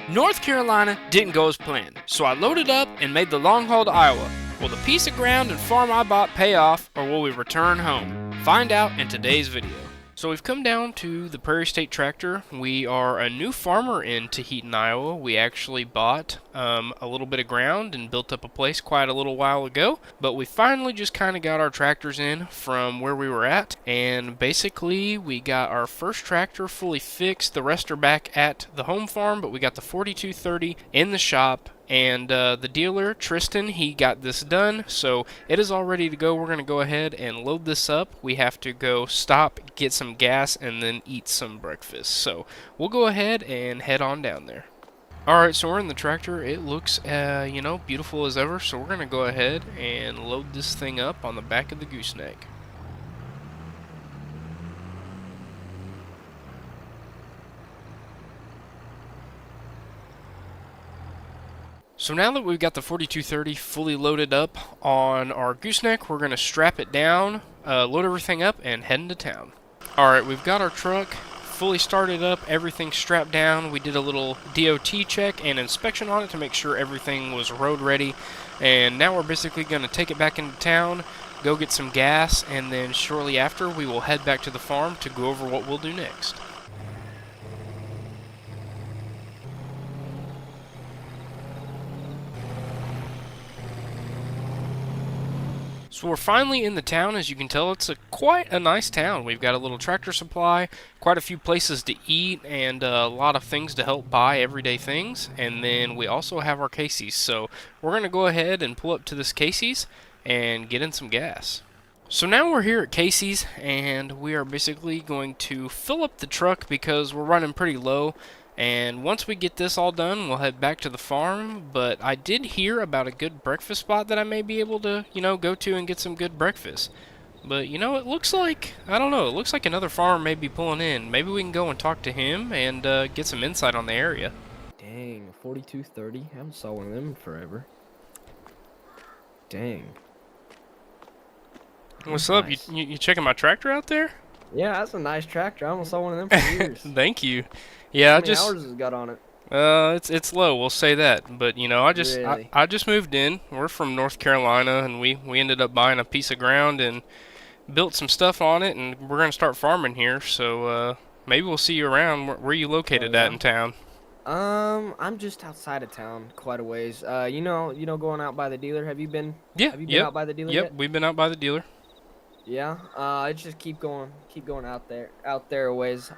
North Carolina didn't go as planned, so I loaded up and made the long haul to Iowa. Will the piece of ground and farm I bought pay off, or will we return home? Find out in today's video. So we've come down to the Prairie State Tractor. We are a new farmer in Tahiti, Iowa. We actually bought a little bit of ground and built up a place quite a little while ago, but we finally just kind of got our tractors in from where we were at, and basically we got our first tractor fully fixed. The rest are back at the home farm, but we got the 4230 in the shop. And the dealer, Tristan, he got this done, so it is all ready to go. We're going to go ahead and load this up. We have to go stop, get some gas, and then eat some breakfast. So we'll go ahead and head on down there. Alright, so we're in the tractor. It looks, beautiful as ever, so we're going to go ahead and load this thing up on the back of the gooseneck. So now that we've got the 4230 fully loaded up on our gooseneck, we're going to strap it down, load everything up, and head into town. Alright, we've got our truck fully started up, everything strapped down. We did a little DOT check and inspection on it to make sure everything was road ready. And now we're basically going to take it back into town, go get some gas, and then shortly after we will head back to the farm to go over what we'll do next. So we're finally in the town. As you can tell, it's quite a nice town. We've got a little Tractor Supply, quite a few places to eat, and a lot of things to help buy everyday things. And then we also have our Casey's. So we're going to go ahead and pull up to this Casey's and get in some gas. So now we're here at Casey's, and we are basically going to fill up the truck because we're running pretty low. And once we get this all done, we'll head back to the farm. But I did hear about a good breakfast spot that I may be able to, go to and get some good breakfast. But, it looks like, I don't know, it looks like another farmer may be pulling in. Maybe we can go and talk to him and get some insight on the area. Dang, 4230? I haven't saw one of them in forever. Dang. What's up? Nice. You checking my tractor out there? Yeah, that's a nice tractor. I almost saw one of them for years. Thank you. Yeah, How many hours has it got on it? It's low. We'll say that. But Really? I just moved in. We're from North Carolina, and we ended up buying a piece of ground and built some stuff on it, and we're gonna start farming here. So maybe we'll see you around. Where are you located at in town? I'm just outside of town, quite a ways. Going out by the dealer. Have you been? Yeah. Have you been out by the dealer Yep. yet? We've been out by the dealer. Yeah. I just keep going out there a ways.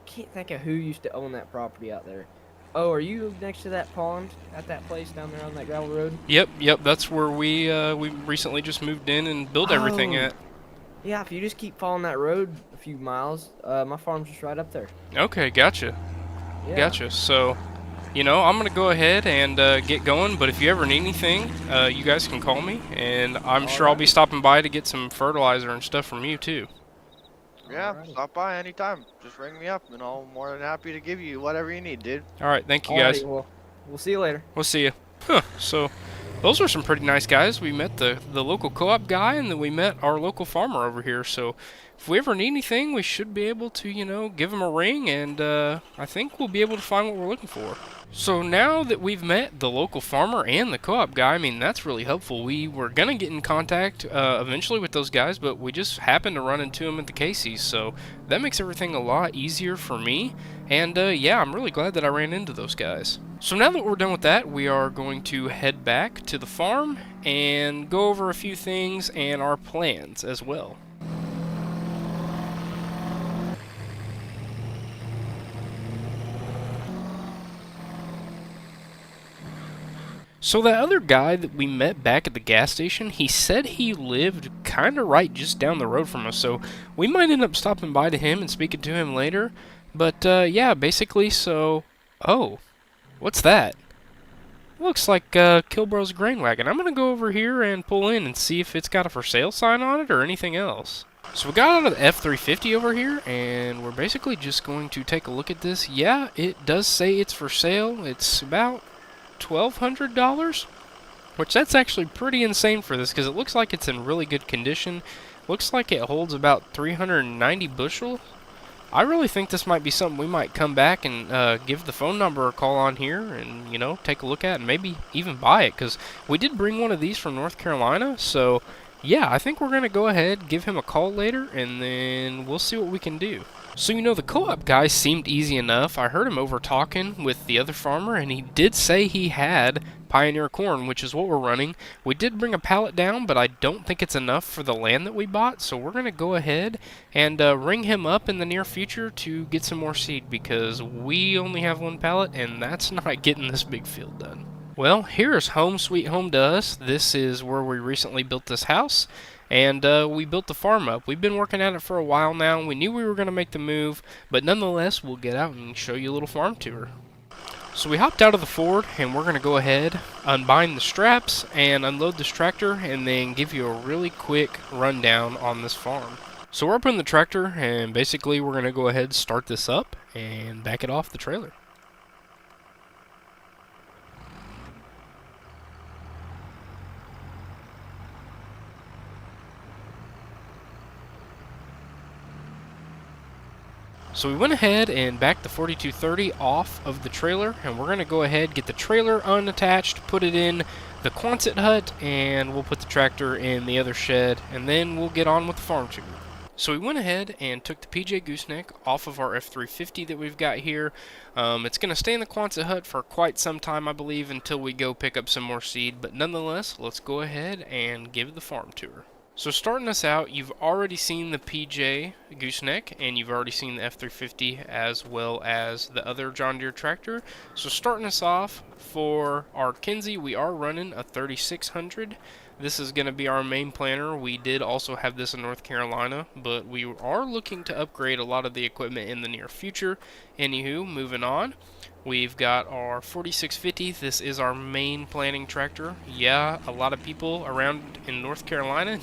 Can't think of who used to own that property out there. Oh, are you next to that pond at that place down there on that gravel road? Yep. That's where we recently just moved in and built everything at. Yeah, if you just keep following that road a few miles, my farm's just right up there. Okay, gotcha. Yeah. Gotcha. So, I'm going to go ahead and get going, but if you ever need anything, you guys can call me, and I'm sure I'll be stopping by to get some fertilizer and stuff from you, too. Yeah, Alrighty. stop by anytime. Just ring me up, and I'm more than happy to give you whatever you need, dude. All right, thank you, guys. Alrighty, well, we'll see you later. We'll see you. Huh, so those are some pretty nice guys. We met the local co-op guy, and then we met our local farmer over here. So if we ever need anything, we should be able to, give him a ring, and I think we'll be able to find what we're looking for. So now that we've met the local farmer and the co-op guy, I mean, that's really helpful. We were going to get in contact eventually with those guys, but we just happened to run into them at the Casey's, so that makes everything a lot easier for me. And yeah, I'm really glad that I ran into those guys. So now that we're done with that, we are going to head back to the farm and go over a few things and our plans as well. So that other guy that we met back at the gas station, he said he lived kind of right just down the road from us, so we might end up stopping by to him and speaking to him later. But yeah, basically, so... Oh, what's that? Looks like Kilbro's grain wagon. I'm going to go over here and pull in and see if it's got a for sale sign on it or anything else. So we got out of the F-350 over here, and we're basically just going to take a look at this. Yeah, it does say it's for sale. It's about $1,200, which that's actually pretty insane for this because it looks like it's in really good condition. Looks like it holds about 390 bushel. I really think this might be something we might come back and give the phone number a call on here and, you know, take a look at and maybe even buy it, because we did bring one of these from North Carolina. So, yeah, I think we're going to go ahead, give him a call later, and then we'll see what we can do. So, you know, the co-op guy seemed easy enough. I heard him over talking with the other farmer, and he did say he had Pioneer corn, which is what we're running. We did bring a pallet down, but I don't think it's enough for the land that we bought, so we're going to go ahead and ring him up in the near future to get some more seed, because we only have one pallet, and that's not getting this big field done. Well, here's home sweet home to us. This is where we recently built this house. And we built the farm up. We've been working at it for a while now. We knew we were going to make the move, but nonetheless, we'll get out and show you a little farm tour. So we hopped out of the Ford, and we're going to go ahead, unbind the straps, and unload this tractor, and then give you a really quick rundown on this farm. So we're up in the tractor, and basically we're going to go ahead and start this up and back it off the trailer. So we went ahead and backed the 4230 off of the trailer, and we're going to go ahead, get the trailer unattached, put it in the Quonset hut, and we'll put the tractor in the other shed, and then we'll get on with the farm tour. So we went ahead and took the PJ Gooseneck off of our F350 that we've got here. It's going to stay in the Quonset hut for quite some time, I believe, until we go pick up some more seed, but nonetheless, let's go ahead and give the farm tour. So starting us out, you've already seen the PJ Gooseneck, and you've already seen the F350 as well as the other John Deere tractor. So starting us off, for our Kinze, we are running a 3600. This is going to be our main planter. We did also have this in North Carolina, but we are looking to upgrade a lot of the equipment in the near future. Anywho, moving on. We've got our 4650. This is our main planting tractor. Yeah, a lot of people around in North Carolina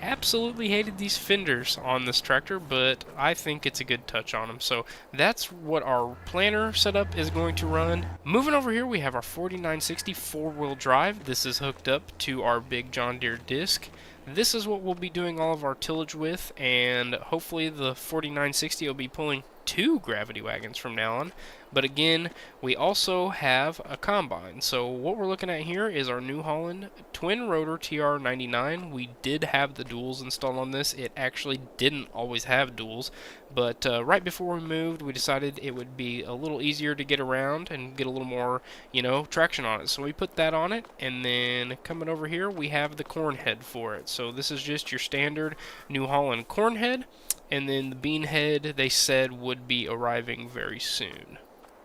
absolutely hated these fenders on this tractor, but I think it's a good touch on them. So that's what our planter setup is going to run. Moving over here, we have our 4960 four-wheel drive. This is hooked up to our big John Deere disc. This is what we'll be doing all of our tillage with, and hopefully the 4960 will be pulling 2 gravity wagons from now on. But again, we also have a combine. So what we're looking at here is our New Holland twin rotor TR99. We did have the duals installed on this. It actually didn't always have duals, but right before we moved, we decided it would be a little easier to get around and get a little more, you know, traction on it. So we put that on it, and then coming over here, we have the corn head for it. So this is just your standard New Holland corn head, and then the bean head, they said, would be arriving very soon.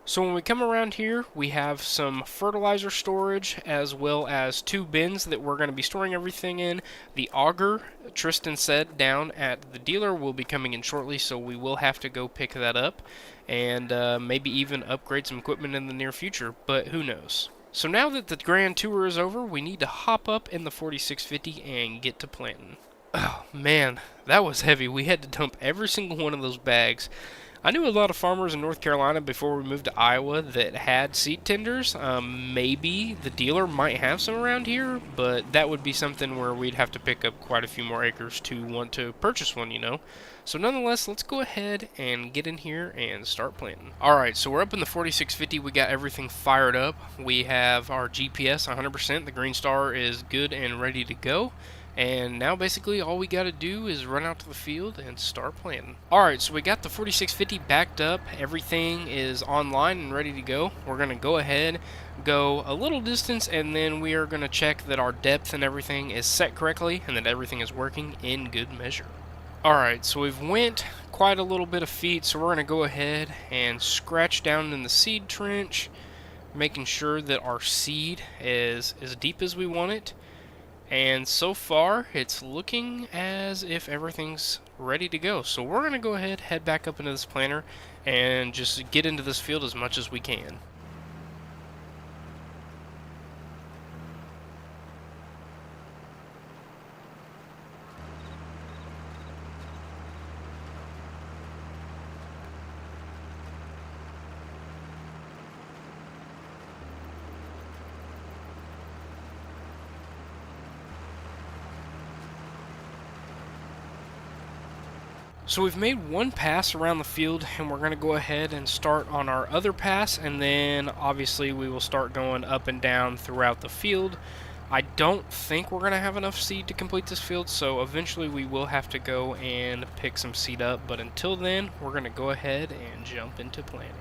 So when we come around here, we have some fertilizer storage as well as 2 bins that we're going to be storing everything in. The auger, Tristan said, down at the dealer will be coming in shortly, so we will have to go pick that up and maybe even upgrade some equipment in the near future, but who knows. So now that the grand tour is over, we need to hop up in the 4650 and get to planting. Oh man, that was heavy. We had to dump every single one of those bags. I knew a lot of farmers in North Carolina before we moved to Iowa that had seed tenders. Maybe the dealer might have some around here, but that would be something where we'd have to pick up quite a few more acres to want to purchase one, you know. So nonetheless, let's go ahead and get in here and start planting. Alright, so we're up in the 4650. We got everything fired up. We have our GPS 100%. The green star is good and ready to go. And now basically all we got to do is run out to the field and start planting. Alright, so we got the 4650 backed up. Everything is online and ready to go. We're going to go ahead, go a little distance, and then we are going to check that our depth and everything is set correctly and that everything is working in good measure. Alright, so we've went quite a little bit of feet, so we're going to go ahead and scratch down in the seed trench, making sure that our seed is as deep as we want it. And so far, it's looking as if everything's ready to go. So we're going to go ahead, head back up into this planter, and just get into this field as much as we can. So we've made one pass around the field, and we're going to go ahead and start on our other pass, and then obviously we will start going up and down throughout the field. I don't think we're going to have enough seed to complete this field, so eventually we will have to go and pick some seed up, but until then, we're going to go ahead and jump into planting.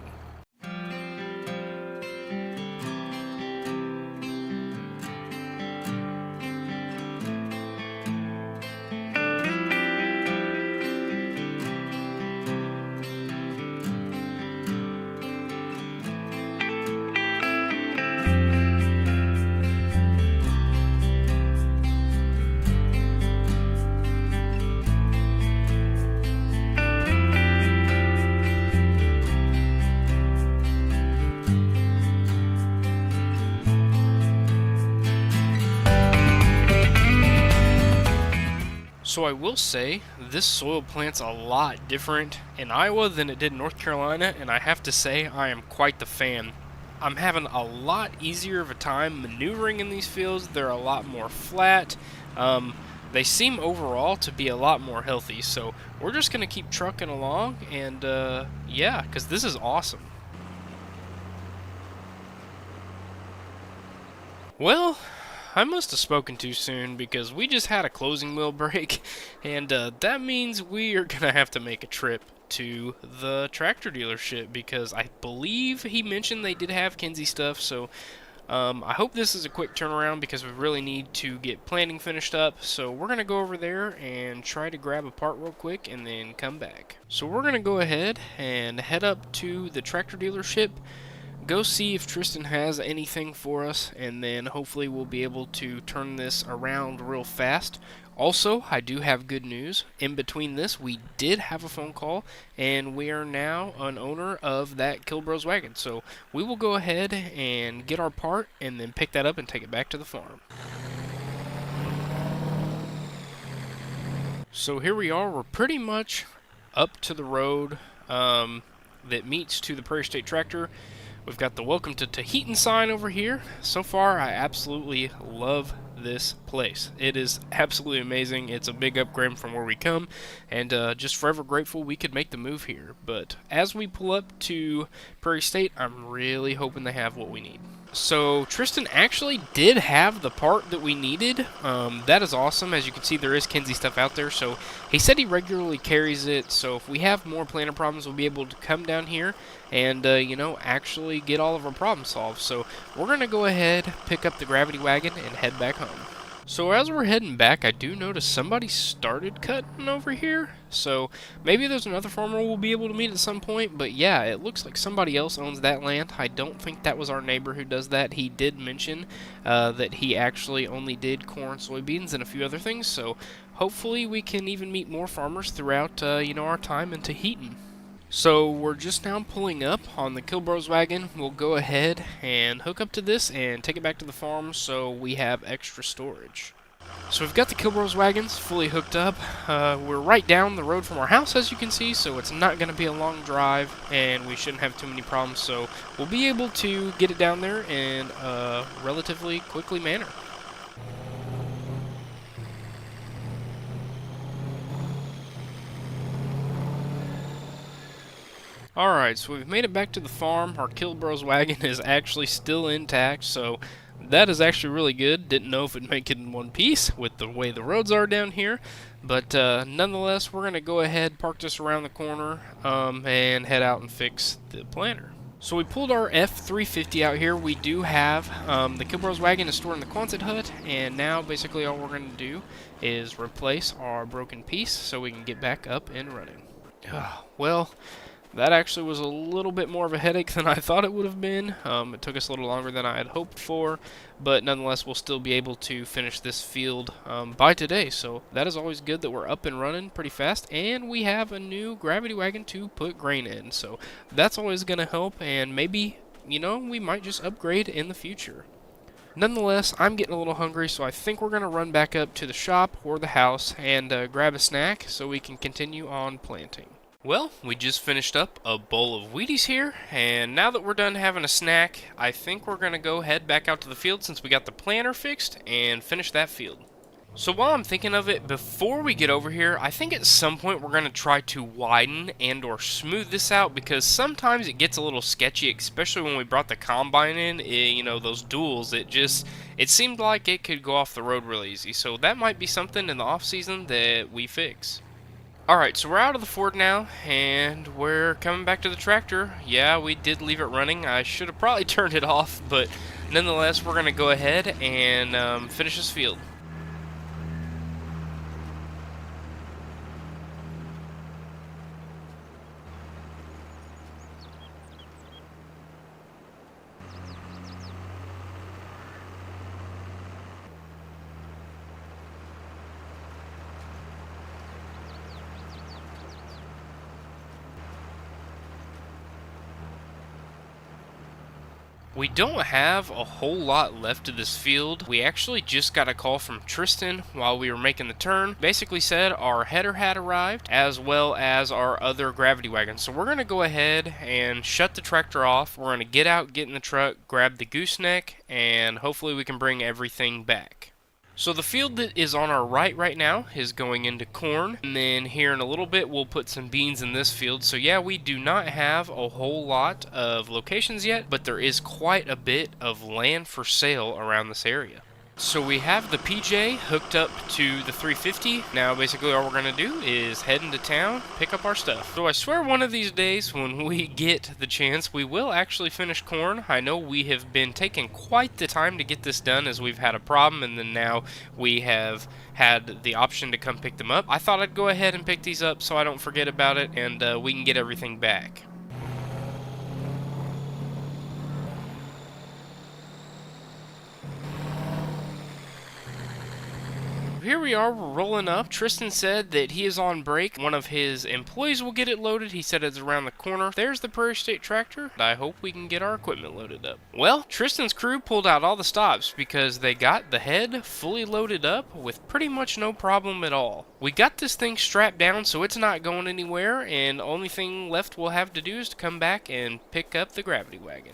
So I will say, this soil plant's a lot different in Iowa than it did in North Carolina, and I have to say I am quite the fan. I'm having a lot easier of a time maneuvering in these fields. They're a lot more flat. They seem overall to be a lot more healthy, so we're just going to keep trucking along, and yeah, because this is awesome. Well, I must have spoken too soon because we just had a closing wheel break, and that means we are going to have to make a trip to the tractor dealership because I believe he mentioned they did have Kinze stuff, so I hope this is a quick turnaround because we really need to get planting finished up. So we're going to go over there and try to grab a part real quick and then come back. So we're going to go ahead and head up to the tractor dealership, go see if Tristan has anything for us, and then hopefully we'll be able to turn this around real fast. Also, I do have good news. In between this, we did have a phone call, and we are now an owner of that Kilbros wagon. So we will go ahead and get our part, and then pick that up and take it back to the farm. So here we are. We're pretty much up to the road that meets to the Prairie State Tractor. We've got the Welcome to Tahitian sign over here. So far, I absolutely love this place. It is absolutely amazing. It's a big upgrade from where we come, and just forever grateful we could make the move here. But as we pull up to Prairie State, I'm really hoping they have what we need. So Tristan actually did have the part that we needed. That is awesome. As you can see, there is Kinze stuff out there. So he said he regularly carries it. So if we have more planter problems, we'll be able to come down here and, you know, actually get all of our problems solved. So we're going to go ahead, pick up the gravity wagon, and head back home. So as we're heading back, I do notice somebody started cutting over here. So maybe there's another farmer we'll be able to meet at some point. But yeah, it looks like somebody else owns that land. I don't think that was our neighbor who does that. He did mention that he actually only did corn, soybeans, and a few other things. So hopefully we can even meet more farmers throughout, you know, our time in Tahiti. So we're just now pulling up on the Kilbros wagon. We'll go ahead and hook up to this and take it back to the farm so we have extra storage. So we've got the Kilbros wagons fully hooked up. We're right down the road from our house, as you can see, so it's not going to be a long drive and we shouldn't have too many problems. So we'll be able to get it down there in a relatively quickly manner. Alright, so we've made it back to the farm. Our Kilbros wagon is actually still intact, so that is actually really good. Didn't know if it'd make it in one piece with the way the roads are down here. But nonetheless, we're going to go ahead, park this around the corner, and head out and fix the planter. So we pulled our F350 out here. We do have the Kilbros wagon is stored in the Quonset hut, and now basically all we're going to do is replace our broken piece so we can get back up and running. Well, that actually was a little bit more of a headache than I thought it would have been. It took us a little longer than I had hoped for, but nonetheless we'll still be able to finish this field by today. So that is always good that we're up and running pretty fast, and we have a new gravity wagon to put grain in. So that's always going to help, and maybe, you know, we might just upgrade in the future. Nonetheless, I'm getting a little hungry, so I think we're going to run back up to the shop or the house and grab a snack so we can continue on planting. Well, we just finished up a bowl of Wheaties here, and now that we're done having a snack, I think we're going to go head back out to the field since we got the planter fixed and finish that field. So while I'm thinking of it, before we get over here, I think at some point we're going to try to widen and or smooth this out, because sometimes it gets a little sketchy, especially when we brought the combine in, you know, those duels, it seemed like it could go off the road real easy. So that might be something in the off season that we fix. Alright, so we're out of the Ford now, and we're coming back to the tractor. Yeah, we did leave it running. I should have probably turned it off, but nonetheless, we're going to go ahead and finish this field. We don't have a whole lot left of this field. We actually just got a call from Tristan while we were making the turn. Basically said our header had arrived, as well as our other gravity wagon. So we're going to go ahead and shut the tractor off. We're going to get out, get in the truck, grab the gooseneck, and hopefully we can bring everything back. So the field that is on our right now is going into corn, and then here in a little bit we'll put some beans in this field. So yeah, we do not have a whole lot of locations yet, but there is quite a bit of land for sale around this area. So we have the PJ hooked up to the 350. Now basically all we're going to do is head into town, pick up our stuff. So I swear one of these days when we get the chance, we will actually finish corn. I know we have been taking quite the time to get this done, as we've had a problem, and then now we have had the option to come pick them up. I thought I'd go ahead and pick these up so I don't forget about it, and we can get everything back. Here we are, we're rolling up. Tristan said that he is on break. One of his employees will get it loaded. He said it's around the corner. There's the Prairie State tractor. I hope we can get our equipment loaded up. Well, Tristan's crew pulled out all the stops because they got the head fully loaded up with pretty much no problem at all. We got this thing strapped down so it's not going anywhere, and the only thing left we'll have to do is to come back and pick up the gravity wagon.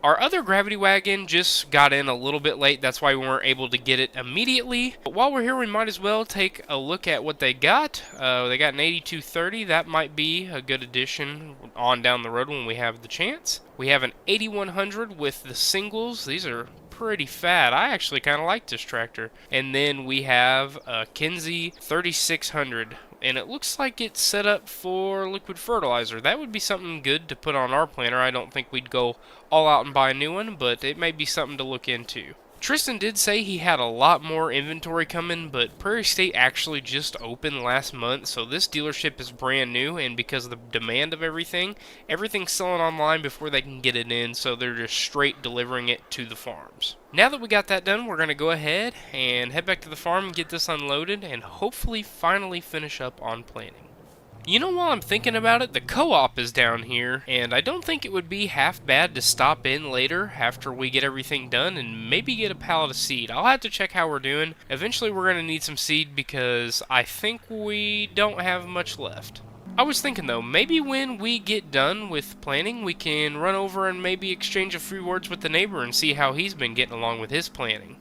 Our other gravity wagon just got in a little bit late, that's why we weren't able to get it immediately. But while we're here, we might as well take a look at what they got. They got an 8230, that might be a good addition on down the road when we have the chance. We have an 8100 with the singles, these are pretty fat. I actually kind of like this tractor. And then we have a Kinze 3600. And it looks like it's set up for liquid fertilizer. That would be something good to put on our planter. I don't think we'd go all out and buy a new one, but it may be something to look into. Tristan did say he had a lot more inventory coming, but Prairie State actually just opened last month, so this dealership is brand new, and because of the demand of everything's selling online before they can get it in, so they're just straight delivering it to the farms. Now that we got that done, we're going to go ahead and head back to the farm and get this unloaded, and hopefully finally finish up on planting. You know, while I'm thinking about it, the co-op is down here, and I don't think it would be half bad to stop in later after we get everything done and maybe get a pallet of seed. I'll have to check how we're doing. Eventually we're going to need some seed because I think we don't have much left. I was thinking though, maybe when we get done with planting, we can run over and maybe exchange a few words with the neighbor and see how he's been getting along with his planting.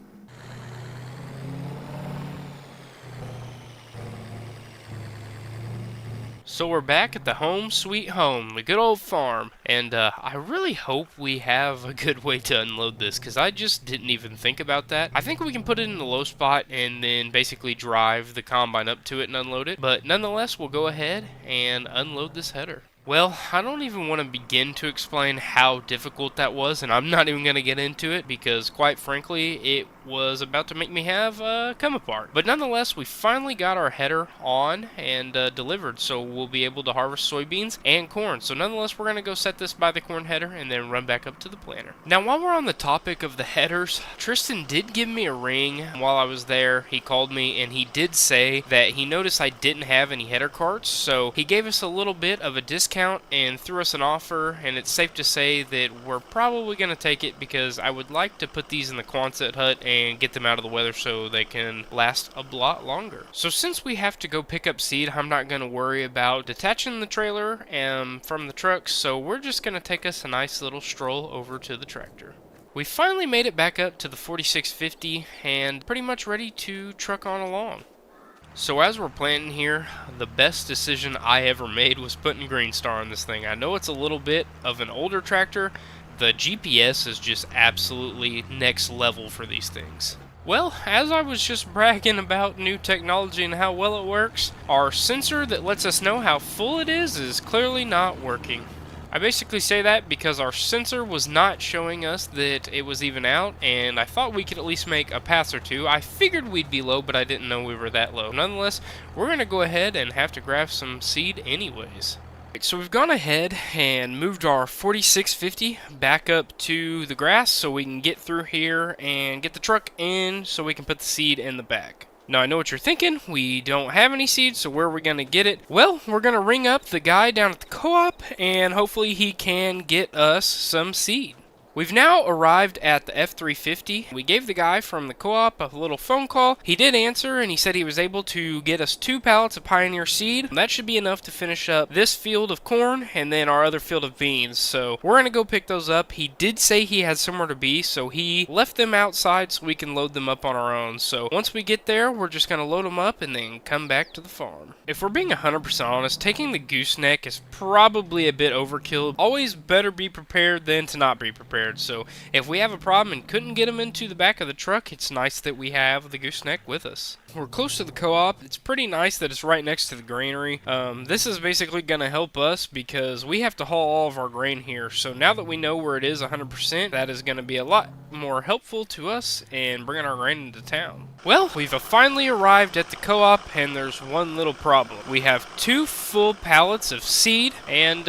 So we're back at the home sweet home, the good old farm, and I really hope we have a good way to unload this, because I just didn't even think about that. I think we can put it in the low spot and then basically drive the combine up to it and unload it, but nonetheless we'll go ahead and unload this header. Well, I don't even want to begin to explain how difficult that was, and I'm not even going to get into it because, quite frankly, it was about to make me have come apart. But nonetheless, we finally got our header on and delivered, so we'll be able to harvest soybeans and corn. So nonetheless, we're going to go set this by the corn header and then run back up to the planter. Now, while we're on the topic of the headers, Tristan did give me a ring while I was there. He called me and he did say that he noticed I didn't have any header carts, so he gave us a little bit of a discount and threw us an offer, and it's safe to say that we're probably going to take it because I would like to put these in the Quonset hut and get them out of the weather so they can last a lot longer. So since we have to go pick up seed, I'm not going to worry about detaching the trailer from the truck, so we're just going to take us a nice little stroll over to the tractor. We finally made it back up to the 4650 and pretty much ready to truck on along. So as we're planting here, the best decision I ever made was putting Greenstar on this thing. I know it's a little bit of an older tractor. The GPS is just absolutely next level for these things. Well, as I was just bragging about new technology and how well it works, our sensor that lets us know how full it is clearly not working. I basically say that because our sensor was not showing us that it was even out, and I thought we could at least make a pass or two. I figured we'd be low, but I didn't know we were that low. Nonetheless, we're going to go ahead and have to grab some seed anyways. So we've gone ahead and moved our 4650 back up to the grass so we can get through here and get the truck in so we can put the seed in the back. Now I know what you're thinking, we don't have any seeds, so where are we going to get it? Well, we're going to ring up the guy down at the co-op and hopefully he can get us some seed. We've now arrived at the F350. We gave the guy from the co-op a little phone call. He did answer and he said he was able to get us 2 pallets of Pioneer seed. That should be enough to finish up this field of corn and then our other field of beans. So we're going to go pick those up. He did say he had somewhere to be, so he left them outside so we can load them up on our own. So once we get there, we're just going to load them up and then come back to the farm. If we're being 100% honest, taking the gooseneck is probably a bit overkill. Always better be prepared than to not be prepared. So if we have a problem and couldn't get them into the back of the truck, it's nice that we have the gooseneck with us. We're close to the co-op. It's pretty nice that it's right next to the granary. This is basically going to help us because we have to haul all of our grain here. So now that we know where it is 100%, that is going to be a lot more helpful to us in bringing our grain into town. Well, we've finally arrived at the co-op and there's one little problem. We have 2 full pallets of seed and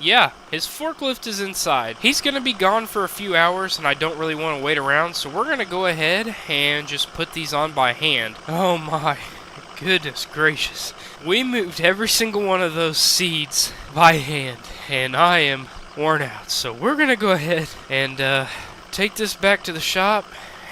yeah, his forklift is inside. He's going to be gone for a few hours and I don't really want to wait around, so we're going to go ahead and just put these on by hand. Oh my goodness gracious. We moved every single one of those seeds by hand and I am worn out. So we're going to go ahead and take this back to the shop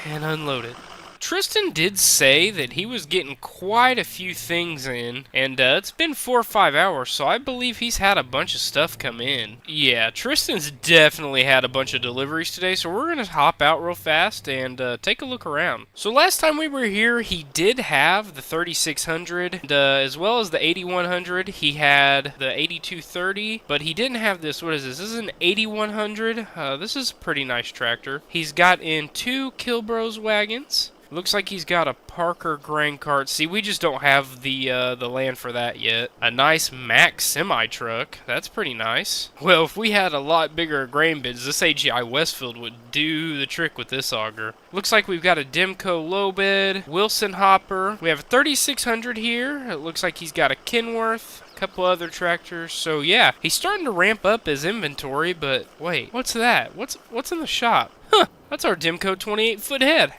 and unload it. Tristan did say that he was getting quite a few things in, and it's been 4 or 5 hours, so I believe he's had a bunch of stuff come in. Yeah, Tristan's definitely had a bunch of deliveries today, so we're going to hop out real fast and take a look around. So last time we were here, he did have the 3600, and, as well as the 8100. He had the 8230, but he didn't have this. What is this? This is an 8100. This is a pretty nice tractor. He's got in 2 Kilbros wagons. Looks like he's got a Parker grain cart. See, we just don't have the land for that yet. A nice Mack semi-truck. That's pretty nice. Well, if we had a lot bigger grain bins, this AGI Westfield would do the trick with this auger. Looks like we've got a Demco low bed, Wilson hopper. We have a 3600 here. It looks like he's got a Kenworth. Couple other tractors. So yeah, he's starting to ramp up his inventory, but wait, what's that? What's in the shop? Huh, that's our Demco 28-foot head.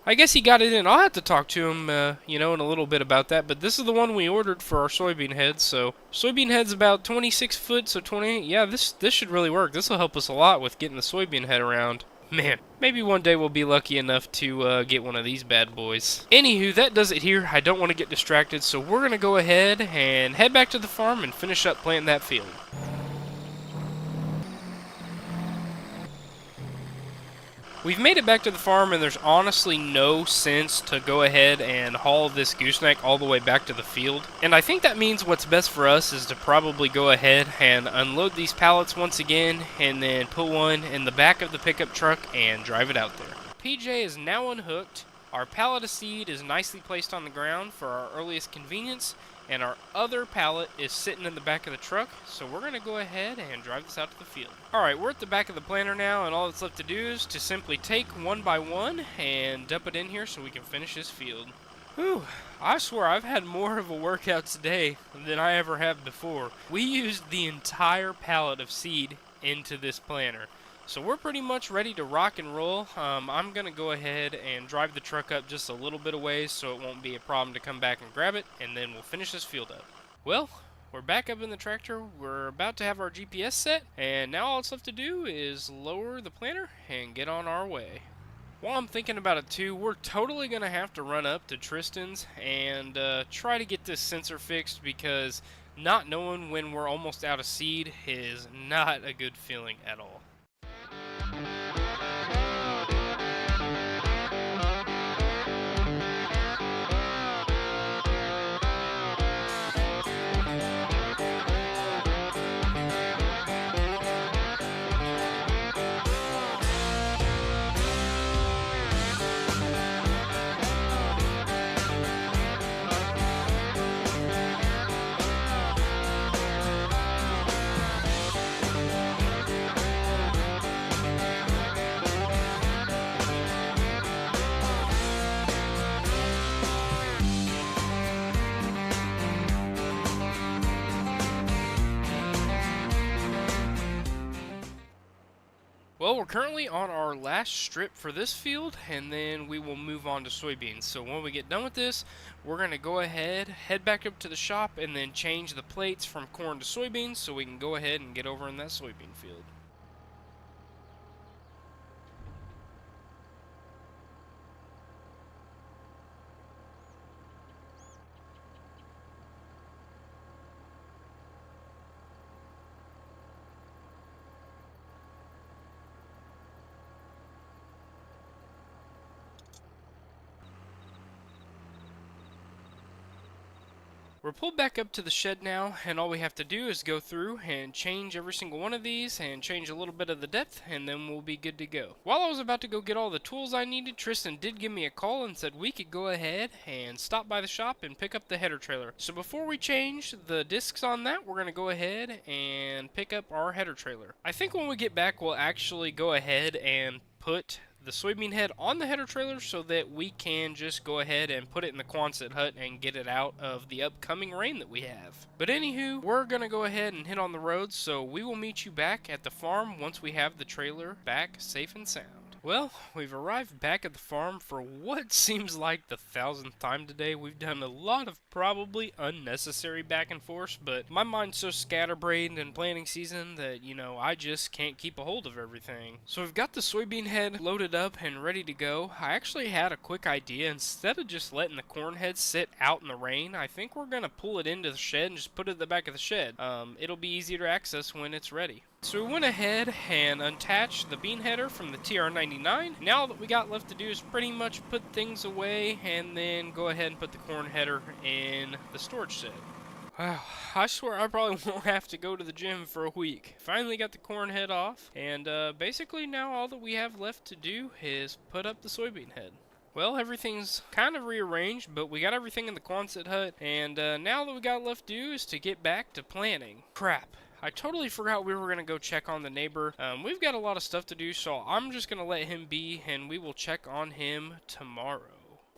I guess he got it in. I'll have to talk to him, in a little bit about that. But this is the one we ordered for our soybean heads. So soybean head's about 26 foot, so 28. Yeah, this should really work. This will help us a lot with getting the soybean head around. Man, maybe one day we'll be lucky enough to get one of these bad boys. Anywho, that does it here. I don't want to get distracted, so we're going to go ahead and head back to the farm and finish up planting that field. We've made it back to the farm, and there's honestly no sense to go ahead and haul this gooseneck all the way back to the field. And I think that means what's best for us is to probably go ahead and unload these pallets once again, and then put one in the back of the pickup truck and drive it out there. PJ is now unhooked. Our pallet of seed is nicely placed on the ground for our earliest convenience, and our other pallet is sitting in the back of the truck, so we're going to go ahead and drive this out to the field. Alright, we're at the back of the planter now, and all that's left to do is to simply take one by one and dump it in here so we can finish this field. Whew, I swear I've had more of a workout today than I ever have before. We used the entire pallet of seed into this planter. So we're pretty much ready to rock and roll. I'm going to go ahead and drive the truck up just a little bit of ways so it won't be a problem to come back and grab it, and then we'll finish this field up. Well, we're back up in the tractor. We're about to have our GPS set, and now all it's left to do is lower the planter and get on our way. While I'm thinking about it too, we're totally going to have to run up to Tristan's and try to get this sensor fixed, because not knowing when we're almost out of seed is not a good feeling at all. Well, we're currently on our last strip for this field, and then we will move on to soybeans. So when we get done with this, we're going to go ahead, head back up to the shop, and then change the plates from corn to soybeans so we can go ahead and get over in that soybean field. We're pulled back up to the shed now, and all we have to do is go through and change every single one of these and change a little bit of the depth, and then we'll be good to go. While I was about to go get all the tools I needed, Tristan did give me a call and said we could go ahead and stop by the shop and pick up the header trailer. So before we change the discs on that, we're going to go ahead and pick up our header trailer. I think when we get back, we'll actually go ahead and put the soybean head on the header trailer so that we can just go ahead and put it in the Quonset hut and get it out of the upcoming rain that we have. But anywho, we're going to go ahead and hit on the road, so we will meet you back at the farm once we have the trailer back safe and sound. Well, we've arrived back at the farm for what seems like the 1000th time today. We've done a lot of probably unnecessary back and forth, but my mind's so scatterbrained in planting season that, I just can't keep a hold of everything. So we've got the soybean head loaded up and ready to go. I actually had a quick idea. Instead of just letting the corn head sit out in the rain, I think we're going to pull it into the shed and just put it at the back of the shed. It'll be easier to access when it's ready. So we went ahead and unattached the bean header from the TR99. Now all that we got left to do is pretty much put things away and then go ahead and put the corn header in the storage shed. Wow, I swear I probably won't have to go to the gym for a week. Finally got the corn head off, and basically now all that we have left to do is put up the soybean head. Well, everything's kind of rearranged, but we got everything in the Quonset hut, and now that we got left to do is to get back to planting. Crap. I totally forgot we were going to go check on the neighbor. We've got a lot of stuff to do, so I'm just going to let him be, and we will check on him tomorrow.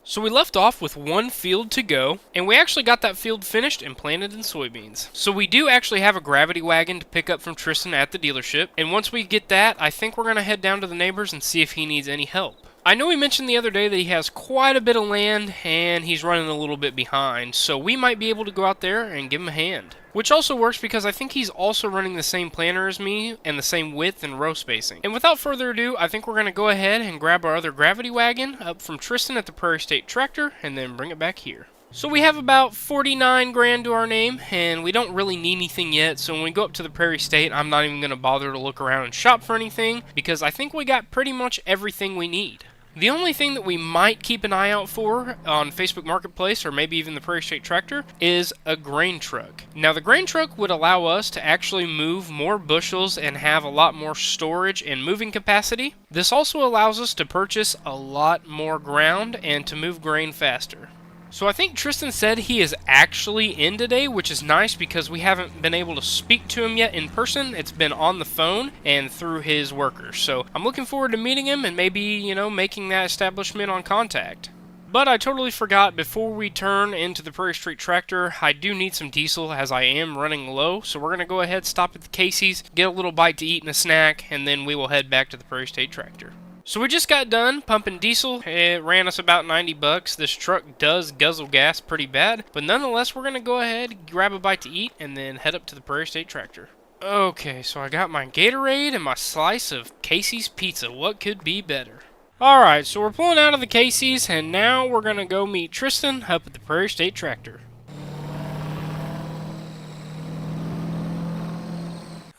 So we left off with one field to go, and we actually got that field finished and planted in soybeans. So we do actually have a gravity wagon to pick up from Tristan at the dealership, and once we get that, I think we're going to head down to the neighbors and see if he needs any help. I know he mentioned the other day that he has quite a bit of land and he's running a little bit behind, so we might be able to go out there and give him a hand. Which also works because I think he's also running the same planter as me and the same width and row spacing. And without further ado, I think we're going to go ahead and grab our other gravity wagon up from Tristan at the Prairie State Tractor and then bring it back here. So we have about 49 grand to our name, and we don't really need anything yet, so when we go up to the Prairie State, I'm not even going to bother to look around and shop for anything, because I think we got pretty much everything we need. The only thing that we might keep an eye out for on Facebook Marketplace, or maybe even the Prairie State Tractor, is a grain truck. Now, the grain truck would allow us to actually move more bushels and have a lot more storage and moving capacity. This also allows us to purchase a lot more ground and to move grain faster. So I think Tristan said he is actually in today, which is nice because we haven't been able to speak to him yet in person. It's been on the phone and through his workers. So I'm looking forward to meeting him and maybe, making that establishment on contact. But I totally forgot, before we turn into the Prairie State Tractor, I do need some diesel as I am running low. So we're going to go ahead, stop at the Casey's, get a little bite to eat and a snack, and then we will head back to the Prairie State Tractor. So we just got done pumping diesel. It ran us about $90. This truck does guzzle gas pretty bad, but nonetheless, we're going to go ahead, grab a bite to eat, and then head up to the Prairie State Tractor. Okay, so I got my Gatorade and my slice of Casey's pizza. What could be better? Alright, so we're pulling out of the Casey's, and now we're going to go meet Tristan up at the Prairie State Tractor.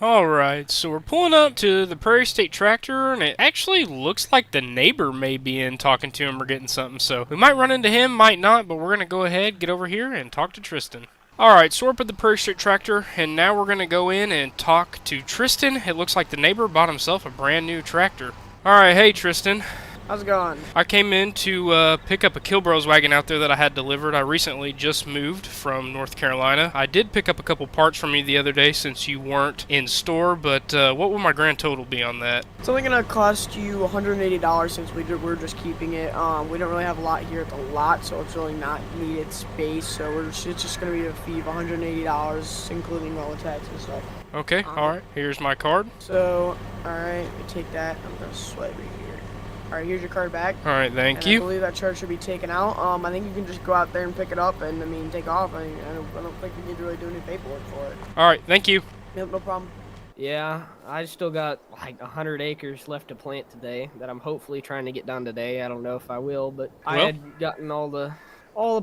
Alright, so we're pulling up to the Prairie State Tractor, and it actually looks like the neighbor may be in talking to him or getting something, so we might run into him, might not, but we're going to go ahead, get over here, and talk to Tristan. Alright, so we're up at the Prairie State Tractor, and now we're going to go in and talk to Tristan. It looks like the neighbor bought himself a brand new tractor. Alright, hey Tristan. How's it going? I came in to pick up a Kilbros wagon out there that I had delivered. I recently just moved from North Carolina. I did pick up a couple parts from you the other day since you weren't in store, but what will my grand total be on that? It's only gonna cost you $180 since we're just keeping it. We don't really have a lot here at the lot, so it's really not needed space. So it's just gonna be a fee of $180, including all the tax and stuff. Okay, alright, here's my card. So, alright, take that. I'm gonna swipe it here. Alright, here's your card back. Alright, thank And you. I believe that charge should be taken out. I think you can just go out there and pick it up and, take off. I don't think you need to really do any paperwork for it. Alright, thank you. Nope, no problem. Yeah, I still got like 100 acres left to plant today that I'm hopefully trying to get done today. I don't know if I will, but I Well- had gotten all the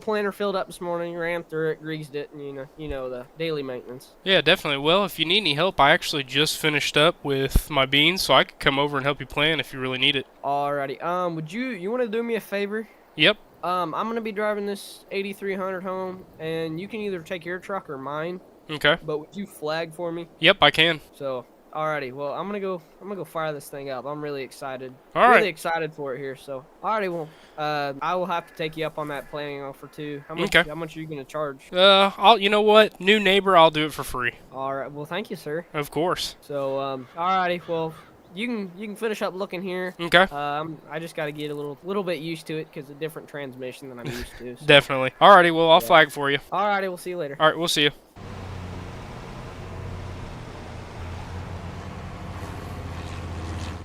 planter filled up this morning, ran through it, greased it, and you know the daily maintenance. Yeah, definitely. Well, if you need any help, I actually just finished up with my beans, so I could come over and help you plant if you really need it. Alrighty. Would you want to do me a favor? Yep. I'm gonna be driving this 8300 home, and you can either take your truck or mine. Okay. But would you flag for me? Yep, I can. So, alrighty. Well, I'm gonna go fire this thing up. I'm really excited. All right. Really excited for it here. So, alrighty. Well, I will have to take you up on that planning offer too. How much? Okay. How much are you gonna charge? You know what? New neighbor, I'll do it for free. All right. Well, thank you, sir. Of course. So, alrighty. Well, you can finish up looking here. Okay. I just got to get a little bit used to it because a different transmission than I'm used to. So. Definitely. Alrighty, well, I'll Yeah. flag for you. Alrighty. We'll see you later. Alright, we'll see you.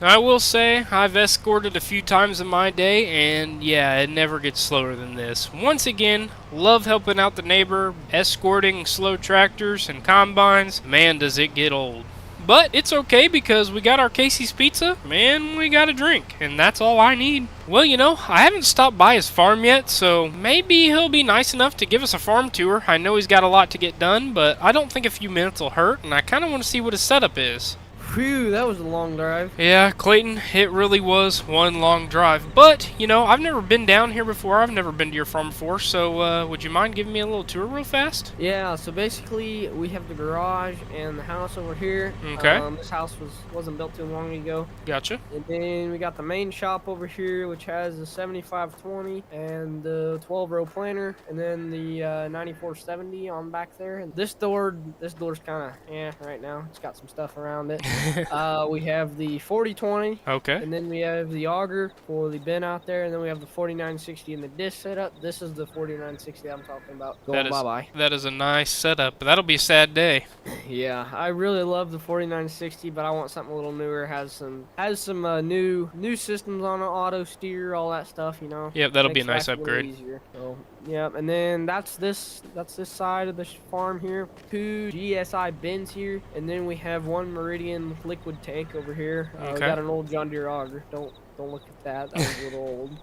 I will say, I've escorted a few times in my day, and yeah, it never gets slower than this. Once again, love helping out the neighbor, escorting slow tractors and combines. Man, does it get old. But it's okay because we got our Casey's Pizza, and we got a drink, and that's all I need. Well, you know, I haven't stopped by his farm yet, so maybe he'll be nice enough to give us a farm tour. I know he's got a lot to get done, but I don't think a few minutes will hurt, and I kind of want to see what his setup is. Phew, that was a long drive. Yeah, Clayton, it really was one long drive. But, you know, I've never been down here before. I've never been to your farm before, so would you mind giving me a little tour real fast? Yeah, so basically we have the garage and the house over here. Okay. This house wasn't built too long ago. Gotcha. And then we got the main shop over here, which has the 7520 and the 12-row planter, and then the 9470 on back there. And this door's kind of right now. It's got some stuff around it. We have the 4020. Okay. And then we have the auger for the bin out there, and then we have the 4960 and the disc setup. This is the 4960 I'm talking about. Going bye-bye. That is a nice setup, but that'll be a sad day. Yeah, I really love the 4960, but I want something a little newer. Has some new systems on it, auto steer, all that stuff. You know. Yep, that'll be a Makes nice life little upgrade. easier. So yeah, and then that's this side of the farm here. 2 GSI bins here, and then we have one Meridian liquid tank over here. We Okay. got an old John Deere auger. Don't look at that. That was a little old.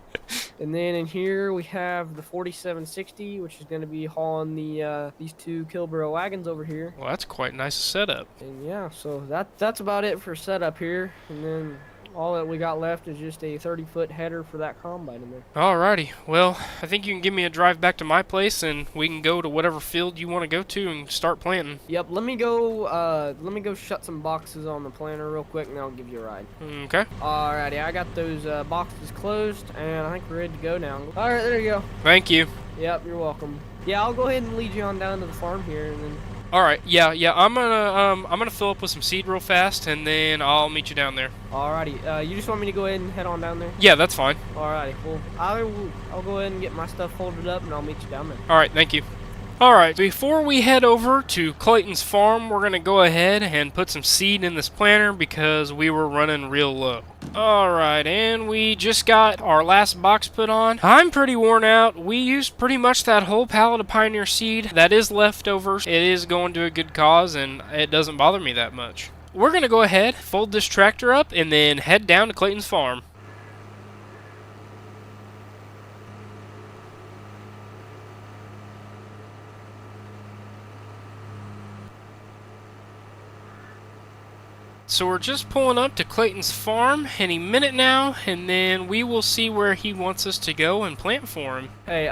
And then in here we have the 4760, which is going to be hauling these 2 Kilbro wagons over here. Well, that's quite a nice setup. And yeah, so that's about it for setup here. And then all that we got left is just a 30-foot header for that combine in there. Alrighty, well, I think you can give me a drive back to my place, and we can go to whatever field you want to go to and start planting. Yep, let me go shut some boxes on the planter real quick, and I'll give you a ride. Okay. Alrighty, I got those boxes closed, and I think we're ready to go now. Alright, there you go. Thank you. Yep, you're welcome. Yeah, I'll go ahead and lead you on down to the farm here, and then... Alright, yeah, I'm gonna fill up with some seed real fast, and then I'll meet you down there. Alrighty, you just want me to go ahead and head on down there? Yeah, that's fine. Alrighty, well, I'll go ahead and get my stuff folded up, and I'll meet you down there. Alright, thank you. Alright, before we head over to Clayton's farm, we're going to go ahead and put some seed in this planter because we were running real low. Alright, and we just got our last box put on. I'm pretty worn out. We used pretty much that whole pallet of Pioneer seed. That is leftovers. It is going to a good cause, and it doesn't bother me that much. We're going to go ahead, fold this tractor up, and then head down to Clayton's farm. so we're just pulling up to Clayton's farm any minute now, and then we will see where he wants us to go and plant for him. Hey,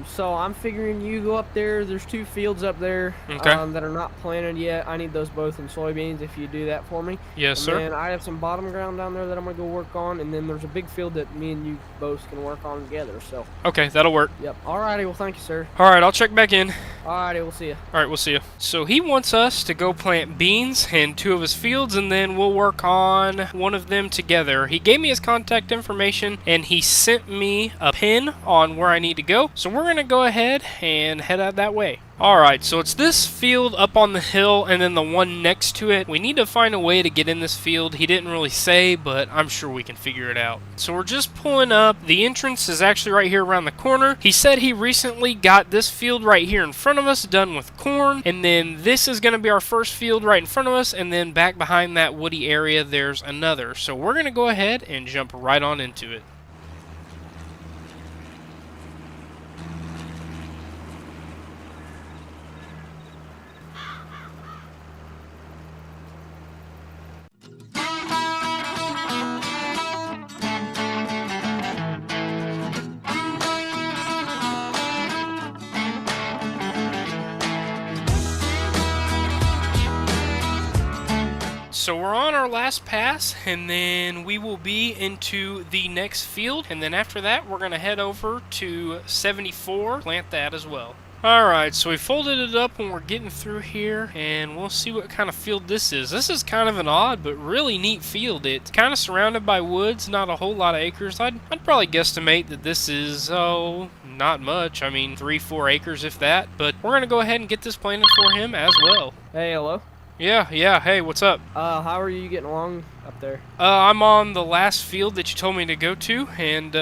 so I'm figuring you go up there. There's 2 fields up there Okay. that are not planted yet. I need those both in soybeans if you do that for me. Yes, And sir. then I have some bottom ground down there that I'm gonna go work on, and then there's a big field that me and you both can work on together. So, Okay, that'll work. yep. Alrighty, well, thank you, sir. Alright, I'll check back in. Alrighty, we'll see you. Alright, we'll see you. So he wants us to go plant beans in 2 of his fields, and then we'll work on one of them together. He gave me his contact information, and he sent me a pin on where I need to go. So we're going to go ahead and head out that way. Alright, so it's this field up on the hill and then the one next to it. We need to find a way to get in this field. He didn't really say, but I'm sure we can figure it out. So we're just pulling up. The entrance is actually right here around the corner. He said he recently got this field right here in front of us done with corn, and then this is going to be our first field right in front of us, and then back behind that woody area there's another. So we're going to go ahead and jump right on into it. So we're on our last pass, and then we will be into the next field, and then after that we're going to head over to 74, plant that as well. Alright, so we folded it up and we're getting through here, and we'll see what kind of field this is. This is kind of an odd but really neat field. It's kind of surrounded by woods, not a whole lot of acres. I'd probably guesstimate that this is, not much. I mean, 3-4 acres if that, but we're going to go ahead and get this planted for him as well. Hey, hello. Yeah, hey, what's up? How are you getting along up there? I'm on the last field that you told me to go to, and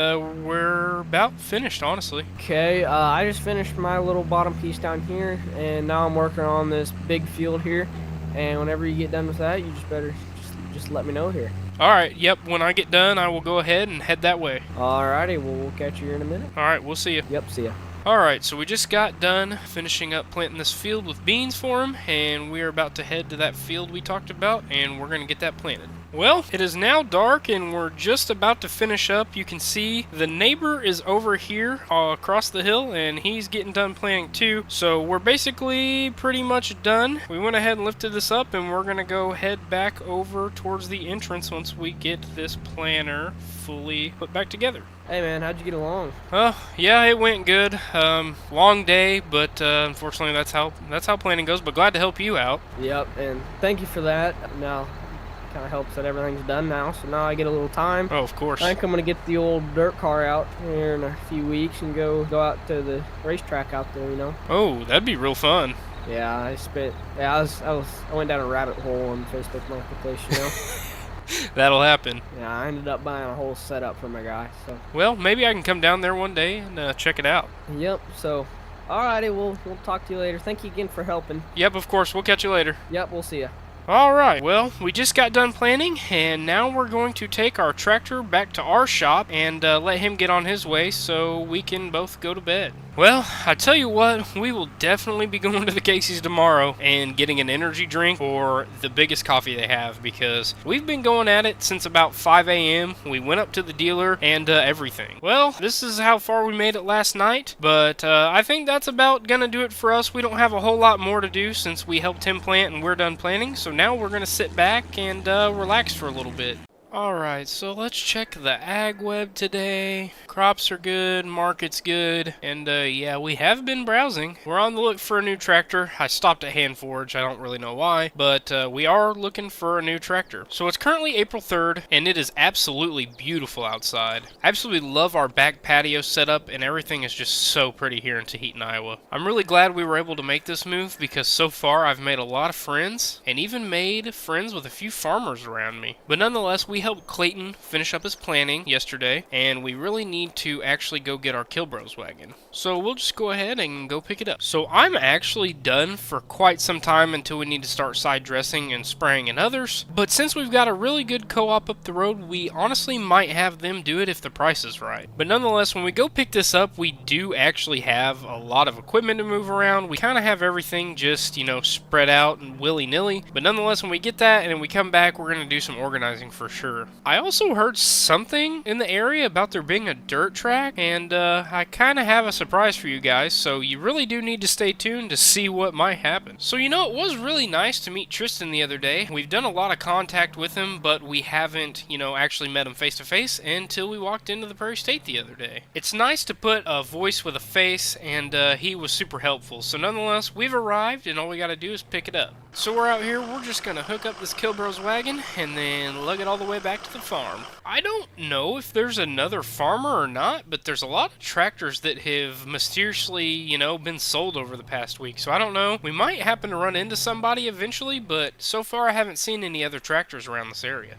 we're about finished, honestly. Okay, I just finished my little bottom piece down here, and now I'm working on this big field here. And whenever you get done with that, you just better just let me know here. Alright, yep, when I get done, I will go ahead and head that way. Alrighty, well, we'll catch you here in a minute. Alright, we'll see you. Yep, see ya. Alright, so we just got done finishing up planting this field with beans for him, and we're about to head to that field we talked about, and we're going to get that planted. Well, it is now dark and we're just about to finish up. You can see the neighbor is over here across the hill, and he's getting done planting too. So we're basically pretty much done. We went ahead and lifted this up, and we're going to go head back over towards the entrance once we get this planter fully put back together. Hey man, how'd you get along? Yeah, it went good. Long day, but unfortunately that's how planning goes, but glad to help you out. Yep, and thank you for that. Now, kind of helps that everything's done now, so now I get a little time. Oh, of course. I think I'm gonna get the old dirt car out here in a few weeks and go out to the racetrack out there, you know. Oh, that'd be real fun. Yeah, I went down a rabbit hole on Facebook Marketplace, you know. That'll happen. Yeah, I ended up buying a whole setup for my guy. So. Well, maybe I can come down there one day and check it out. Yep. So, alrighty, we'll talk to you later. Thank you again for helping. Yep, of course. We'll catch you later. Yep, we'll see ya. Alright, well, we just got done planting, and now we're going to take our tractor back to our shop and let him get on his way so we can both go to bed. Well, I tell you what, we will definitely be going to the Casey's tomorrow and getting an energy drink or the biggest coffee they have, because we've been going at it since about 5 a.m. We went up to the dealer and everything. Well, this is how far we made it last night, but I think that's about gonna do it for us. We don't have a whole lot more to do since we helped him plant and we're done planting, so now we're gonna sit back and relax for a little bit. Alright, so let's check the ag web today. Crops are good, market's good, and yeah, we have been browsing. We're on the look for a new tractor. I stopped at Handforge, I don't really know why, but we are looking for a new tractor. So it's currently April 3rd, and it is absolutely beautiful outside. I absolutely love our back patio setup, and everything is just so pretty here in Tahitian, Iowa. I'm really glad we were able to make this move, because so far I've made a lot of friends, and even made friends with a few farmers around me. But nonetheless, we we helped Clayton finish up his planning yesterday, and we really need to actually go get our Kilbros wagon. So we'll just go ahead and go pick it up. So I'm actually done for quite some time until we need to start side dressing and spraying in others. But since we've got a really good co-op up the road, we honestly might have them do it if the price is right. But nonetheless, when we go pick this up, we do actually have a lot of equipment to move around. We kind of have everything just, you know, spread out and willy-nilly. But nonetheless, when we get that and then we come back, we're going to do some organizing for sure. I also heard something in the area about there being a dirt track, and I kind of have a surprise for you guys, so you really do need to stay tuned to see what might happen. So, you know, it was really nice to meet Tristan the other day. We've done a lot of contact with him, but we haven't, you know, actually met him face to face until we walked into the Prairie State the other day. It's nice to put a voice with a face, and he was super helpful. So nonetheless, we've arrived, and all we got to do is pick it up. So we're out here, we're just going to hook up this Kilbros wagon, and then lug it all the way back to the farm. I don't know if there's another farmer or not, but there's a lot of tractors that have mysteriously, you know, been sold over the past week. So I don't know. We might happen to run into somebody eventually, but so far I haven't seen any other tractors around this area.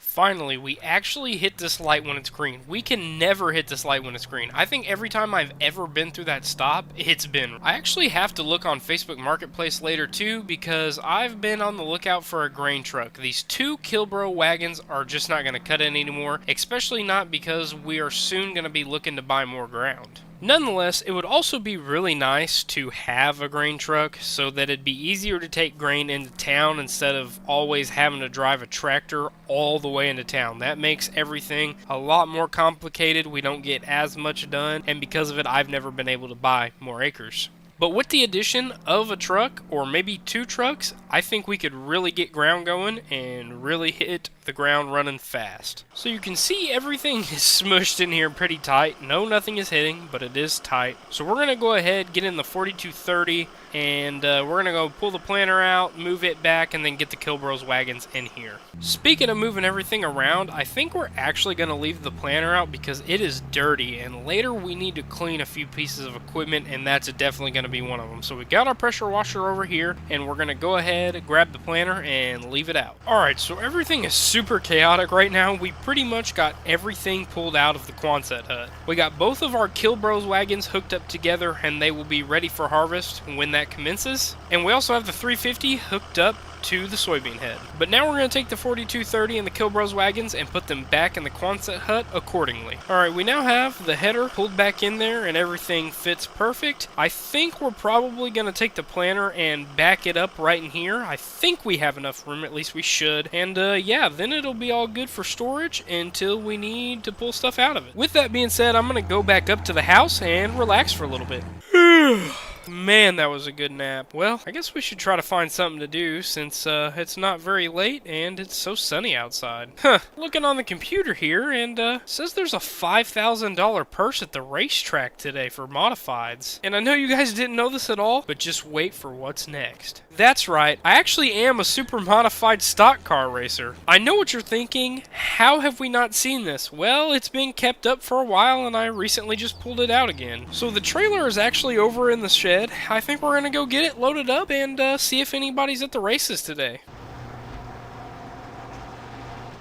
Finally, we actually hit this light when it's green. We can never hit this light when it's green. I think every time I've ever been through that stop, it's been. I actually have to look on Facebook Marketplace later too, because I've been on the lookout for a grain truck. These two Kilbro wagons are just not going to cut it anymore, especially not because we are soon going to be looking to buy more ground. Nonetheless, it would also be really nice to have a grain truck so that it'd be easier to take grain into town instead of always having to drive a tractor all the way into town. That makes everything a lot more complicated. We don't get as much done, and because of it, I've never been able to buy more acres. But with the addition of a truck, or maybe two trucks, I think we could really get ground going and really hit the ground running fast. So you can see everything is smushed in here pretty tight. No, nothing is hitting, but it is tight. So we're going to go ahead, get in the 4230, and we're going to go pull the planter out, move it back, and then get the Kilbros wagons in here. Speaking of moving everything around, I think we're actually going to leave the planter out because it is dirty, and later we need to clean a few pieces of equipment, and that's definitely going to be one of them. So we got our pressure washer over here, and we're going to go ahead, grab the planter, and leave it out. Alright, so everything is super chaotic right now. We pretty much got everything pulled out of the Quonset hut. We got both of our Kilbros wagons hooked up together, and they will be ready for harvest when that commences. And we also have the 350 hooked up to the soybean head. But now we're going to take the 4230 and the Kilbros wagons and put them back in the Quonset hut accordingly. Alright, we now have the header pulled back in there and everything fits perfect. I think we're probably going to take the planter and back it up right in here. I think we have enough room, at least we should. And yeah, then it'll be all good for storage until we need to pull stuff out of it. With that being said, I'm going to go back up to the house and relax for a little bit. Man, that was a good nap. Well, I guess we should try to find something to do since it's not very late and it's so sunny outside. Looking on the computer here and says there's a $5,000 purse at the racetrack today for modifieds. And I know you guys didn't know this at all, but just wait for what's next. That's right, I actually am a super modified stock car racer. I know what you're thinking, how have we not seen this? Well, it's been kept up for a while and I recently just pulled it out again. So the trailer is actually over in the shed. I think we're gonna go get it loaded up and see if anybody's at the races today.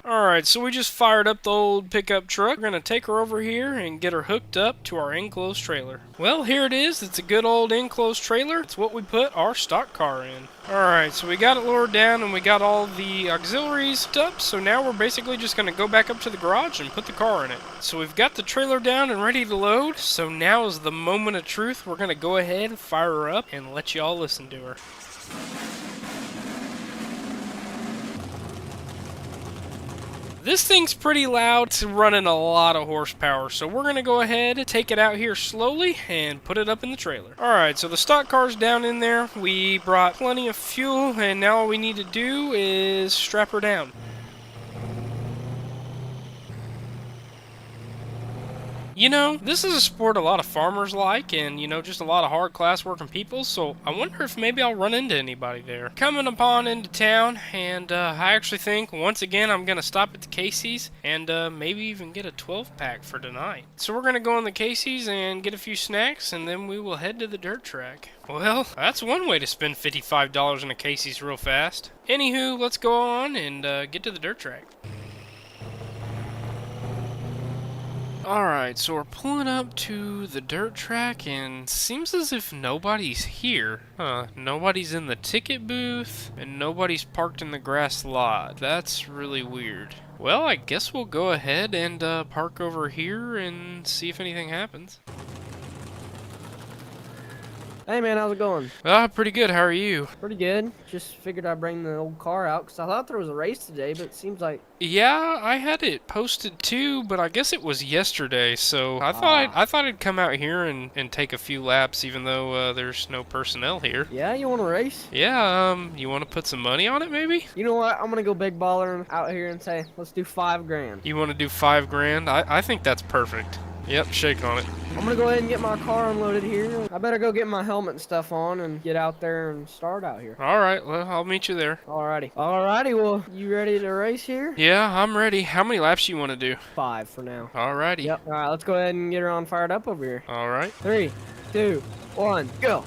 Alright, so we just fired up the old pickup truck. We're gonna take her over here and get her hooked up to our enclosed trailer. Well, here it is. It's a good old enclosed trailer. It's what we put our stock car in. Alright, so we got it lowered down and we got all the auxiliaries up, so now we're basically just gonna go back up to the garage and put the car in it. So we've got the trailer down and ready to load, so now is the moment of truth. We're gonna go ahead and fire her up and let y'all listen to her. This thing's pretty loud. It's running a lot of horsepower, so we're going to go ahead, take it out here slowly, and put it up in the trailer. Alright, so the stock car's down in there. We brought plenty of fuel, and now all we need to do is strap her down. You know, this is a sport a lot of farmers like, and, you know, just a lot of hard class working people, so I wonder if maybe I'll run into anybody there. Coming upon into town, and I actually think, once again, I'm gonna stop at the Casey's, and maybe even get a 12-pack for tonight. So we're gonna go in the Casey's and get a few snacks, and then we will head to the dirt track. Well, that's one way to spend $55 in a Casey's real fast. Anywho, let's go on and get to the dirt track. Alright, so we're pulling up to the dirt track, and seems as if nobody's here. Nobody's in the ticket booth, and nobody's parked in the grass lot. That's really weird. Well, I guess we'll go ahead and park over here and see if anything happens. Hey man, how's it going? Pretty good. How are you? Pretty good. Just figured I'd bring the old car out because I thought there was a race today, but it seems like... Yeah, I had it posted too, but I guess it was yesterday, so I thought I'd come out here and take a few laps, even though there's no personnel here. Yeah, you want to race? Yeah, you want to put some money on it, maybe? You know what? I'm gonna go big baller out here and say, let's do $5 grand. You want to do $5 grand? I think that's perfect. Yep, shake on it. I'm gonna go ahead and get my car unloaded here. I better go get my helmet and stuff on and get out there and start out here. All right, well, I'll meet you there. Alrighty. Well, you ready to race here? Yeah, I'm ready. How many laps you want to do? 5 for now. Alrighty. Yep. Alright, let's go ahead and get her on fired up over here. All right. 3, 2, 1, go.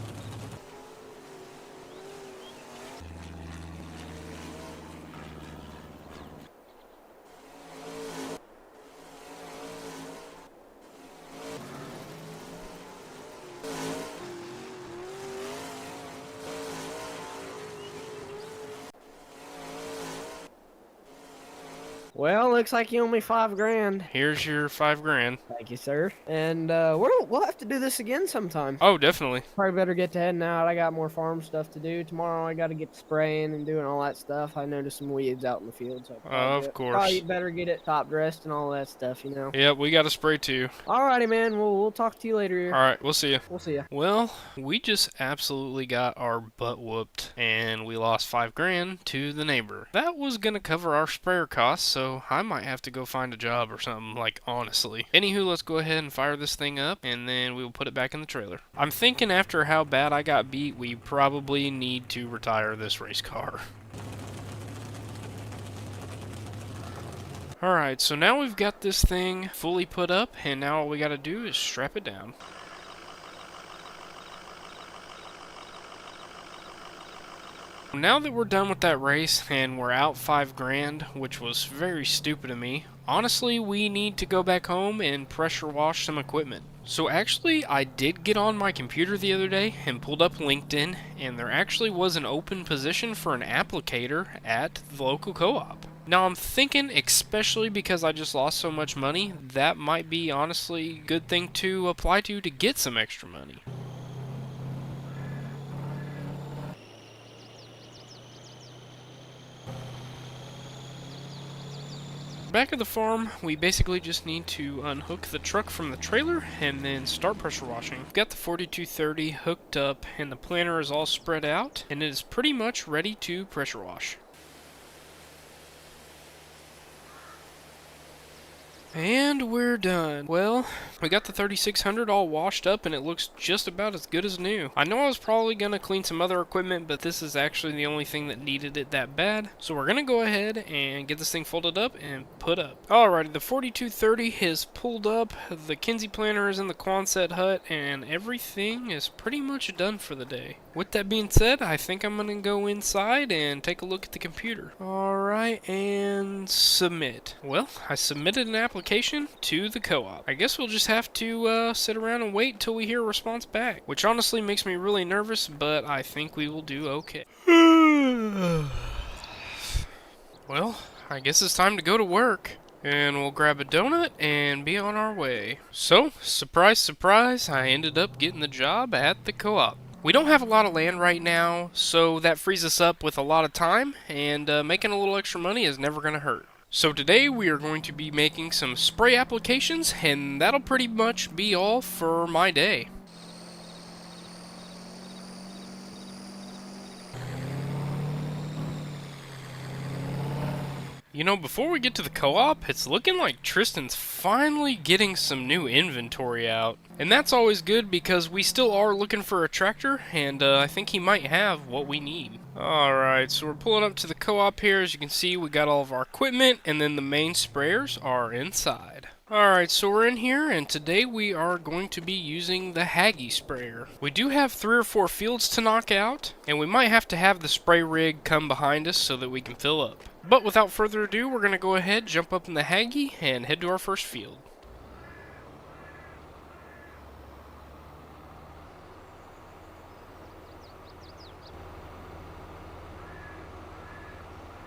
Well, looks like you owe me $5 grand. Here's your $5 grand. Thank you, sir. And we'll have to do this again sometime. Oh, definitely. Probably better get to heading out. I got more farm stuff to do tomorrow. I got to get to spraying and doing all that stuff. I noticed some weeds out in the field, so Of course. probably better get it top dressed and all that stuff, you know. Yep, we got to spray too. Alrighty, man. We'll talk to you later here. All right, we'll see you. We'll see ya. Well, we just absolutely got our butt whooped, and we lost $5 grand to the neighbor. That was gonna cover our sprayer costs, so I might have to go find a job or something, like, honestly. Anywho, let's go ahead and fire this thing up, and then we will put it back in the trailer. I'm thinking after how bad I got beat, we probably need to retire this race car. Alright, so now we've got this thing fully put up, and now all we gotta do is strap it down. Now that we're done with that race and we're out $5 grand, which was very stupid of me, honestly, we need to go back home and pressure wash some equipment. So actually, I did get on my computer the other day and pulled up LinkedIn, and there actually was an open position for an applicator at the local co-op. Now I'm thinking, especially because I just lost so much money, that might be honestly a good thing to apply to get some extra money. Back at the farm, we basically just need to unhook the truck from the trailer and then start pressure washing. We've got the 4230 hooked up and the planter is all spread out and it is pretty much ready to pressure wash. And we're done. Well, we got the 3600 all washed up and it looks just about as good as new. I know I was probably going to clean some other equipment, but this is actually the only thing that needed it that bad. So we're going to go ahead and get this thing folded up and put up. Alrighty, the 4230 is pulled up, the Kinsey planter is in the Quonset hut, and everything is pretty much done for the day. With that being said, I think I'm going to go inside and take a look at the computer. Alright, and submit. Well, I submitted an application to the co-op. I guess we'll just have to sit around and wait till we hear a response back, which honestly makes me really nervous, but I think we will do okay. Well, I guess it's time to go to work. And we'll grab a donut and be on our way. So, surprise, surprise, I ended up getting the job at the co-op. We don't have a lot of land right now, so that frees us up with a lot of time, and making a little extra money is never going to hurt. So today we are going to be making some spray applications, and that'll pretty much be all for my day. You know, before we get to the co-op, it's looking like Tristan's finally getting some new inventory out. And that's always good because we still are looking for a tractor, and I think he might have what we need. Alright, so we're pulling up to the co-op here. As you can see, we got all of our equipment, and then the main sprayers are inside. Alright, so we're in here, and today we are going to be using the Hagie sprayer. We do have 3 or 4 fields to knock out, and we might have to have the spray rig come behind us so that we can fill up. But without further ado, we're going to go ahead, jump up in the Hagie, and head to our first field.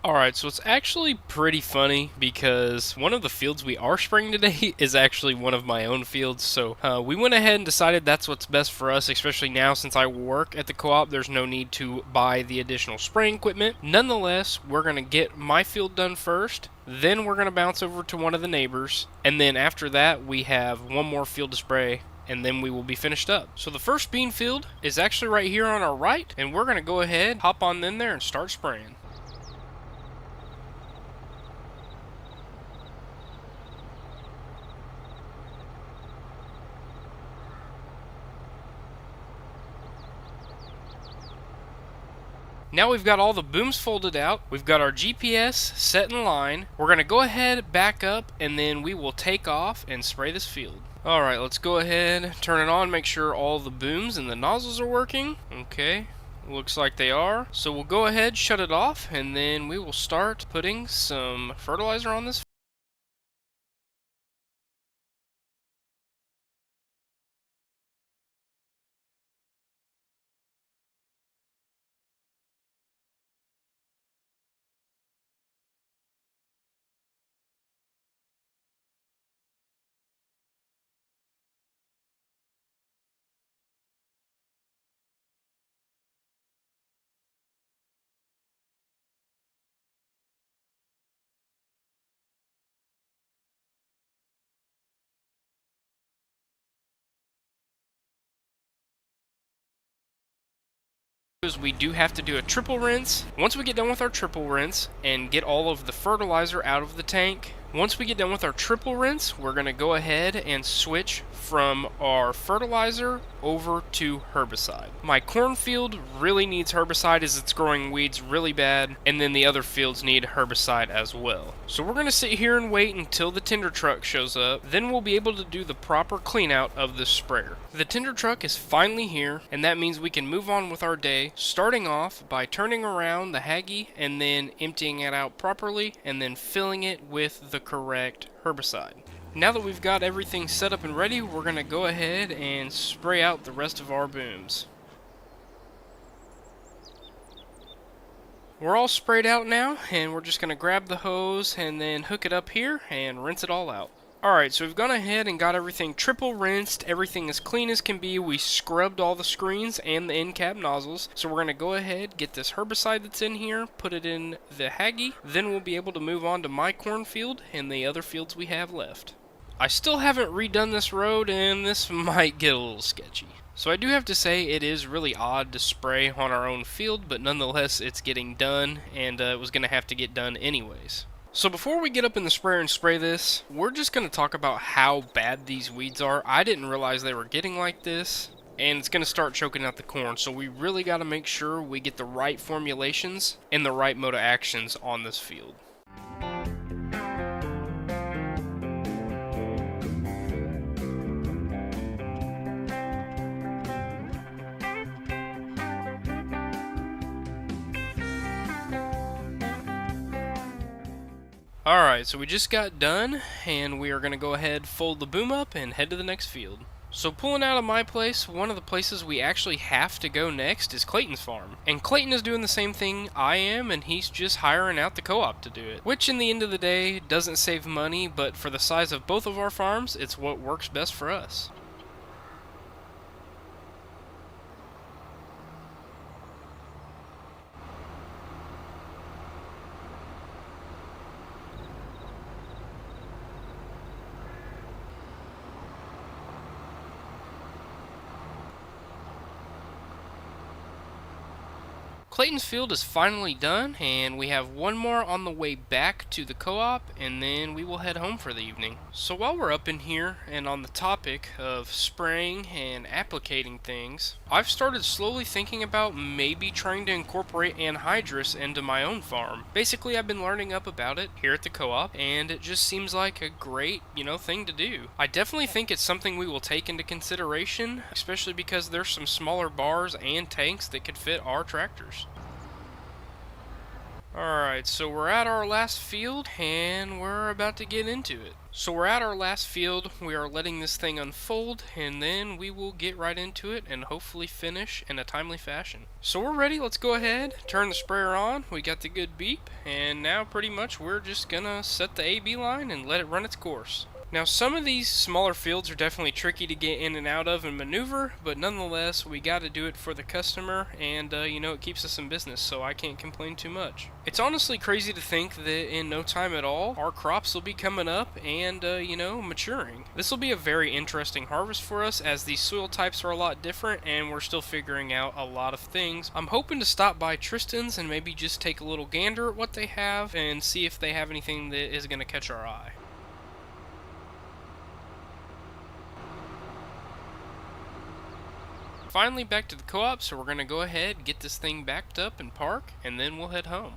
Alright, so it's actually pretty funny because one of the fields we are spraying today is actually one of my own fields, so we went ahead and decided that's what's best for us, especially now since I work at the co-op. There's no need to buy the additional spraying equipment. Nonetheless, we're going to get my field done first, then we're going to bounce over to one of the neighbors, and then after that we have one more field to spray, and then we will be finished up. So the first bean field is actually right here on our right, and we're going to go ahead, hop on in there, and start spraying. Now we've got all the booms folded out, we've got our GPS set in line, we're going to go ahead, back up, and then we will take off and spray this field. Alright, let's go ahead, turn it on, make sure all the booms and the nozzles are working. Okay, looks like they are. So we'll go ahead, shut it off, and then we will start putting some fertilizer on this. We do have to do a triple rinse. Once we get done with our triple rinse and get all of the fertilizer out of the tank, once we get done with our triple rinse, we're going to go ahead and switch from our fertilizer over to herbicide. My cornfield really needs herbicide as it's growing weeds really bad, and then the other fields need herbicide as well. So we're going to sit here and wait until the tender truck shows up, then we'll be able to do the proper clean out of this sprayer. The tender truck is finally here, and that means we can move on with our day, starting off by turning around the Hagie and then emptying it out properly and then filling it with the correct herbicide. Now that we've got everything set up and ready, we're going to go ahead and spray out the rest of our booms. We're all sprayed out now, and we're just going to grab the hose and then hook it up here and rinse it all out. Alright, so we've gone ahead and got everything triple rinsed, everything as clean as can be. We scrubbed all the screens and the end cap nozzles. So we're going to go ahead, get this herbicide that's in here, put it in the Hagie, then we'll be able to move on to my cornfield and the other fields we have left. I still haven't redone this road, and this might get a little sketchy. So I do have to say it is really odd to spray on our own field, but nonetheless it's getting done, and it was going to have to get done anyways. So before we get up in the sprayer and spray this, we're just going to talk about how bad these weeds are. I didn't realize they were getting like this, and it's going to start choking out the corn. So we really got to make sure we get the right formulations and the right mode of actions on this field. Alright, so we just got done, and we are going to go ahead, fold the boom up, and head to the next field. So pulling out of my place, one of the places we actually have to go next is Clayton's farm. And Clayton is doing the same thing I am, and he's just hiring out the co-op to do it. Which in the end of the day doesn't save money, but for the size of both of our farms, it's what works best for us. Clayton's field is finally done, and we have one more on the way back to the co-op, and then we will head home for the evening. So while we're up in here and on the topic of spraying and applicating things, I've started slowly thinking about maybe trying to incorporate anhydrous into my own farm. Basically, I've been learning up about it here at the co-op, and it just seems like a great, thing to do. I definitely think it's something we will take into consideration, especially because there's some smaller bars and tanks that could fit our tractors. Alright, so we're at our last field, and we're about to get into it. So we're at our last field, we are letting this thing unfold, and then we will get right into it and hopefully finish in a timely fashion. So we're ready, let's go ahead, turn the sprayer on, we got the good beep, and now pretty much we're just gonna set the AB line and let it run its course. Now some of these smaller fields are definitely tricky to get in and out of and maneuver, but nonetheless we gotta do it for the customer, and it keeps us in business, so I can't complain too much. It's honestly crazy to think that in no time at all our crops will be coming up and maturing. This will be a very interesting harvest for us, as these soil types are a lot different and we're still figuring out a lot of things. I'm hoping to stop by Tristan's and maybe just take a little gander at what they have and see if they have anything that is going to catch our eye. Finally back to the co-op, so we're going to go ahead, get this thing backed up and park, and then we'll head home.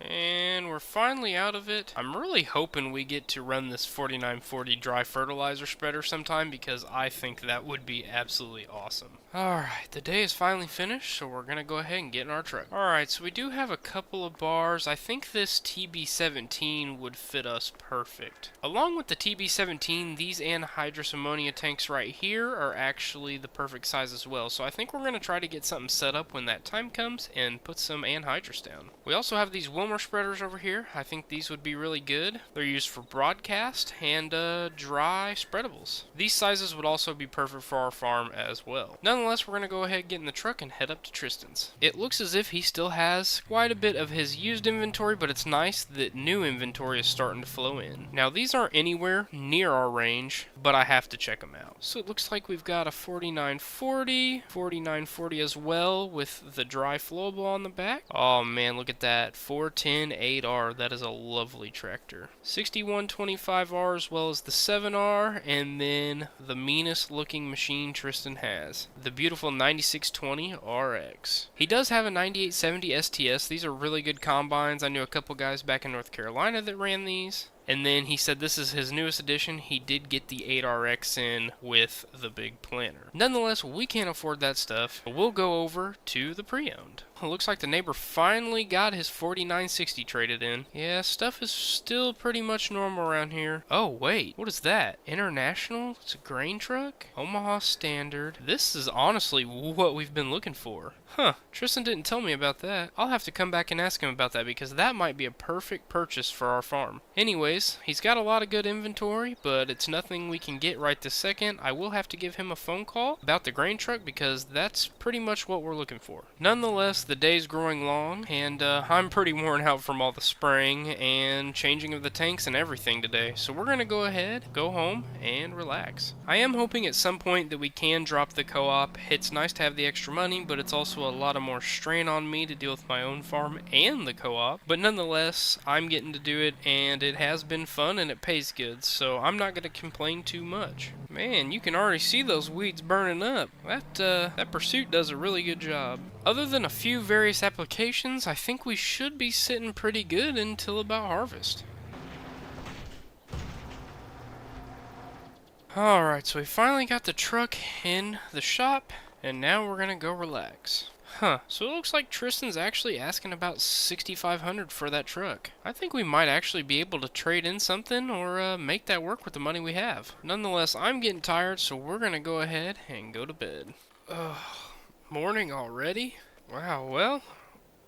And we're finally out of it. I'm really hoping we get to run this 4940 dry fertilizer spreader sometime, because I think that would be absolutely awesome. Alright, the day is finally finished, so we're going to go ahead and get in our truck. Alright, so we do have a couple of bars. I think this TB17 would fit us perfect. Along with the TB17, these anhydrous ammonia tanks right here are actually the perfect size as well. So I think we're going to try to get something set up when that time comes and put some anhydrous down. We also have these Wilmer spreaders over here. I think these would be really good. They're used for broadcast and dry spreadables. These sizes would also be perfect for our farm as well. Nonetheless, we're going to go ahead, get in the truck, and head up to Tristan's. It looks as if he still has quite a bit of his used inventory, but it's nice that new inventory is starting to flow in. Now, these aren't anywhere near our range, but I have to check them out. So it looks like we've got a 4940, 4940 as well, with the dry flowable on the back. Oh man, look at that. 410 8R, that is a lovely tractor. 6125R as well as the 7R, and then the meanest looking machine Tristan has, the beautiful 9620 RX. He does have a 9870 STS. These are really good combines. I knew a couple guys back in North Carolina that ran these. And then he said this is his newest addition. He did get the 8RX in with the big planter. Nonetheless, we can't afford that stuff. We'll go over to the pre-owned. It looks like the neighbor finally got his 4960 traded in. Yeah, stuff is still pretty much normal around here. Oh, wait. What is that? International? It's a grain truck? Omaha Standard. This is honestly what we've been looking for. Huh. Tristan didn't tell me about that. I'll have to come back and ask him about that, because that might be a perfect purchase for our farm. Anyways, he's got a lot of good inventory, but it's nothing we can get right this second. I will have to give him a phone call about the grain truck, because that's pretty much what we're looking for. Nonetheless, the day's growing long, and I'm pretty worn out from all the spraying and changing of the tanks and everything today. So we're going to go ahead, go home, and relax. I am hoping at some point that we can drop the co-op. It's nice to have the extra money, but it's also a lot of more strain on me to deal with my own farm and the co-op. But nonetheless, I'm getting to do it, and it has been fun and it pays good, so I'm not going to complain too much. Man, you can already see those weeds burning up. That Pursuit does a really good job. Other than a few various applications, I think we should be sitting pretty good until about harvest. Alright, so we finally got the truck in the shop, and now we're gonna go relax. Huh, so it looks like Tristan's actually asking about $6,500 for that truck. I think we might actually be able to trade in something or make that work with the money we have. Nonetheless, I'm getting tired, so we're gonna go ahead and go to bed. Morning already? Wow, well,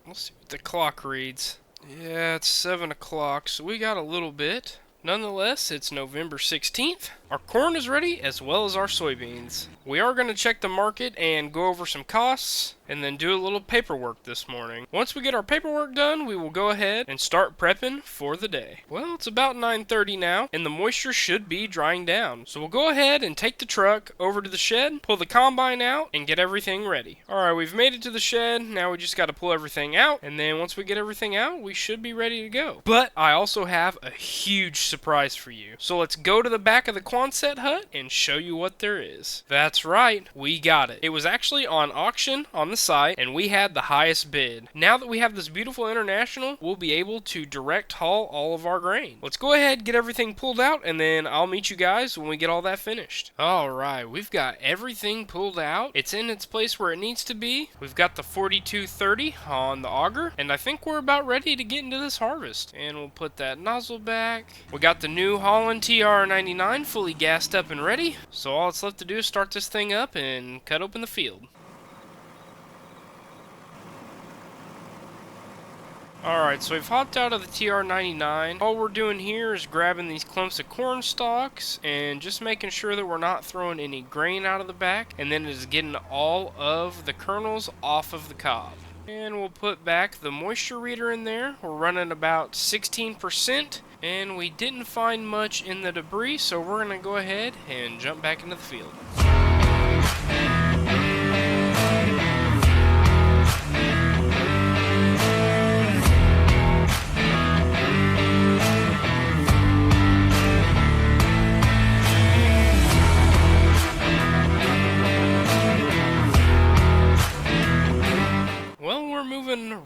let's see what the clock reads. Yeah, it's 7 o'clock, so we got a little bit. Nonetheless, it's November 16th. Our corn is ready, as well as our soybeans. We are going to check the market and go over some costs, and then do a little paperwork this morning. Once we get our paperwork done, we will go ahead and start prepping for the day. Well, it's about 9:30 now, and the moisture should be drying down. So we'll go ahead and take the truck over to the shed, pull the combine out, and get everything ready. Alright, we've made it to the shed. Now we just got to pull everything out, and then once we get everything out, we should be ready to go. But I also have a huge surprise for you. So let's go to the back of the Quonset hut and show you what there is. That's right, we got it. It was actually on auction on the site, and we had the highest bid. Now that we have this beautiful International, we'll be able to direct haul all of our grain. Let's go ahead, get everything pulled out, and then I'll meet you guys when we get all that finished. Alright, we've got everything pulled out. It's in its place where it needs to be. We've got the 4230 on the auger, and I think we're about ready to get into this harvest. And we'll put that nozzle back. We got the New Holland TR99 fully gassed up and ready, so all it's left to do is start this thing up and cut open the field. Alright, so we've hopped out of the TR99. All we're doing here is grabbing these clumps of corn stalks and just making sure that we're not throwing any grain out of the back, and then it is getting all of the kernels off of the cob. And we'll put back the moisture reader in there. We're running about 16%, and we didn't find much in the debris, so we're going to go ahead and jump back into the field.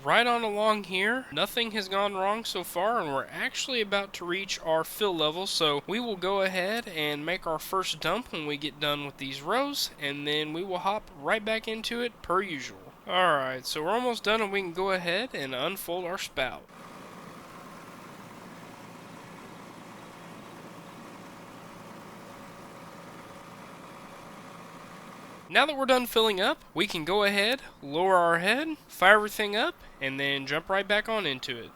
Right on along here. Nothing has gone wrong so far, and we're actually about to reach our fill level, so we will go ahead and make our first dump when we get done with these rows, and then we will hop right back into it per usual. Alright, so we're almost done, and we can go ahead and unfold our spout. Now that we're done filling up, we can go ahead, lower our head, fire everything up, and then jump right back on into it.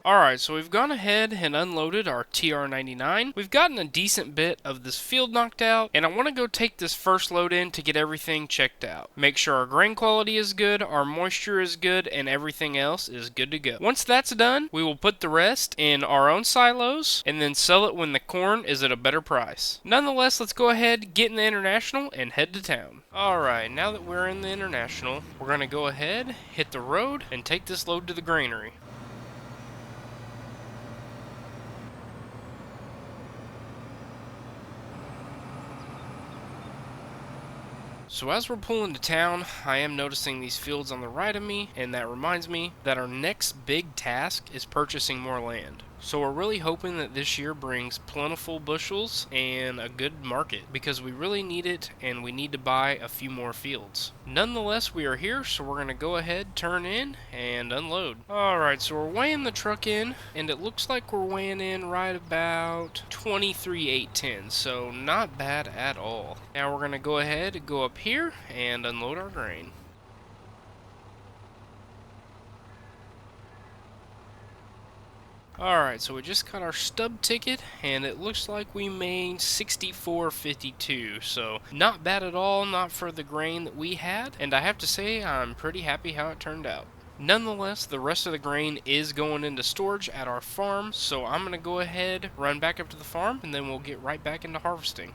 Alright, so we've gone ahead and unloaded our TR99. We've gotten a decent bit of this field knocked out, and I want to go take this first load in to get everything checked out. Make sure our grain quality is good, our moisture is good, and everything else is good to go. Once that's done, we will put the rest in our own silos, and then sell it when the corn is at a better price. Nonetheless, let's go ahead, get in the International, and head to town. Alright, now that we're in the International, we're going to go ahead, hit the road, and take this load to the granary. So as we're pulling to town, I am noticing these fields on the right of me, and that reminds me that our next big task is purchasing more land. So we're really hoping that this year brings plentiful bushels and a good market, because we really need it and we need to buy a few more fields. Nonetheless, we are here, so we're going to go ahead, turn in, and unload. Alright, so we're weighing the truck in, and it looks like we're weighing in right about 23,810, so not bad at all. Now we're going to go ahead, go up here, and unload our grain. Alright, so we just got our stub ticket, and it looks like we made $64.52, so not bad at all, not for the grain that we had, and I have to say I'm pretty happy how it turned out. Nonetheless, the rest of the grain is going into storage at our farm, so I'm going to go ahead, run back up to the farm, and then we'll get right back into harvesting.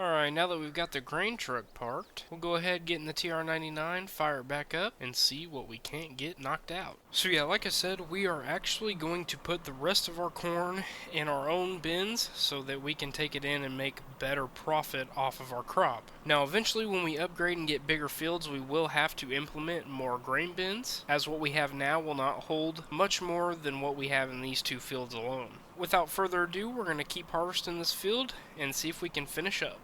Alright, now that we've got the grain truck parked, we'll go ahead, get in the TR99, fire it back up, and see what we can't get knocked out. So yeah, like I said, we are actually going to put the rest of our corn in our own bins so that we can take it in and make better profit off of our crop. Now eventually when we upgrade and get bigger fields, we will have to implement more grain bins, as what we have now will not hold much more than what we have in these 2 fields alone. Without further ado, we're going to keep harvesting this field and see if we can finish up.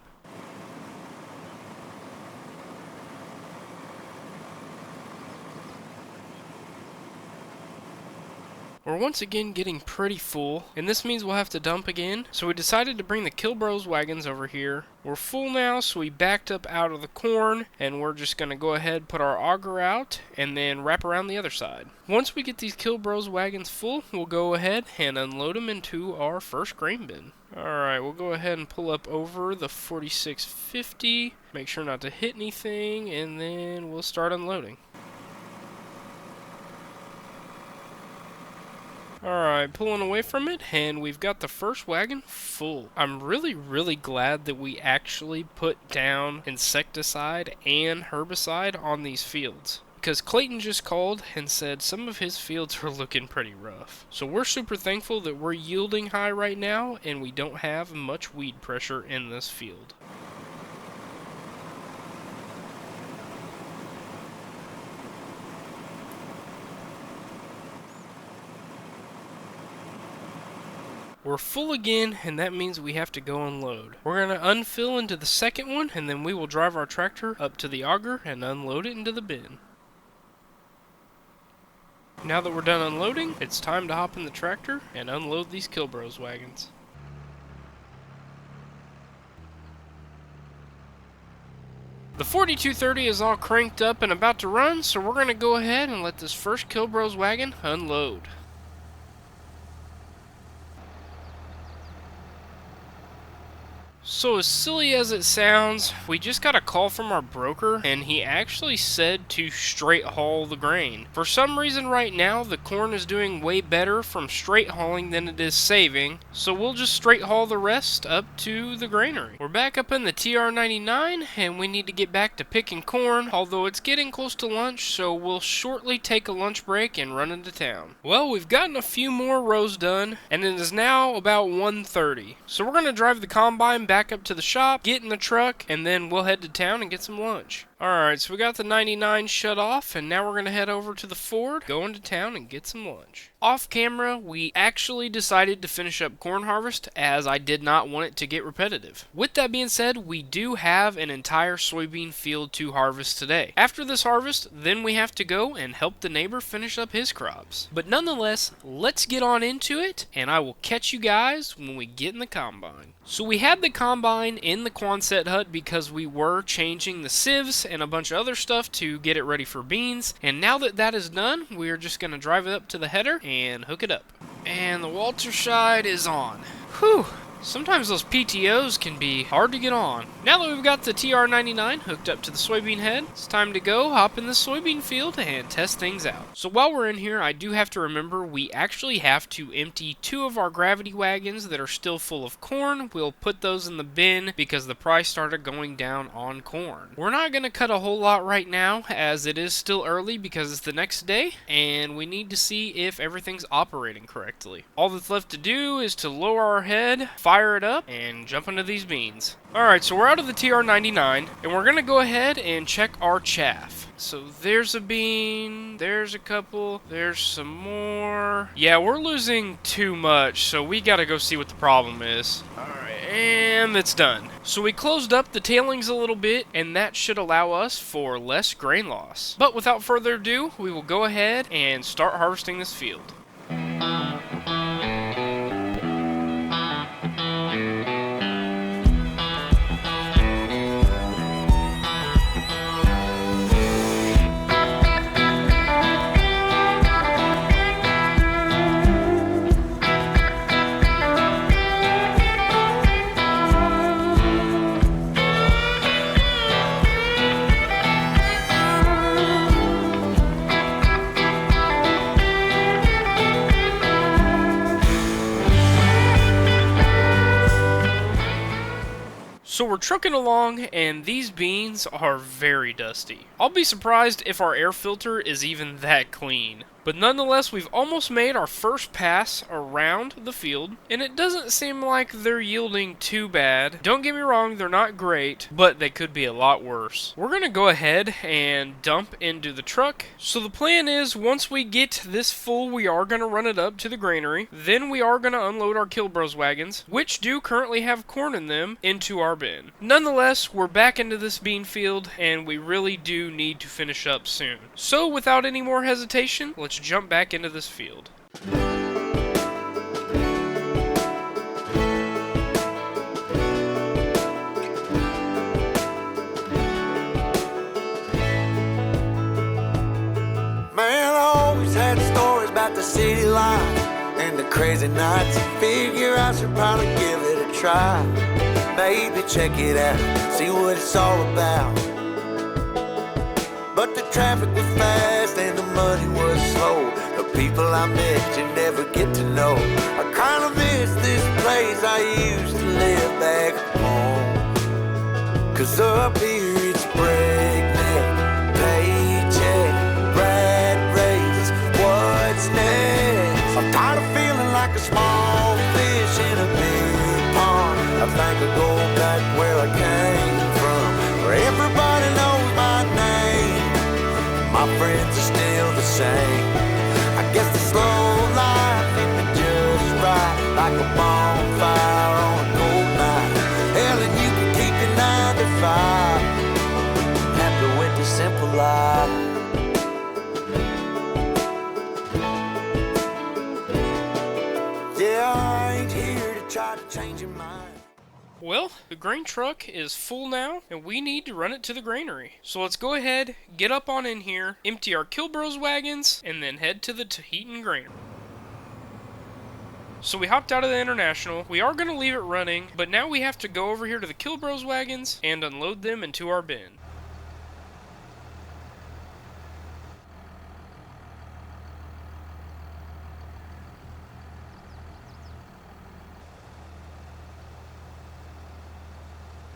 We're once again getting pretty full, and this means we'll have to dump again, so we decided to bring the Kilbros wagons over here. We're full now, so we backed up out of the corn, and we're just going to go ahead, put our auger out, and then wrap around the other side. Once we get these Kilbros wagons full, we'll go ahead and unload them into our first grain bin. Alright, we'll go ahead and pull up over the 4650, make sure not to hit anything, and then we'll start unloading. Alright, pulling away from it, and we've got the first wagon full. I'm really glad that we actually put down insecticide and herbicide on these fields, because Clayton just called and said some of his fields are looking pretty rough. So we're super thankful that we're yielding high right now, and we don't have much weed pressure in this field. We're full again, and that means we have to go unload. We're going to unfill into the second one, and then we will drive our tractor up to the auger and unload it into the bin. Now that we're done unloading, it's time to hop in the tractor and unload these Kilbros wagons. The 4230 is all cranked up and about to run, so we're going to go ahead and let this first Kilbros wagon unload. So as silly as it sounds, we just got a call from our broker, and he actually said to straight haul the grain. For some reason right now, the corn is doing way better from straight hauling than it is saving, so we'll just straight haul the rest up to the granary. We're back up in the TR99, and we need to get back to picking corn, although it's getting close to lunch, so we'll shortly take a lunch break and run into town. Well, we've gotten a few more rows done, and it is now about 1:30. So we're going to drive the combine back up to the shop, get in the truck, and then we'll head to town and get some lunch. Alright, so we got the 99 shut off, and now we're going to head over to the Ford, go into town, and get some lunch. Off camera, we actually decided to finish up corn harvest, as I did not want it to get repetitive. With that being said, we do have an entire soybean field to harvest today. After this harvest, then we have to go and help the neighbor finish up his crops. But nonetheless, let's get on into it, and I will catch you guys when we get in the combine. So we had the combine in the Quonset hut because we were changing the sieves and a bunch of other stuff to get it ready for beans, and now that that is done, we're just going to drive it up to the header and hook it up. And the Walterscheid is on. Whew! Sometimes those PTOs can be hard to get on. Now that we've got the TR99 hooked up to the soybean head, it's time to go hop in the soybean field and test things out. So while we're in here, I do have to remember we actually have to empty 2 of our gravity wagons that are still full of corn. We'll put those in the bin because the price started going down on corn. We're not going to cut a whole lot right now, as it is still early because it's the next day, and we need to see if everything's operating correctly. All that's left to do is to lower our head, fire it up, and jump into these beans. Alright, so we're out of the TR99, and we're going to go ahead and check our chaff. So there's a bean, there's a couple, there's some more. Yeah, we're losing too much, so we got to go see what the problem is. Alright, and it's done. So we closed up the tailings a little bit, and that should allow us for less grain loss. But without further ado, we will go ahead and start harvesting this field. trucking along, and these beans are very dusty. I'll be surprised if our air filter is even that clean. But nonetheless, we've almost made our first pass around the field, and it doesn't seem like they're yielding too bad. Don't get me wrong, they're not great, but they could be a lot worse. We're going to go ahead and dump into the truck. So the plan is, once we get this full, we are going to run it up to the granary. Then we are going to unload our Kilbros wagons, which do currently have corn in them, into our bin. Nonetheless, we're back into this bean field, and we really do need to finish up soon. So without any more hesitation, let's jump back into this field. Man, I always had stories about the city life and the crazy nights. Figure I should probably give it a try. Maybe check it out, see what it's all about. But the traffic was fast and the money was slow. The people I met you never get to know. I kinda miss this place I used to live back home. 'Cause up here it's breakneck, paycheck, rat race, what's next? I'm tired of feeling like a small fish in a big pond. I think I'll go back where I came from, where everybody knows my name. My friends are still the same. I guess the slow life hit me just right, like a bonfire on a cold night. Hell, and you can keep your 9 to 5. Happy with the simple life. Yeah, I ain't here to try to change your mind. Well, the grain truck is full now, and we need to run it to the granary. So let's go ahead, get up on in here, empty our Kilbros wagons, and then head to the Tahitian granary. So we hopped out of the International. We are going to leave it running, but now we have to go over here to the Kilbros wagons and unload them into our bin.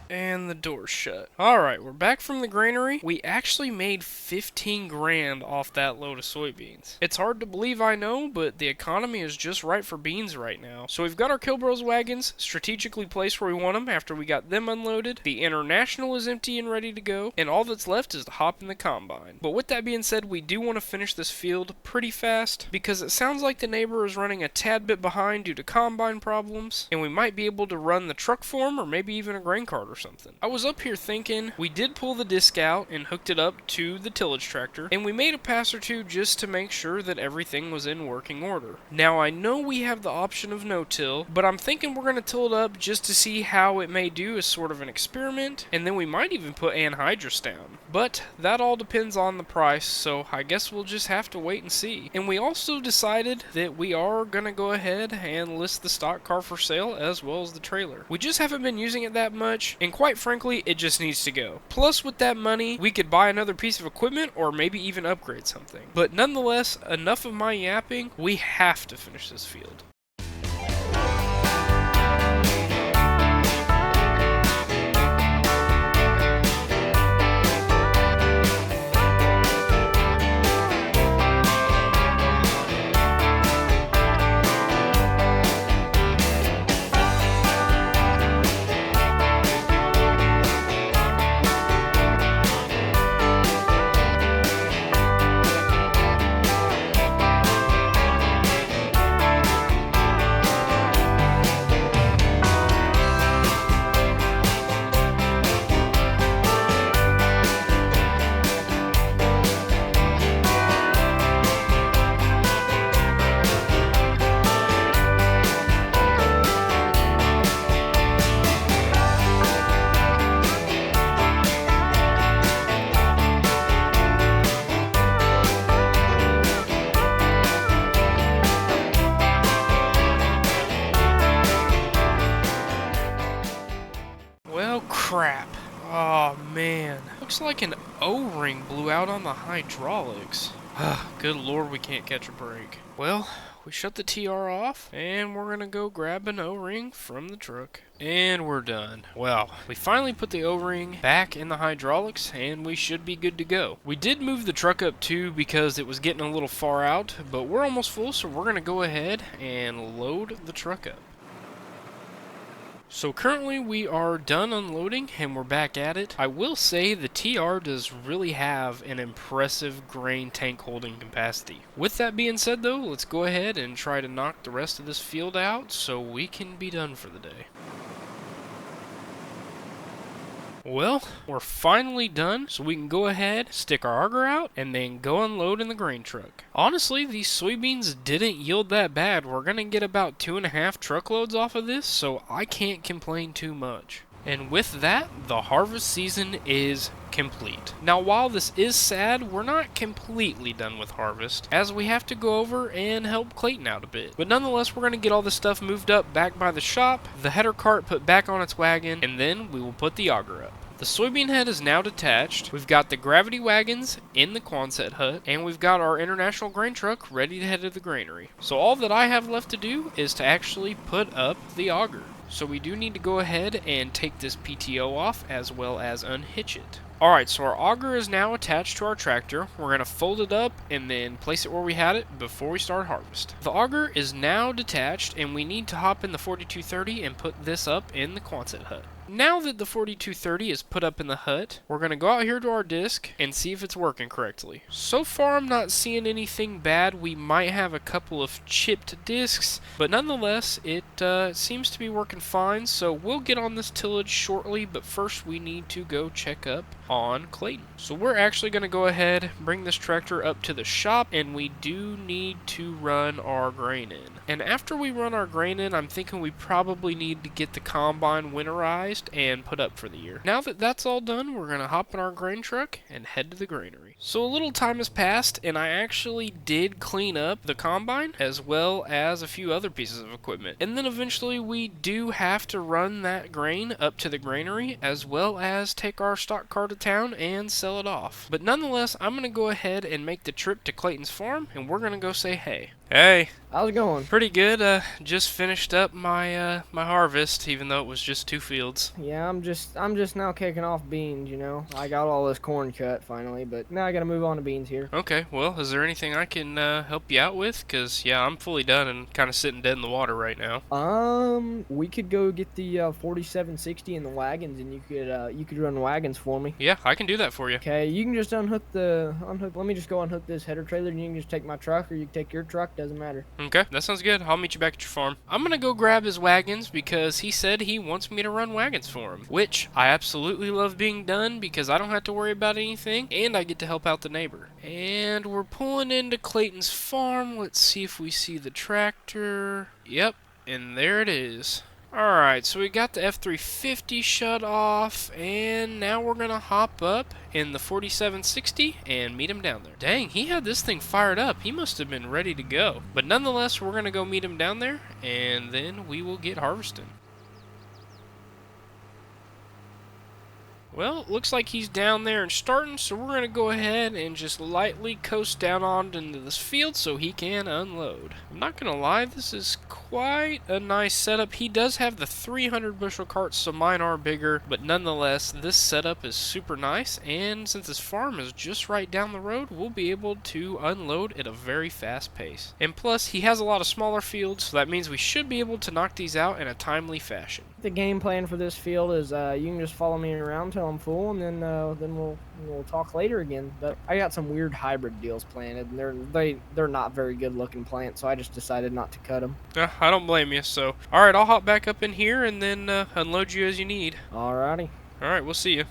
And the door's shut. Alright, we're back from the granary. We actually made 15 grand off that load of soybeans. It's hard to believe, I know, but the economy is just right for beans right now. So we've got our Kilbros wagons strategically placed where we want them after we got them unloaded. The International is empty and ready to go, and all that's left is to hop in the combine. But with that being said, we do want to finish this field pretty fast, because it sounds like the neighbor is running a tad bit behind due to combine problems, and we might be able to run the truck for him, or maybe even a grain cart or something. I was up here thinking, we did pull the disc out and hooked it up to the tillage tractor, and we made a pass or two just to make sure that everything was in working order. Now I know we have the option of no-till, but I'm thinking we're going to till it up just to see how it may do as sort of an experiment, and then we might even put anhydrous down. But that all depends on the price, so I guess we'll just have to wait and see. And we also decided that we are going to go ahead and list the stock car for sale as well as the trailer. We just haven't been using it that much, and quite frankly, it just needs to go. Plus, with that money, we could buy another piece of equipment or maybe even upgrade something. But nonetheless, enough of my yapping, we have to finish this field. Crap. Oh man. Looks like an O-ring blew out on the hydraulics. Good lord, we can't catch a break. Well, we shut the TR off, and we're gonna go grab an O-ring from the truck. And we're done. Well, we finally put the O-ring back in the hydraulics, and we should be good to go. We did move the truck up too because it was getting a little far out, but we're almost full, so we're gonna go ahead and load the truck up. So currently we are done unloading and we're back at it. I will say the TR does really have an impressive grain tank holding capacity. With that being said though, let's go ahead and try to knock the rest of this field out so we can be done for the day. Well, we're finally done, so we can go ahead, stick our auger out, and then go unload in the grain truck. Honestly, these soybeans didn't yield that bad. We're going to get about 2.5 truckloads off of this, so I can't complain too much. And with that, the harvest season is complete. Now, while this is sad, we're not completely done with harvest, as we have to go over and help Clayton out a bit. But nonetheless, we're going to get all this stuff moved up back by the shop, the header cart put back on its wagon, and then we will put the auger up. The soybean head is now detached, we've got the gravity wagons in the Quonset hut, and we've got our international grain truck ready to head to the granary. So all that I have left to do is to actually put up the auger. So we do need to go ahead and take this PTO off as well as unhitch it. Alright, so our auger is now attached to our tractor. We're going to fold it up and then place it where we had it before we start harvest. The auger is now detached and we need to hop in the 4230 and put this up in the Quonset hut. Now that the 4230 is put up in the hut, we're going to go out here to our disc and see if it's working correctly. So far I'm not seeing anything bad. We might have a couple of chipped discs, but nonetheless it seems to be working fine, so we'll get on this tillage shortly, but first we need to go check up on Clayton. So we're actually going to go ahead, bring this tractor up to the shop, and we do need to run our grain in. And after we run our grain in, I'm thinking we probably need to get the combine winterized and put up for the year. Now that that's all done, we're going to hop in our grain truck and head to the granary. So a little time has passed, and I actually did clean up the combine as well as a few other pieces of equipment. And then eventually we do have to run that grain up to the granary as well as take our stock car to town and sell it off. But nonetheless, I'm going to go ahead and make the trip to Clayton's farm, and we're going to go say hey. Hey. How's it going? Pretty good. Just finished up my my harvest, even though it was just 2 fields. Yeah, I'm just now kicking off beans, you know. I got all this corn cut finally, but now I gotta move on to beans here. Okay, well, is there anything I can help you out with? Cause yeah, I'm fully done and kind of sitting dead in the water right now. We could go get the 4760 in the wagons, and you could run wagons for me. Yeah, I can do that for you. Okay, you can just unhook. Let me just go unhook this header trailer, and you can just take my truck, or you can take your truck. Doesn't matter. Okay, that sounds good. I'll meet you back at your farm. I'm gonna go grab his wagons because he said he wants me to run wagons for him, which I absolutely love being done because I don't have to worry about anything and I get to help out the neighbor. And we're pulling into Clayton's farm. Let's see if we see the tractor. Yep, and there it is. Alright, so we got the F350 shut off, and now we're going to hop up in the 4760 and meet him down there. Dang, he had this thing fired up. He must have been ready to go. But nonetheless, we're going to go meet him down there, and then we will get harvesting. Well, it looks like he's down there and starting, so we're going to go ahead and just lightly coast down on into this field so he can unload. I'm not going to lie, this is quite a nice setup. He does have the 300 bushel carts, so mine are bigger, but nonetheless, this setup is super nice, and since his farm is just right down the road, we'll be able to unload at a very fast pace. And plus, he has a lot of smaller fields, so that means we should be able to knock these out in a timely fashion. The game plan for this field is you can just follow me around till I'm full, and then we'll talk later again. But I got some weird hybrid deals planted, and they're not very good looking plants, so I just decided not to cut them. I don't blame you. So, all right, I'll hop back up in here and then unload you as you need. Alrighty. All right, we'll see you.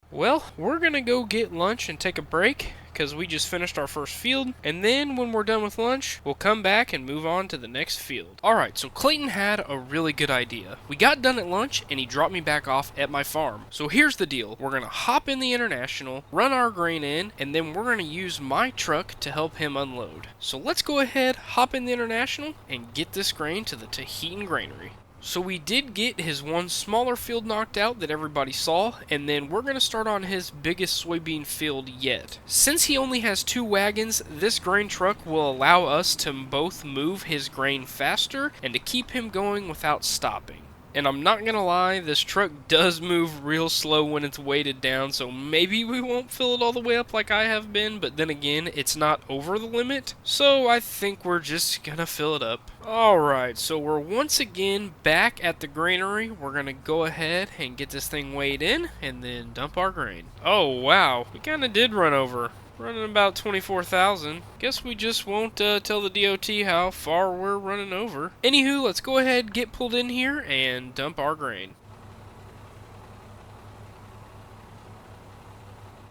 Well, we're gonna go get lunch and take a break because we just finished our first field, and then when we're done with lunch, we'll come back and move on to the next field. Alright, so Clayton had a really good idea. We got done at lunch, and he dropped me back off at my farm. So here's the deal. We're going to hop in the International, run our grain in, and then we're going to use my truck to help him unload. So let's go ahead, hop in the International, and get this grain to the Tahitian granary. So we did get his one smaller field knocked out that everybody saw, and then we're going to start on his biggest soybean field yet. Since he only has 2 wagons, this grain truck will allow us to both move his grain faster and to keep him going without stopping. And I'm not gonna lie, this truck does move real slow when it's weighted down, so maybe we won't fill it all the way up like I have been, but then again, it's not over the limit, so I think we're just gonna fill it up. Alright, so we're once again back at the granary. We're gonna go ahead and get this thing weighed in, and then dump our grain. Oh wow, we kinda did run over. Running about 24,000. Guess we just won't tell the DOT how far we're running over. Anywho, let's go ahead, get pulled in here, and dump our grain.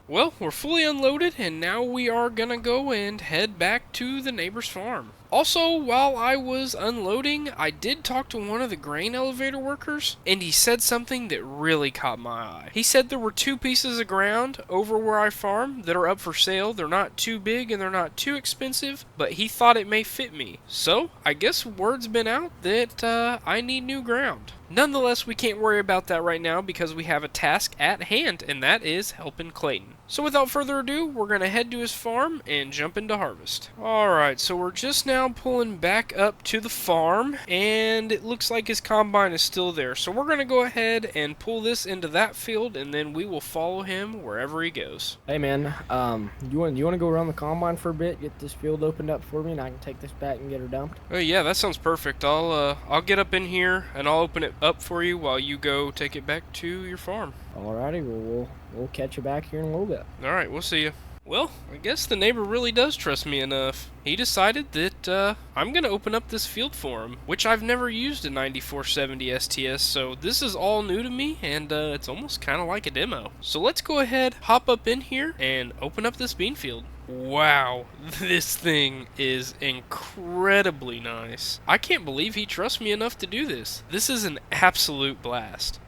Well, we're fully unloaded, and now we are gonna go and head back to the neighbor's farm. Also, while I was unloading, I did talk to one of the grain elevator workers, and he said something that really caught my eye. He said there were 2 pieces of ground over where I farm that are up for sale. They're not too big and they're not too expensive, but he thought it may fit me. So, I guess word's been out that I need new ground. Nonetheless, we can't worry about that right now because we have a task at hand, and that is helping Clayton. So without further ado, we're going to head to his farm and jump into harvest. Alright, so we're just now pulling back up to the farm, and it looks like his combine is still there. So we're going to go ahead and pull this into that field, and then we will follow him wherever he goes. Hey man, you want to go around the combine for a bit, get this field opened up for me, and I can take this back and get her dumped? Oh yeah, that sounds perfect. I'll get up in here and I'll open it up for you while you go take it back to your farm. Alrighty, well, we'll catch you back here in a little bit. Alright, we'll see you. Well, I guess the neighbor really does trust me enough. He decided that I'm going to open up this field for him, which I've never used a 9470 STS, so this is all new to me, and it's almost kind of like a demo. So let's go ahead, hop up in here, and open up this bean field. Wow, this thing is incredibly nice. I can't believe he trusts me enough to do this. This is an absolute blast.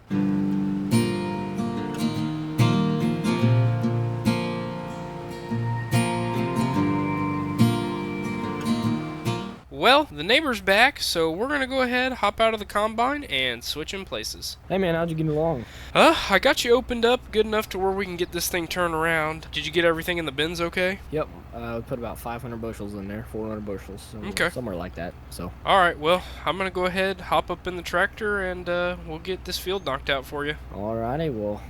Well, the neighbor's back, so we're going to go ahead, hop out of the combine, and switch in places. Hey man, how'd you get along? I got you opened up good enough to where we can get this thing turned around. Did you get everything in the bins okay? Yep, we put about 500 bushels in there, 400 bushels, Okay. Somewhere like that, so. Alright, well, I'm going to go ahead, hop up in the tractor, and we'll get this field knocked out for you. Alrighty, well,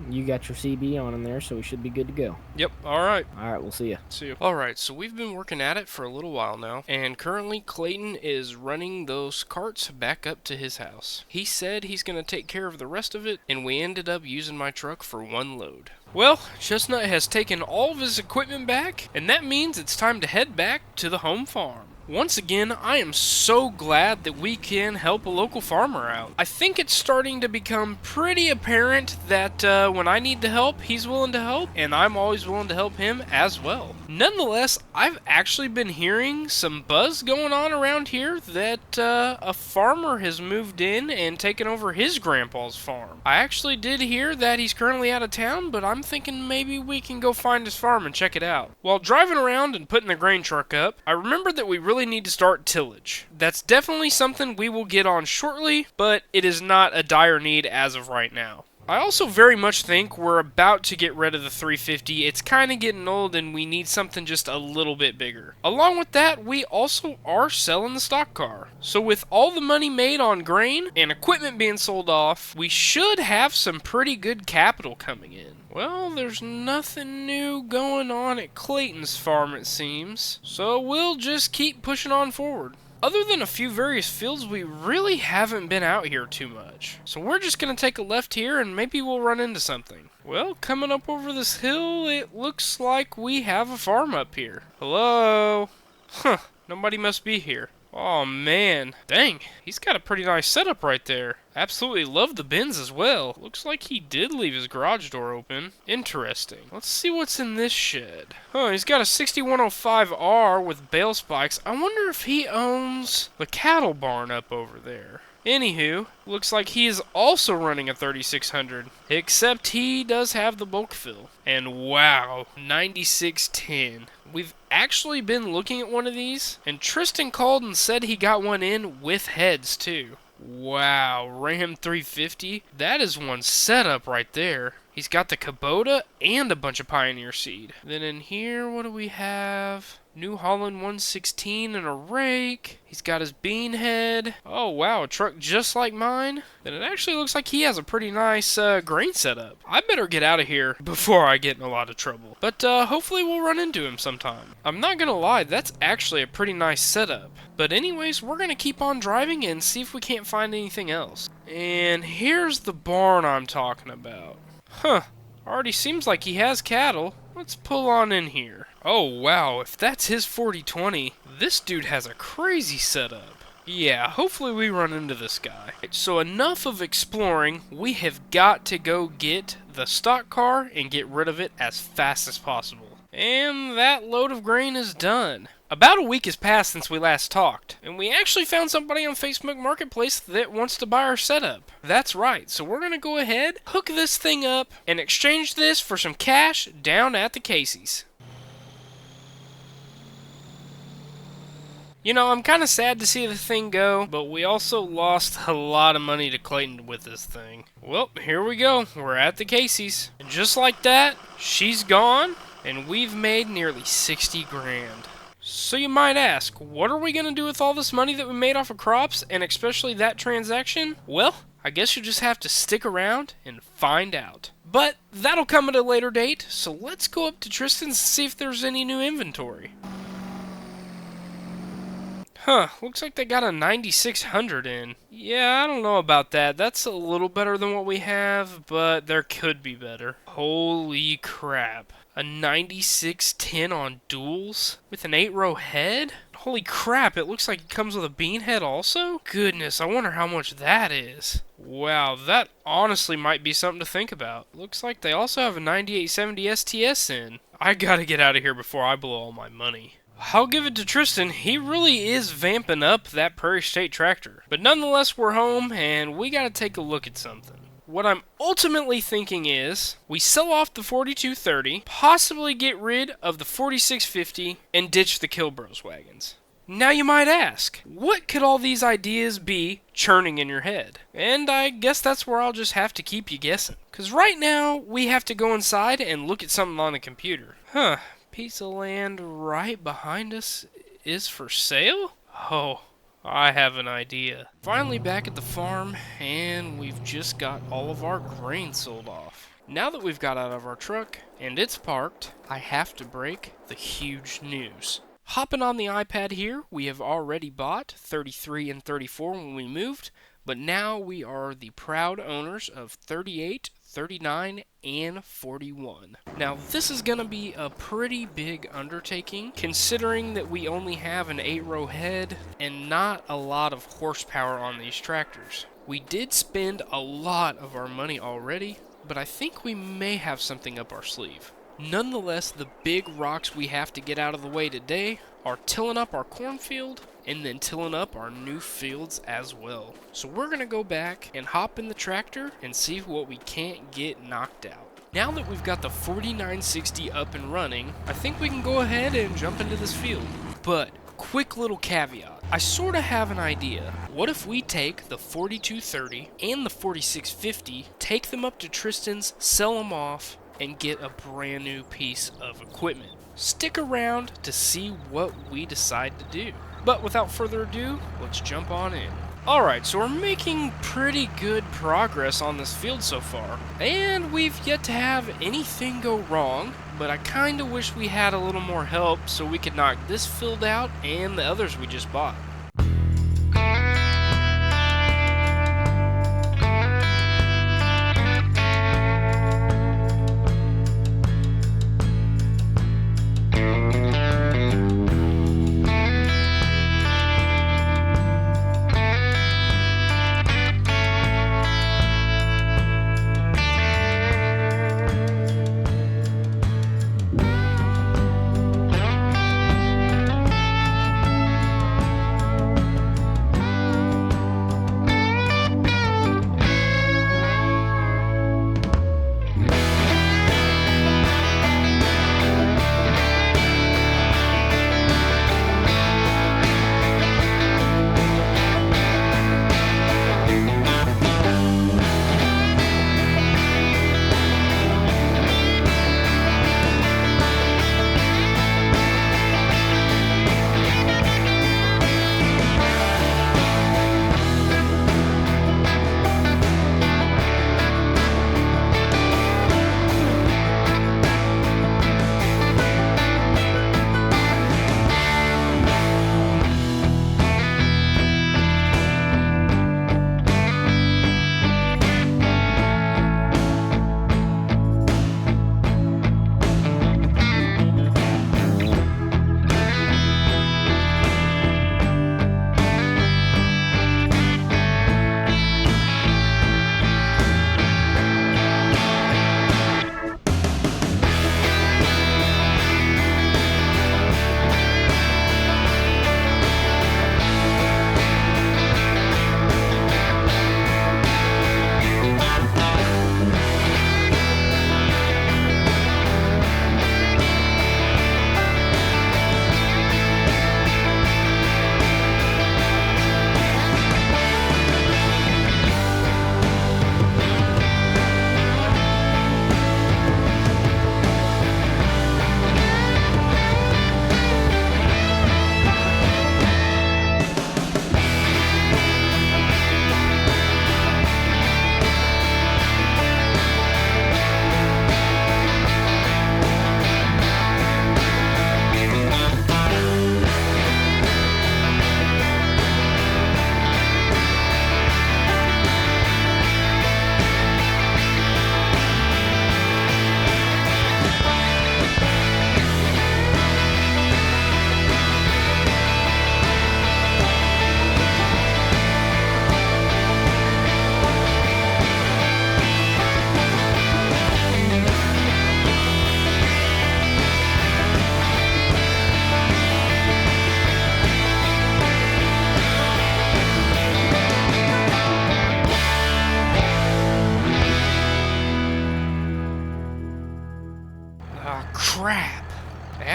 you got your CB on in there, so we should be good to go. Yep, alright. Alright, we'll see you. See you. Alright, so we've been working at it for a little while now, and currently Clayton is running those carts back up to his house. He said he's going to take care of the rest of it, and we ended up using my truck for one load. Well, Chestnut has taken all of his equipment back, and that means it's time to head back to the home farm. Once again, I am so glad that we can help a local farmer out. I think it's starting to become pretty apparent that when I need to help, he's willing to help, and I'm always willing to help him as well. Nonetheless, I've actually been hearing some buzz going on around here that a farmer has moved in and taken over his grandpa's farm. I actually did hear that he's currently out of town, but I'm thinking maybe we can go find his farm and check it out. While driving around and putting the grain truck up, I remembered that we really need to start tillage. That's definitely something we will get on shortly, but it is not a dire need as of right now. I also very much think we're about to get rid of the 350. It's kind of getting old and we need something just a little bit bigger. Along with that, we also are selling the stock car. So with all the money made on grain and equipment being sold off, we should have some pretty good capital coming in. Well, there's nothing new going on at Clayton's farm, it seems. So we'll just keep pushing on forward. Other than a few various fields, we really haven't been out here too much. So we're just going to take a left here and maybe we'll run into something. Well, coming up over this hill, it looks like we have a farm up here. Hello? Huh, nobody must be here. Oh man, dang, he's got a pretty nice setup right there. Absolutely love the bins as well. Looks like he did leave his garage door open. Interesting. Let's see what's in this shed. Oh, he's got a 6105R with bale spikes. I wonder if he owns the cattle barn up over there. Anywho, looks like he is also running a 3600, except he does have the bulk fill. And wow, 9610. We've actually been looking at one of these, and Tristan called and said he got one in with heads too. Wow, Ram 350? That is one setup right there. He's got the Kubota and a bunch of Pioneer seed. Then in here, what do we have? New Holland 116 and a rake. He's got his bean head. Oh wow, a truck just like mine. Then it actually looks like he has a pretty nice grain setup. I better get out of here before I get in a lot of trouble. But hopefully we'll run into him sometime. I'm not gonna lie, that's actually a pretty nice setup. But anyways, we're gonna keep on driving and see if we can't find anything else. And here's the barn I'm talking about. Huh, already seems like he has cattle. Let's pull on in here. Oh wow, if that's his 4020, this dude has a crazy setup. Yeah, hopefully we run into this guy. So enough of exploring, we have got to go get the stock car and get rid of it as fast as possible. And that load of grain is done. About a week has passed since we last talked, and we actually found somebody on Facebook Marketplace that wants to buy our setup. That's right, so we're going to go ahead, hook this thing up, and exchange this for some cash down at the Casey's. You know, I'm kind of sad to see the thing go, but we also lost a lot of money to Clayton with this thing. Well, here we go. We're at the Casey's. And just like that, she's gone, and we've made nearly 60 grand. So you might ask, what are we going to do with all this money that we made off of crops, and especially that transaction? Well, I guess you just have to stick around and find out. But that'll come at a later date, so let's go up to Tristan's and see if there's any new inventory. Huh, looks like they got a 9600 in. Yeah, I don't know about that. That's a little better than what we have, but there could be better. Holy crap. A 9610 on duals with an 8-row head? Holy crap, it looks like it comes with a bean head also? Goodness, I wonder how much that is. Wow, that honestly might be something to think about. Looks like they also have a 9870 STS in. I gotta get out of here before I blow all my money. I'll give it to Tristan, he really is vamping up that Prairie State tractor. But nonetheless, we're home, and we gotta take a look at something. What I'm ultimately thinking is, we sell off the 4230, possibly get rid of the 4650, and ditch the Kilbros wagons. Now you might ask, what could all these ideas be churning in your head? And I guess that's where I'll just have to keep you guessing. Because right now, we have to go inside and look at something on the computer. Huh. Piece of land right behind us is for sale? Oh, I have an idea. Finally back at the farm, and we've just got all of our grain sold off. Now that we've got out of our truck, and it's parked, I have to break the huge news. Hopping on the iPad here, we have already bought 33 and 34 when we moved, but now we are the proud owners of 38, 39, and 41. Now this is going to be a pretty big undertaking, considering that we only have an 8-row head and not a lot of horsepower on these tractors. We did spend a lot of our money already, but I think we may have something up our sleeve. Nonetheless, the big rocks we have to get out of the way today are tilling up our cornfield and then tilling up our new fields as well. So we're going to go back and hop in the tractor and see what we can't get knocked out. Now that we've got the 4960 up and running, I think we can go ahead and jump into this field. But quick little caveat, I sort of have an idea. What if we take the 4230 and the 4650, take them up to Tristan's, sell them off, and get a brand new piece of equipment? Stick around to see what we decide to do. But without further ado, let's jump on in. Alright, so we're making pretty good progress on this field so far, and we've yet to have anything go wrong, but I kinda wish we had a little more help so we could knock this field out and the others we just bought.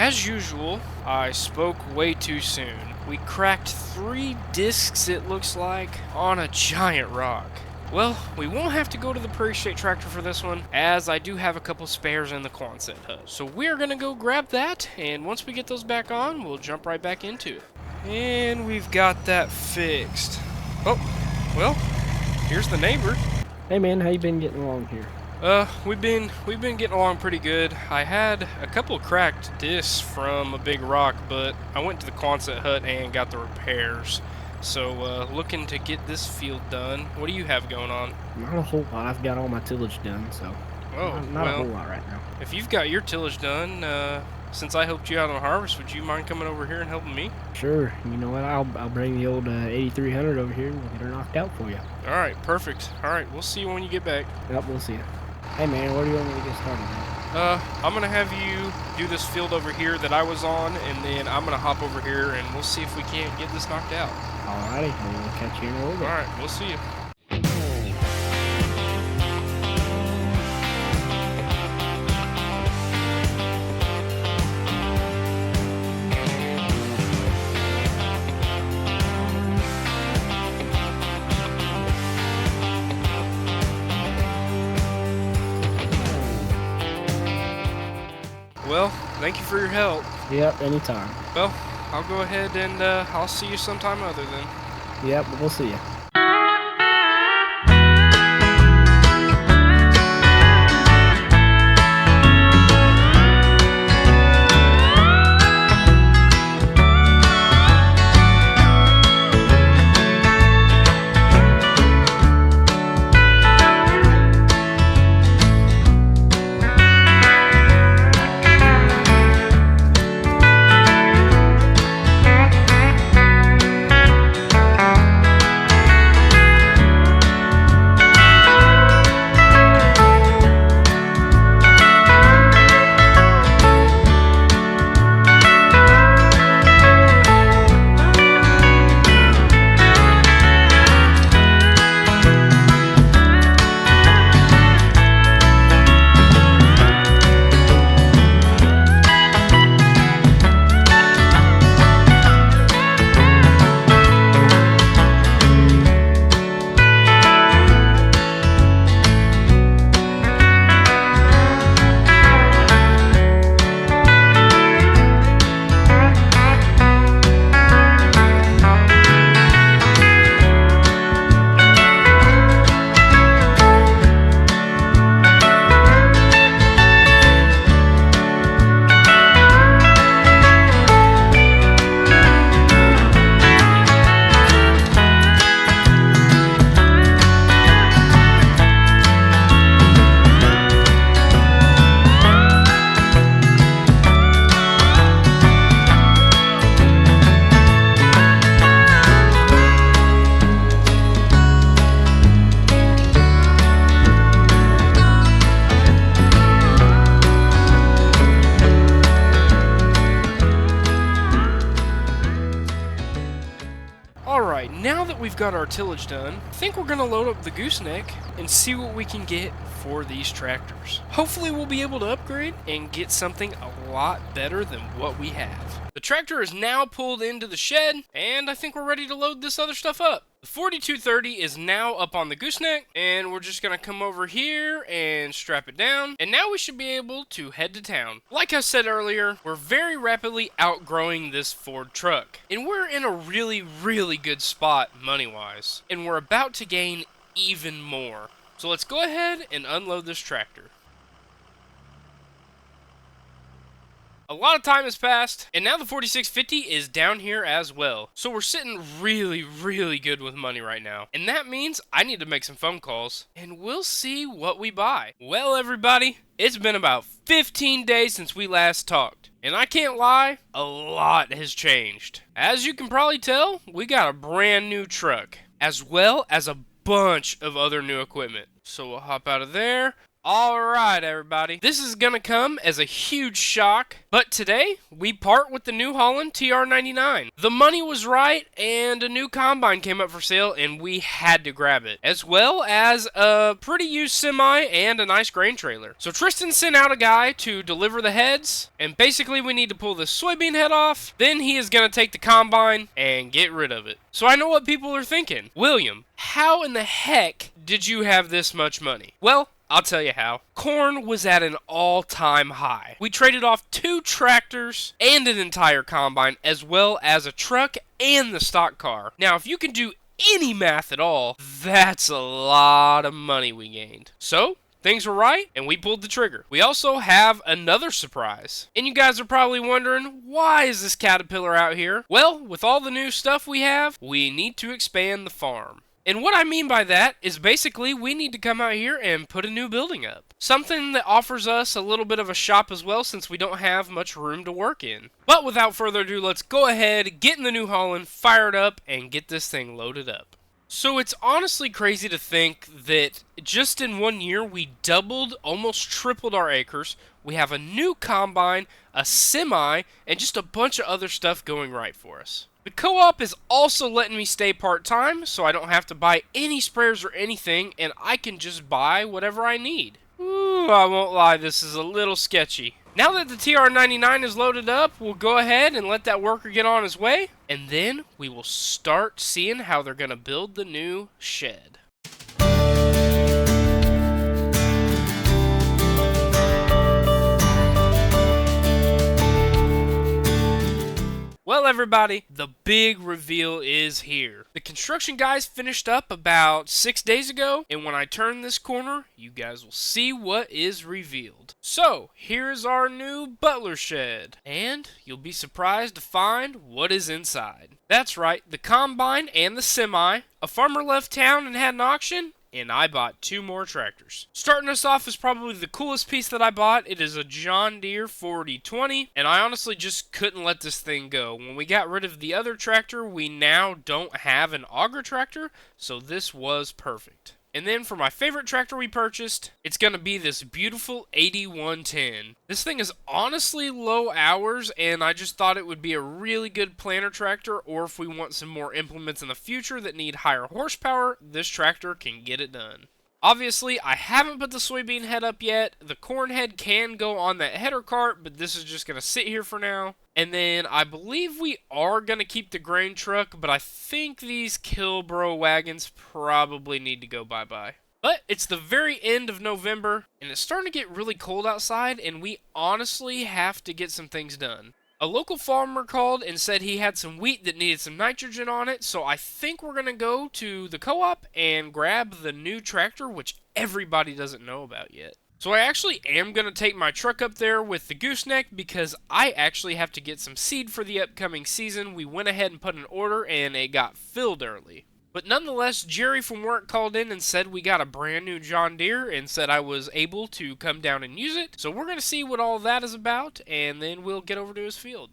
as usual, I spoke way too soon. We cracked 3 discs, it looks like, on a giant rock. Well, we won't have to go to the Prairie State Tractor for this one, as I do have a couple spares in the Quonset hut. So we're gonna go grab that, and once we get those back on, we'll jump right back into it. And we've got that fixed. Oh, well, here's the neighbor. Hey man, how you been getting along here? We've been getting along pretty good. I had a couple cracked discs from a big rock, but I went to the Quonset hut and got the repairs. So, looking to get this field done. What do you have going on? Not a whole lot. I've got all my tillage done, so Oh, not a well, whole lot right now. if you've got your tillage done, since I helped you out on harvest, would you mind coming over here and helping me? Sure. You know what? I'll bring the old 8300 over here and we'll get her knocked out for you. All right, perfect. All right, we'll see you when you get back. Yep, we'll see you. Hey man, where do you want me to get started at? I'm gonna have you do this field over here that I was on, and then I'm gonna hop over here and we'll see if we can't get this knocked out. Alrighty, well, we'll catch you in a little bit. All right, we'll see you. Well, thank you for your help. Yep, anytime. Well, I'll go ahead and I'll see you sometime other then. Yep, we'll see you. Alright, now that we've got our tillage done, I think we're going to load up the gooseneck and see what we can get for these tractors. Hopefully we'll be able to upgrade and get something a lot better than what we have. The tractor is now pulled into the shed, and I think we're ready to load this other stuff up. The 4230 is now up on the gooseneck, and we're just gonna come over here and strap it down, and now we should be able to head to town. Like I said earlier, we're very rapidly outgrowing this Ford truck, and we're in a really good spot money-wise, and we're about to gain even more. So let's go ahead and unload this tractor. A lot of time has passed, and now the 4650 is down here as well. So we're sitting really good with money right now. And that means I need to make some phone calls, and we'll see what we buy. Well, everybody, it's been about 15 days since we last talked. And I can't lie, a lot has changed. As you can probably tell, we got a brand new truck, as well as a bunch of other new equipment. So we'll hop out of there. Alright everybody, this is gonna come as a huge shock, but today we part with the New Holland TR99. The money was right and a new combine came up for sale and we had to grab it, as well as a pretty used semi and a nice grain trailer. So Tristan sent out a guy to deliver the heads, and basically we need to pull this soybean head off, then he is gonna take the combine and get rid of it. So I know what people are thinking. William, how in the heck did you have this much money? Well, I'll tell you how. Corn was at an all-time high. We traded off 2 tractors and an entire combine, as well as a truck and the stock car. Now, if you can do any math at all, that's a lot of money we gained. So, things were right, and we pulled the trigger. We also have another surprise. And you guys are probably wondering, why is this Caterpillar out here? Well, with all the new stuff we have, we need to expand the farm. And what I mean by that is basically we need to come out here and put a new building up. Something that offers us a little bit of a shop as well, since we don't have much room to work in. But without further ado, let's go ahead, get in the New Holland, fire it up, and get this thing loaded up. So it's honestly crazy to think that just in 1 year we doubled, almost tripled our acres. We have a new combine, a semi, and just a bunch of other stuff going right for us. The co-op is also letting me stay part-time, so I don't have to buy any sprayers or anything, and I can just buy whatever I need. Ooh, I won't lie, this is a little sketchy. Now that the TR99 is loaded up, we'll go ahead and let that worker get on his way, and then we will start seeing how they're going to build the new shed. Well everybody, the big reveal is here. The construction guys finished up about 6 days ago, and when I turn this corner, you guys will see what is revealed. So, here's our new butler shed, and you'll be surprised to find what is inside. That's right, the combine and the semi. A farmer left town and had an auction, and I bought 2 more tractors. Starting us off is probably the coolest piece that I bought. It is a John Deere 4020, and I honestly just couldn't let this thing go. When we got rid of the other tractor, we now don't have an auger tractor, so this was perfect. And then for my favorite tractor we purchased, it's going to be this beautiful 8110. This thing is honestly low hours, and I just thought it would be a really good planter tractor, or if we want some more implements in the future that need higher horsepower, this tractor can get it done. Obviously, I haven't put the soybean head up yet. The corn head can go on that header cart, but this is just going to sit here for now. And then I believe we are going to keep the grain truck, but I think these Kilbro wagons probably need to go bye-bye. But it's the very end of November, and it's starting to get really cold outside, and we honestly have to get some things done. A local farmer called and said he had some wheat that needed some nitrogen on it, so I think we're going to go to the co-op and grab the new tractor, which everybody doesn't know about yet. So I actually am going to take my truck up there with the gooseneck because I actually have to get some seed for the upcoming season. We went ahead and put an order and it got filled early. But nonetheless, Jerry from work called in and said we got a brand new John Deere and said I was able to come down and use it. So we're going to see what all that is about, and then we'll get over to his field.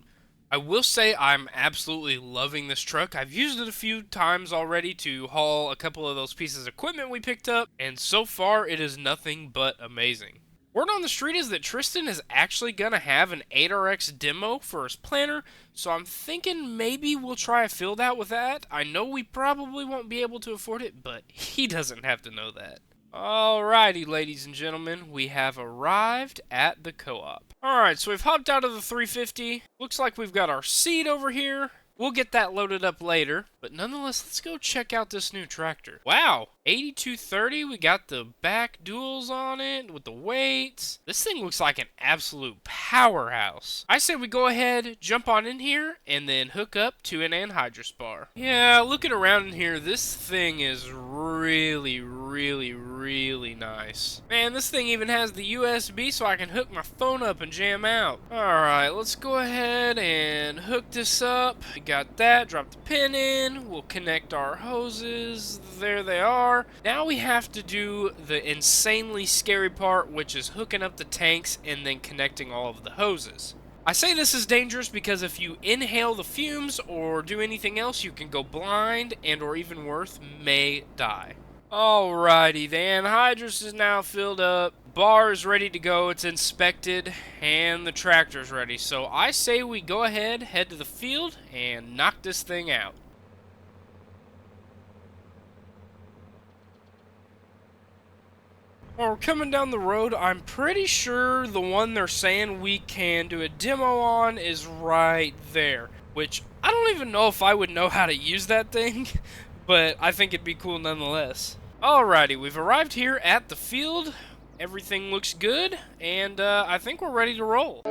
I will say I'm absolutely loving this truck. I've used it a few times already to haul a couple of those pieces of equipment we picked up, and so far it is nothing but amazing. Word on the street is that Tristan is actually going to have an 8RX demo for his planter, so I'm thinking maybe we'll try a field out with that. I know we probably won't be able to afford it, but he doesn't have to know that. Alrighty, ladies and gentlemen, we have arrived at the co-op. Alright, so we've hopped out of the 350. Looks like we've got our seed over here. We'll get that loaded up later, but nonetheless, let's go check out this new tractor. Wow, 8230, we got the back duals on it with the weights. This thing looks like an absolute powerhouse. I say we go ahead, jump on in here, and then hook up to an anhydrous bar. Yeah, looking around in here, this thing is really nice. Man, this thing even has the USB so I can hook my phone up and jam out. Alright, let's go ahead and hook this up. We got that, drop the pin in, we'll connect our hoses, there they are. Now we have to do the insanely scary part, which is hooking up the tanks and then connecting all of the hoses. I say this is dangerous because if you inhale the fumes or do anything else, you can go blind and, or even worse, may die. Alrighty, the anhydrous is now filled up. bar is ready to go, it's inspected, and the tractor's ready. So I say we go ahead, head to the field, and knock this thing out. While we're coming down the road, I'm pretty sure the one they're saying we can do a demo on is right there. Which, I don't even know if I would know how to use that thing, but I think it'd be cool nonetheless. Alrighty, we've arrived here at the field. Everything looks good, and I think we're ready to roll.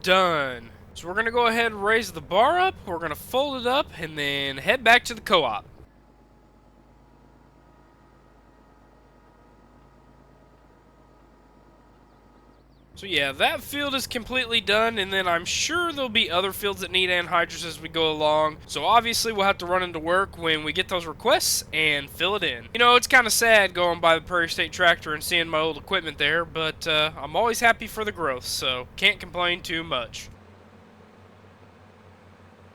Done. So we're going to go ahead and raise the bar up, we're going to fold it up, and then head back to the co-op. So yeah, that field is completely done, and then I'm sure there'll be other fields that need anhydrous as we go along. So obviously we'll have to run into work when we get those requests and fill it in. You know, it's kind of sad going by the Prairie State Tractor and seeing my old equipment there, but I'm always happy for the growth, so can't complain too much.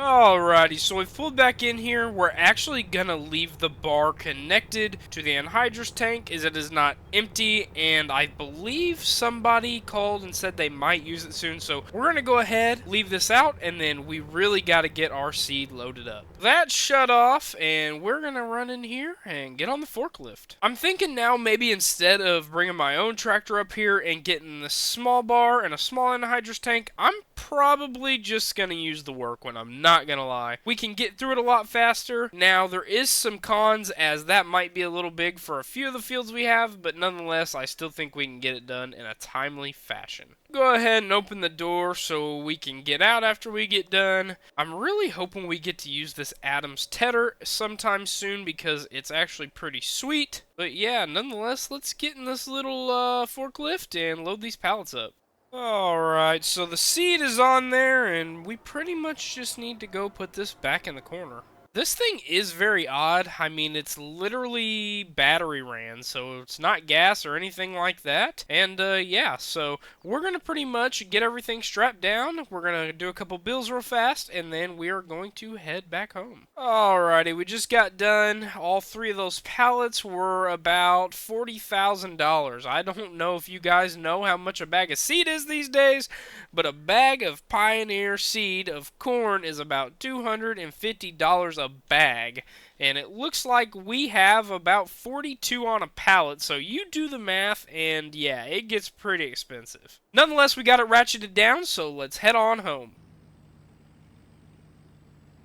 Alrighty, so we've pulled back in here. We're actually gonna leave the bar connected to the anhydrous tank as it is not empty, and I believe somebody called and said they might use it soon, so we're gonna go ahead, leave this out, and then we really gotta get our seed loaded up. That's shut off, and we're gonna run in here and get on the forklift. I'm thinking now maybe instead of bringing my own tractor up here and getting the small bar and a small anhydrous tank, I'm probably just gonna use the work one. I'm not gonna lie. We can get through it a lot faster. Now, there is some cons, as that might be a little big for a few of the fields we have, but nonetheless, I still think we can get it done in a timely fashion. Go ahead and open the door so we can get out after we get done. I'm really hoping we get to use this Adams Tedder sometime soon because it's actually pretty sweet. But yeah, nonetheless, let's get in this little forklift and load these pallets up. Alright, so the seed is on there, and we pretty much just need to go put this back in the corner. This thing is very odd. I mean, it's literally battery ran, so it's not gas or anything like that. And yeah, so we're going to pretty much get everything strapped down. We're going to do a couple bills real fast, and then we are going to head back home. Alrighty, we just got done. All 3 of those pallets were about $40,000. I don't know if you guys know how much a bag of seed is these days, but a bag of Pioneer seed of corn is about $250 a bag, and it looks like we have about 42 on a pallet, so you do the math, and yeah, it gets pretty expensive. Nonetheless, we got it ratcheted down, so let's head on home.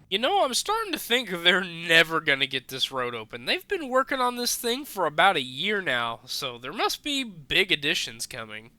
You know, I'm starting to think they're never gonna get this road open. They've been working on this thing for about a year now, so there must be big additions coming.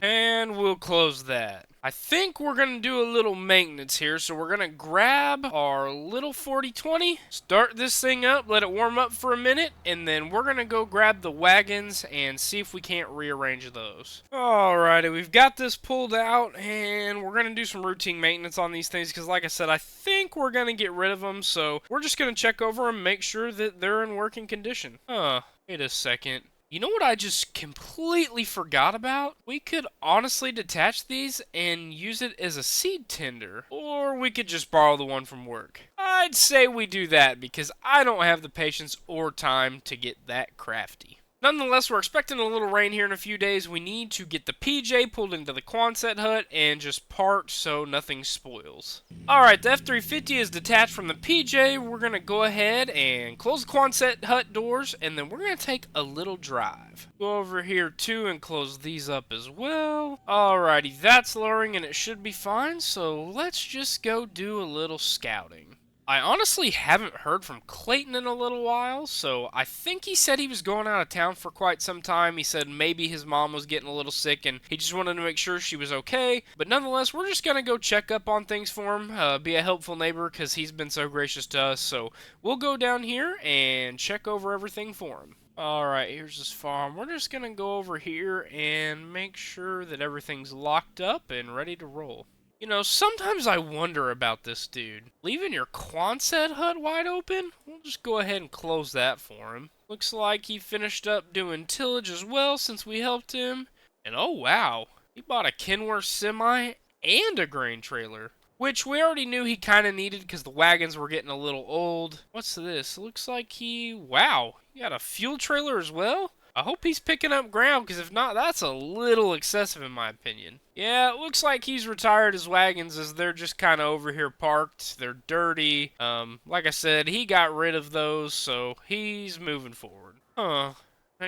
And we'll close that. I think we're going to do a little maintenance here, so we're going to grab our little 4020, start this thing up, let it warm up for a minute, and then we're going to go grab the wagons and see if we can't rearrange those. Alrighty, we've got this pulled out, and we're going to do some routine maintenance on these things, because like I said, I think we're going to get rid of them, so we're just going to check over them, make sure that they're in working condition. Wait a second. You know what I just completely forgot about? We could honestly detach these and use it as a seed tender. Or we could just borrow the one from work. I'd say we do that because I don't have the patience or time to get that crafty. Nonetheless, we're expecting a little rain here in a few days. We need to get the PJ pulled into the Quonset hut and just parked so nothing spoils. Alright, the F-350 is detached from the PJ. We're going to go ahead and close the Quonset hut doors, and then we're going to take a little drive. Go over here too and close these up as well. Alrighty, that's lowering and it should be fine, so let's just go do a little scouting. I honestly haven't heard from Clayton in a little while, so I think he said he was going out of town for quite some time. He said maybe his mom was getting a little sick and he just wanted to make sure she was okay. But nonetheless, we're just going to go check up on things for him, be a helpful neighbor because he's been so gracious to us. So we'll go down here and check over everything for him. Alright, here's his farm. We're just going to go over here and make sure that everything's locked up and ready to roll. You know, sometimes I wonder about this dude. Leaving your Quonset hut wide open? We'll just go ahead and close that for him. Looks like he finished up doing tillage as well since we helped him. And oh wow, he bought a Kenworth semi and a grain trailer. Which we already knew he kind of needed because the wagons were getting a little old. What's this? Looks like wow, he got a fuel trailer as well? I hope he's picking up ground, because if not, that's a little excessive in my opinion. Yeah, it looks like he's retired his wagons as they're just kind of over here parked. They're dirty. Like I said, he got rid of those, so he's moving forward. I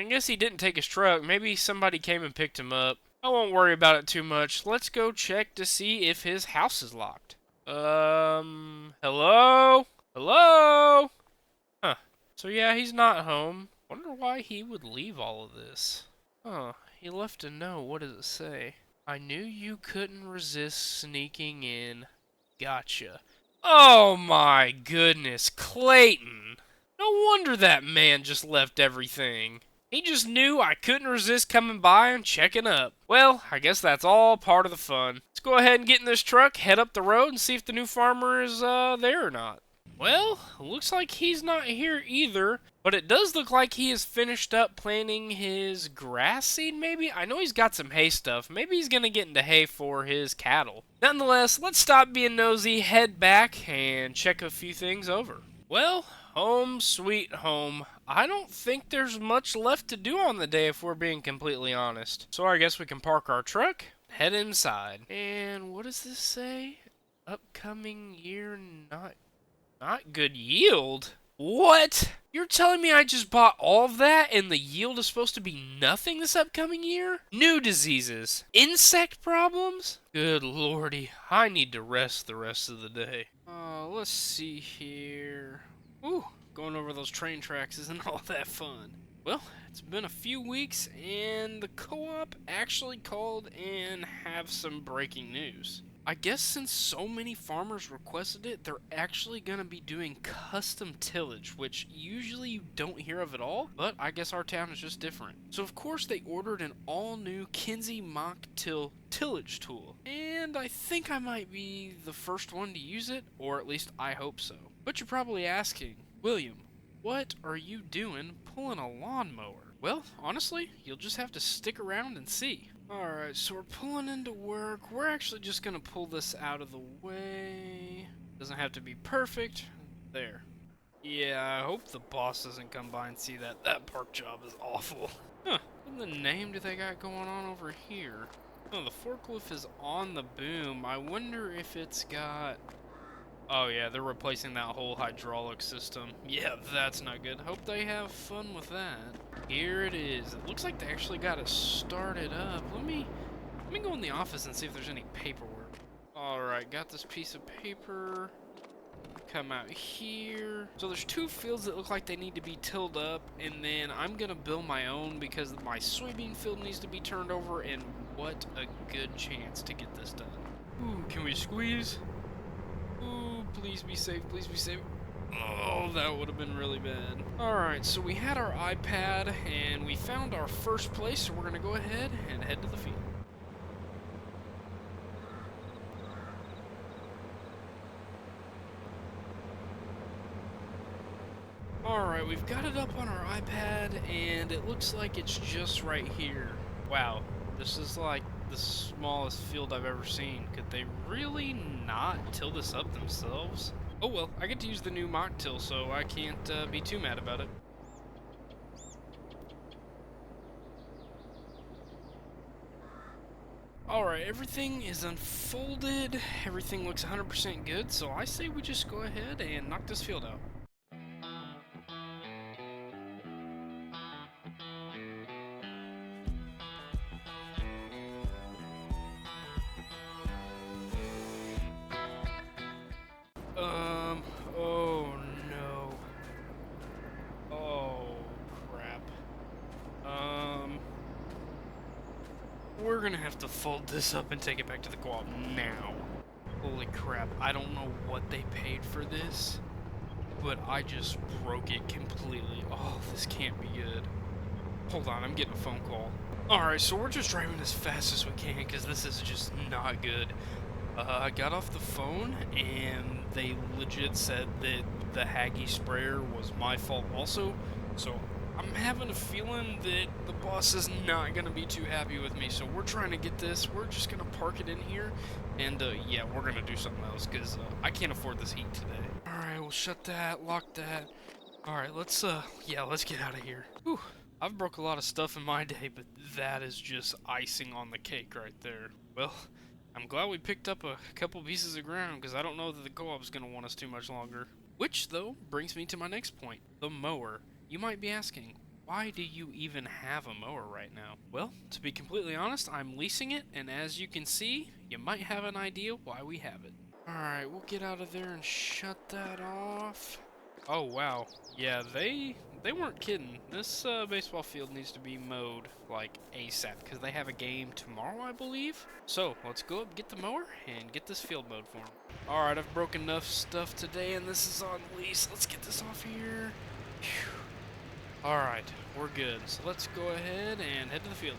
guess he didn't take his truck. Maybe somebody came and picked him up. I won't worry about it too much. Let's go check to see if his house is locked. Hello? Hello? So yeah, he's not home. Wonder why he would leave all of this. He left a note. What does it say? I knew you couldn't resist sneaking in. Gotcha. Oh my goodness, Clayton. No wonder that man just left everything. He just knew I couldn't resist coming by and checking up. Well, I guess that's all part of the fun. Let's go ahead and get in this truck, head up the road, and see if the new farmer is there or not. Well, looks like he's not here either, but it does look like he has finished up planting his grass seed, maybe? I know he's got some hay stuff. Maybe he's going to get into hay for his cattle. Nonetheless, let's stop being nosy, head back, and check a few things over. Well, home sweet home. I don't think there's much left to do on the day if we're being completely honest. So I guess we can park our truck, head inside. And what does this say? Upcoming year not good yield? What? You're telling me I just bought all of that and the yield is supposed to be nothing this upcoming year? New diseases? Insect problems? Good lordy, I need to rest the rest of the day. Let's see here. Ooh, going over those train tracks isn't all that fun. Well, it's been a few weeks and the co-op actually called and have some breaking news. I guess since so many farmers requested it, they're actually going to be doing custom tillage, which usually you don't hear of at all, but I guess our town is just different. So of course they ordered an all-new Kinze Mock-Till tillage tool, and I think I might be the first one to use it, or at least I hope so. But you're probably asking, William, what are you doing pulling a lawnmower? Well, honestly, you'll just have to stick around and see. Alright, so we're pulling into work. We're actually just gonna pull this out of the way. Doesn't have to be perfect. There. Yeah, I hope the boss doesn't come by and see that. That park job is awful. Huh, what in the name do they got going on over here? Oh, the forklift is on the boom. I wonder if it's got... Oh yeah, they're replacing that whole hydraulic system. Yeah, that's not good. Hope they have fun with that. Here it is. It looks like they actually got it started up. Let me go in the office and see if there's any paperwork. Alright, got this piece of paper. Come out here. So there's 2 fields that look like they need to be tilled up, and then I'm gonna build my own because my soybean field needs to be turned over, and what a good chance to get this done. Ooh, can we squeeze? Ooh, please be safe, please be safe. Oh, that would have been really bad. Alright, so we had our iPad, and we found our first place, so we're going to go ahead and head to the field. Alright, we've got it up on our iPad, and it looks like it's just right here. Wow, this is like the smallest field I've ever seen. Could they really not till this up themselves? Oh well, I get to use the new mock till, so I can't be too mad about it. Alright, everything is unfolded, everything looks 100% good, so I say we just go ahead and knock this field out. Oh no. Oh, crap. We're gonna have to fold this up and take it back to the co-op now. Holy crap, I don't know what they paid for this, but I just broke it completely. Oh, this can't be good. Hold on, I'm getting a phone call. Alright, so we're just driving as fast as we can because this is just not good. I got off the phone and they legit said that the Haggy sprayer was my fault also, so I'm having a feeling that the boss is not going to be too happy with me, so we're trying to get this. We're just going to park it in here, and yeah, we're going to do something else because I can't afford this heat today. Alright, we'll shut that, lock that. Alright, let's get out of here. Whew. I've broke a lot of stuff in my day, but that is just icing on the cake right there. Well, I'm glad we picked up a couple pieces of ground, because I don't know that the co-op's going to want us too much longer. Which, though, brings me to my next point, the mower. You might be asking, why do you even have a mower right now? Well, to be completely honest, I'm leasing it, and as you can see, you might have an idea why we have it. Alright, we'll get out of there and shut that off. Oh, wow. Yeah, they weren't kidding. This baseball field needs to be mowed, like, ASAP, because they have a game tomorrow, I believe. So, let's go up, get the mower, and get this field mowed for them. Alright, I've broken enough stuff today, and this is on lease. Let's get this off here. Alright, we're good. So let's go ahead and head to the field.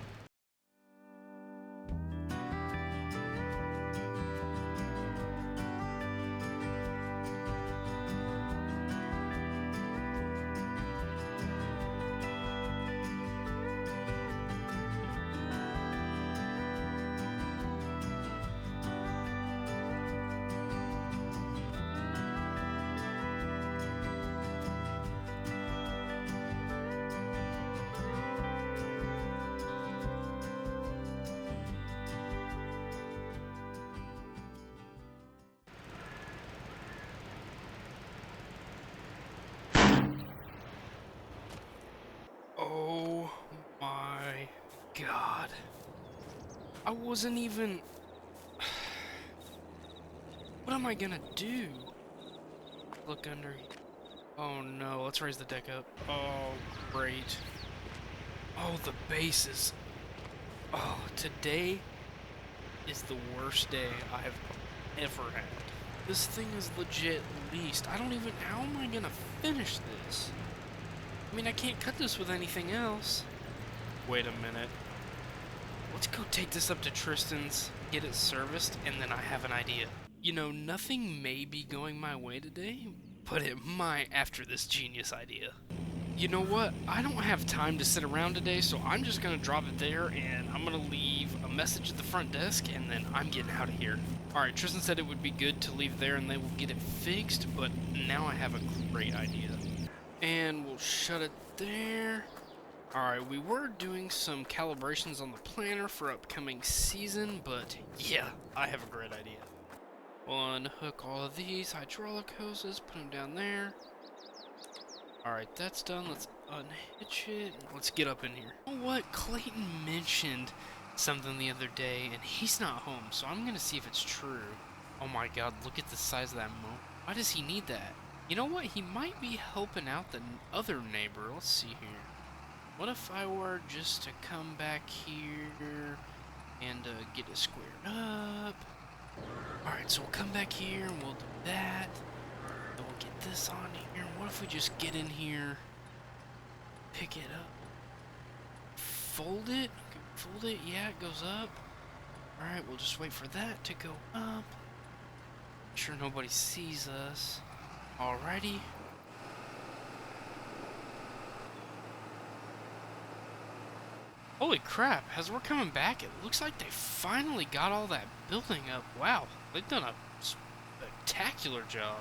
Oh my god. I wasn't even... What am I gonna do? Look under... Oh no, let's raise the deck up. Oh, great. Oh, the bases. Oh, today is the worst day I have ever had. This thing is legit leased. How am I gonna finish this? I mean, I can't cut this with anything else. Wait a minute. Let's go take this up to Tristan's, get it serviced, and then I have an idea. You know, nothing may be going my way today, but it might after this genius idea. You know what? I don't have time to sit around today, so I'm just gonna drop it there, and I'm gonna leave a message at the front desk, and then I'm getting out of here. Alright, Tristan said it would be good to leave there and they will get it fixed, but now I have a great idea. And we'll shut it there. Alright, we were doing some calibrations on the planner for upcoming season, but yeah, I have a great idea. We'll unhook all of these hydraulic hoses, put them down there. Alright, that's done. Let's unhitch it. Let's get up in here. You know what? Clayton mentioned something the other day, and he's not home, so I'm gonna see if it's true. Oh my god, look at the size of that moat. Why does he need that? You know what? He might be helping out the other neighbor. Let's see here. What if I were just to come back here and get it squared up? Alright, so we'll come back here and we'll do that. Then we'll get this on here. What if we just get in here, pick it up, fold it? Okay, fold it, yeah, it goes up. Alright, we'll just wait for that to go up. Make sure nobody sees us. Alrighty. Holy crap, as we're coming back, it looks like they finally got all that building up. Wow, they've done a spectacular job.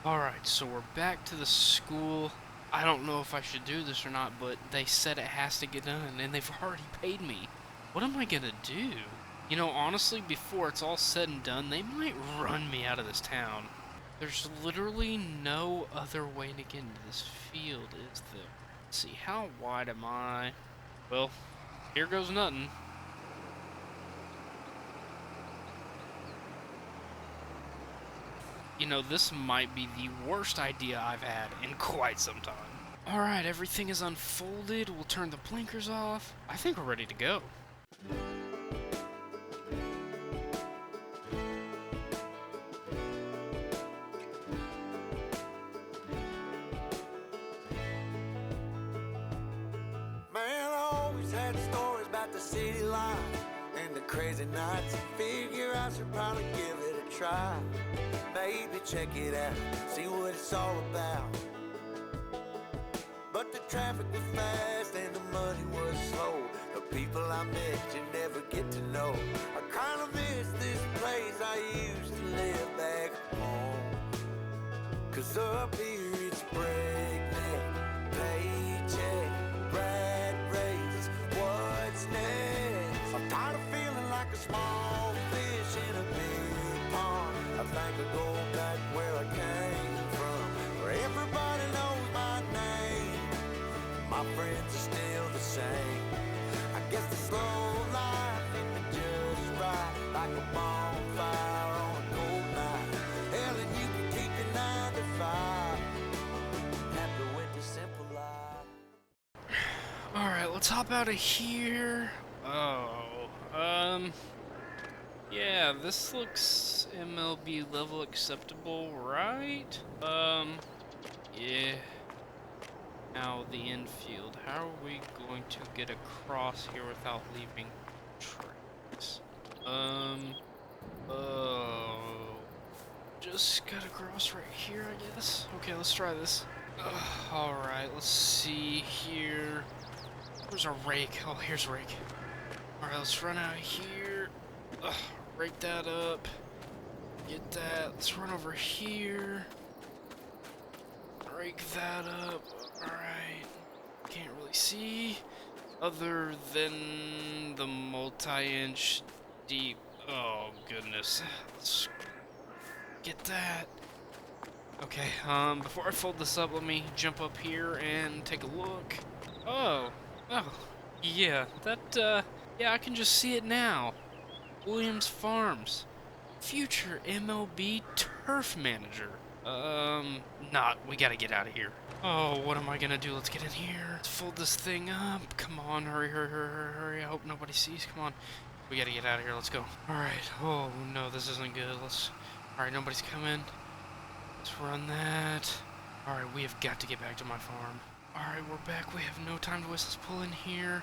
Alright, so we're back to the school. I don't know if I should do this or not, but they said it has to get done, and they've already paid me. What am I gonna do? You know, honestly, before it's all said and done, they might run me out of this town. There's literally no other way to get into this field, is there? Let's see, how wide am I? Well, here goes nothing. You know, this might be the worst idea I've had in quite some time. Alright, everything is unfolded. We'll turn the blinkers off. I think we're ready to go. Man, I always had stories about the city life and the crazy nights. Figure I should probably give it a try. Maybe check it out, see what it's all about. But the traffic was fast and the money was slow. The people I met you never get to know. I kinda miss this place I used to live back home. 'Cause up here it's breakneck, paycheck, rat race, what's next? I'm tired of feeling like a small fish in a big pond. I think I'll go back where I came from, where everybody knows my name. My friends are still the same. I guess the slow life hit me just right, like a bonfire on a cold night. Hell, and you can keep your 9 to 5. Happy with the simple life. Alright, let's hop out of here. Yeah, this looks MLB level acceptable, right? Yeah. Now the infield. How are we going to get across here without leaving tracks? Just gotta cross right here, I guess. Okay, let's try this. Alright, let's see here. Where's our rake? Oh, here's rake. Alright, let's run out here. Rake that up. Get that. Let's run over here. Rake that up. Alright. Can't really see. Other than the multi-inch deep. Oh, goodness. Let's get that. Okay, before I fold this up, let me jump up here and take a look. Oh, yeah, yeah, I can just see it now. Williams Farms, future MLB turf manager. We gotta get out of here. Oh, what am I gonna do? Let's get in here. Let's fold this thing up. Come on, hurry. I hope nobody sees. Come on. We gotta get out of here. Let's go. Alright. Oh, no, this isn't good. Alright, nobody's coming. Let's run that. Alright, we have got to get back to my farm. Alright, we're back. We have no time to waste. Let's pull in here.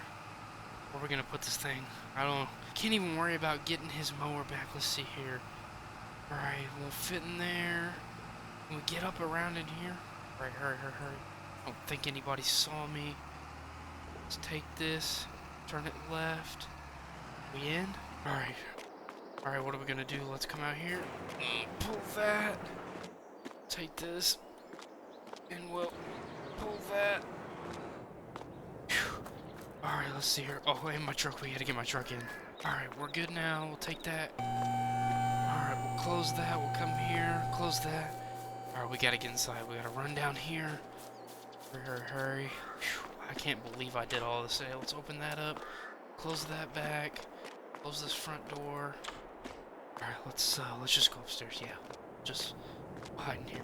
Where are we gonna put this thing? Can't even worry about getting his mower back. Let's see here. Alright, won't fit in there. Can we get up around in here? Alright, hurry. I don't think anybody saw me. Let's take this. Turn it left. We in? Alright. Alright, what are we gonna do? Let's come out here. Pull that. Take this. And we'll pull that. Alright, let's see here. Oh, and my truck. We gotta get my truck in. Alright, we're good now. We'll take that. Alright, we'll close that. We'll come here. Close that. Alright, we gotta get inside. We gotta run down here. Hurry. Whew, I can't believe I did all this today. Let's open that up. Close that back. Close this front door. Alright, let's just go upstairs. Yeah. Just hide in here.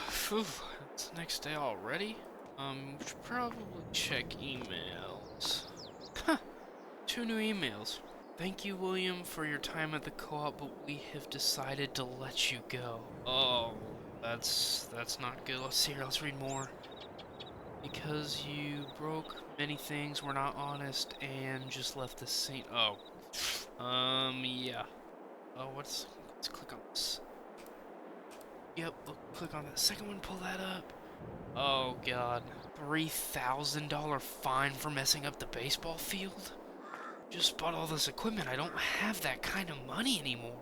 Phew, it's the next day already. We should probably check emails. Huh, 2 new emails. Thank you, William, for your time at the co-op, but we have decided to let you go. Oh, that's not good. Let's see here. Let's read more. Because you broke many things, were not honest, and just left the scene. Oh, yeah. Oh, let's click on this. Yep, click on that second one, pull that up. Oh god. $3,000 fine for messing up the baseball field? Just bought all this equipment, I don't have that kind of money anymore.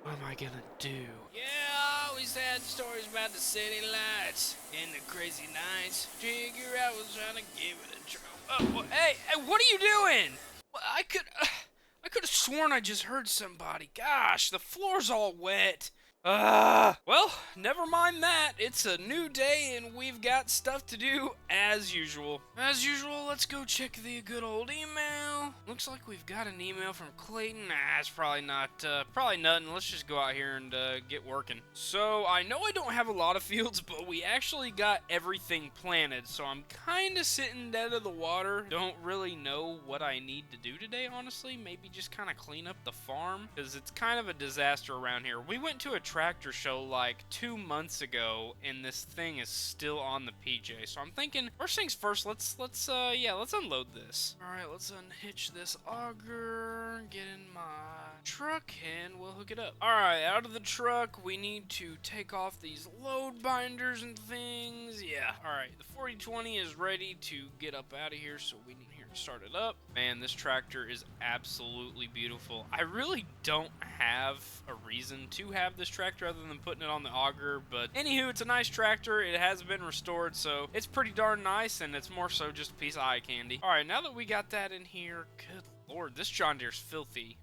What am I gonna do? Yeah, I always had stories about the city lights and the crazy nights. Figure I was trying to give it a try. Oh, well, hey, what are you doing? Well, I could have sworn I just heard somebody. Gosh, the floor's all wet. Well, never mind that. It's a new day and we've got stuff to do as usual. As usual, let's go check the good old email. Looks like we've got an email from Clayton. Nah, it's probably nothing. Let's just go out here and get working. So, I know I don't have a lot of fields, but we actually got everything planted. So, I'm kind of sitting dead of the water. Don't really know what I need to do today, honestly. Maybe just kind of clean up the farm, because it's kind of a disaster around here. We went to a tractor show like 2 months ago and this thing is still on the PJ, so I'm thinking first things first, let's unload this. All right, let's unhitch this auger, get in my truck, and we'll hook it up. All right, out of the truck we need to take off these load binders and things. Yeah, all right, the 4020 is ready to get up out of here, so we need here to start it up. Man, this tractor is absolutely beautiful. I really don't have a reason to have this tractor other than putting it on the auger, but anywho, it's a nice tractor. It has been restored, so it's pretty darn nice, and it's more so just a piece of eye candy. All right, now that we got that in here, good lord, this John Deere's filthy.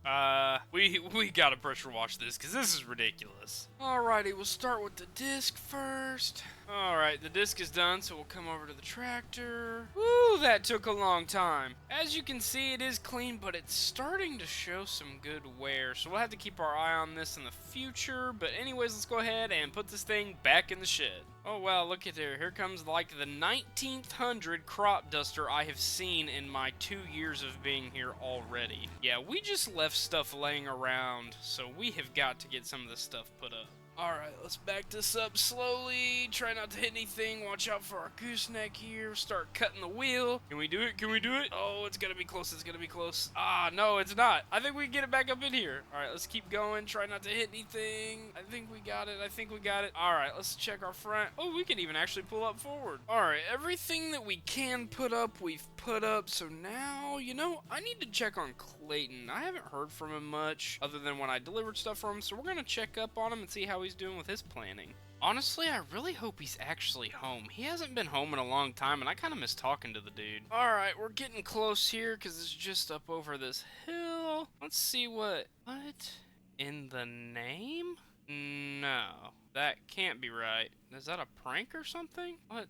We gotta pressure wash this because this is ridiculous. Alrighty, we'll start with the disc first. Alright, the disc is done, so we'll come over to the tractor. Woo, that took a long time. As you can see, it is clean, but it's starting to show some good wear, so we'll have to keep our eye on this in the future. But anyways, let's go ahead and put this thing back in the shed. Oh wow, look at there. Here comes like the 1900 crop duster I have seen in my 2 years of being here already. Yeah, we just left stuff laying around, so we have got to get some of this stuff put up. Alright, let's back this up slowly. Try not to hit anything. Watch out for our gooseneck here. Start cutting the wheel. Can we do it? Can we do it? Oh, it's gonna be close. It's gonna be close. Ah, no, it's not. I think we can get it back up in here. Alright, let's keep going. Try not to hit anything. I think we got it. Alright, let's check our front. Oh, we can even actually pull up forward. Alright, everything that we can put up, we've put up. So now, you know, I need to check on Clayton. I haven't heard from him much other than when I delivered stuff from him. So we're gonna check up on him and see how he's doing with his planning. Honestly, I really hope he's actually home. He hasn't been home in a long time, and I kind of miss talking to the dude. Alright, we're getting close here, because it's just up over this hill. Let's see what in the name? No, that can't be right. Is that a prank or something? What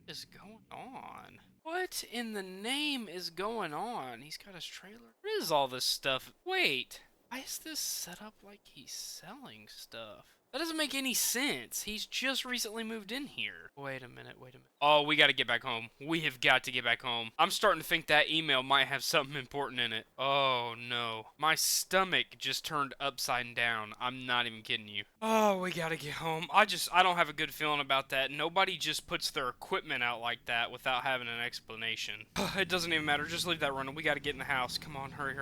is going on? What in the name is going on? He's got his trailer. What is all this stuff? Wait. Why is this set up like he's selling stuff? That doesn't make any sense. He's just recently moved in here. Wait a minute. Oh, we gotta get back home. We have got to get back home. I'm starting to think that email might have something important in it. Oh, no. My stomach just turned upside down. I'm not even kidding you. Oh, we gotta get home. I don't have a good feeling about that. Nobody just puts their equipment out like that without having an explanation. It doesn't even matter. Just leave that running. We gotta get in the house. Come on, hurry.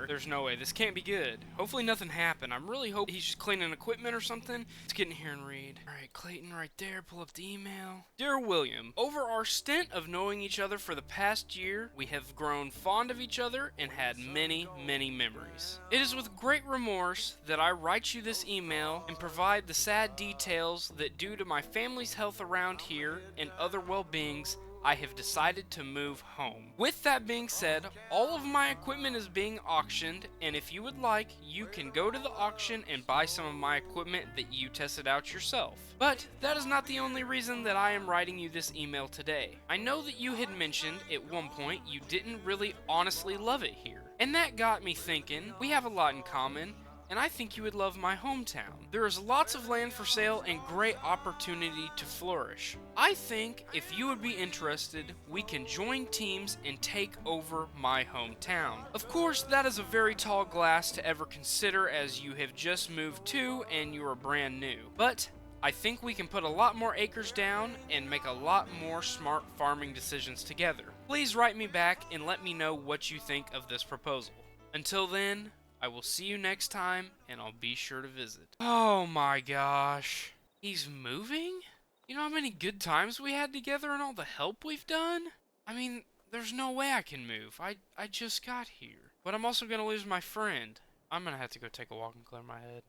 There's no way. This can't be good. Hopefully nothing happened. I'm really hoping he's just cleaning equipment or something. Let's get in here and read. Alright, Clayton right there. Pull up the email. Dear William, over our stint of knowing each other for the past year, we have grown fond of each other and had many, many memories. It is with great remorse that I write you this email and provide the sad details that due to my family's health around here and other well-beings, I have decided to move home. With that being said, all of my equipment is being auctioned, and if you would like, you can go to the auction and buy some of my equipment that you tested out yourself. But that is not the only reason that I am writing you this email today. I know that you had mentioned at one point you didn't really honestly love it here, and that got me thinking we have a lot in common, and I think you would love my hometown. There is lots of land for sale and great opportunity to flourish. I think if you would be interested, we can join teams and take over my hometown. Of course, that is a very tall glass to ever consider as you have just moved to and you are brand new. But I think we can put a lot more acres down and make a lot more smart farming decisions together. Please write me back and let me know what you think of this proposal. Until then, I will see you next time, and I'll be sure to visit. Oh my gosh. He's moving? You know how many good times we had together and all the help we've done? I mean, there's no way I can move. I just got here. But I'm also gonna lose my friend. I'm gonna have to go take a walk and clear my head.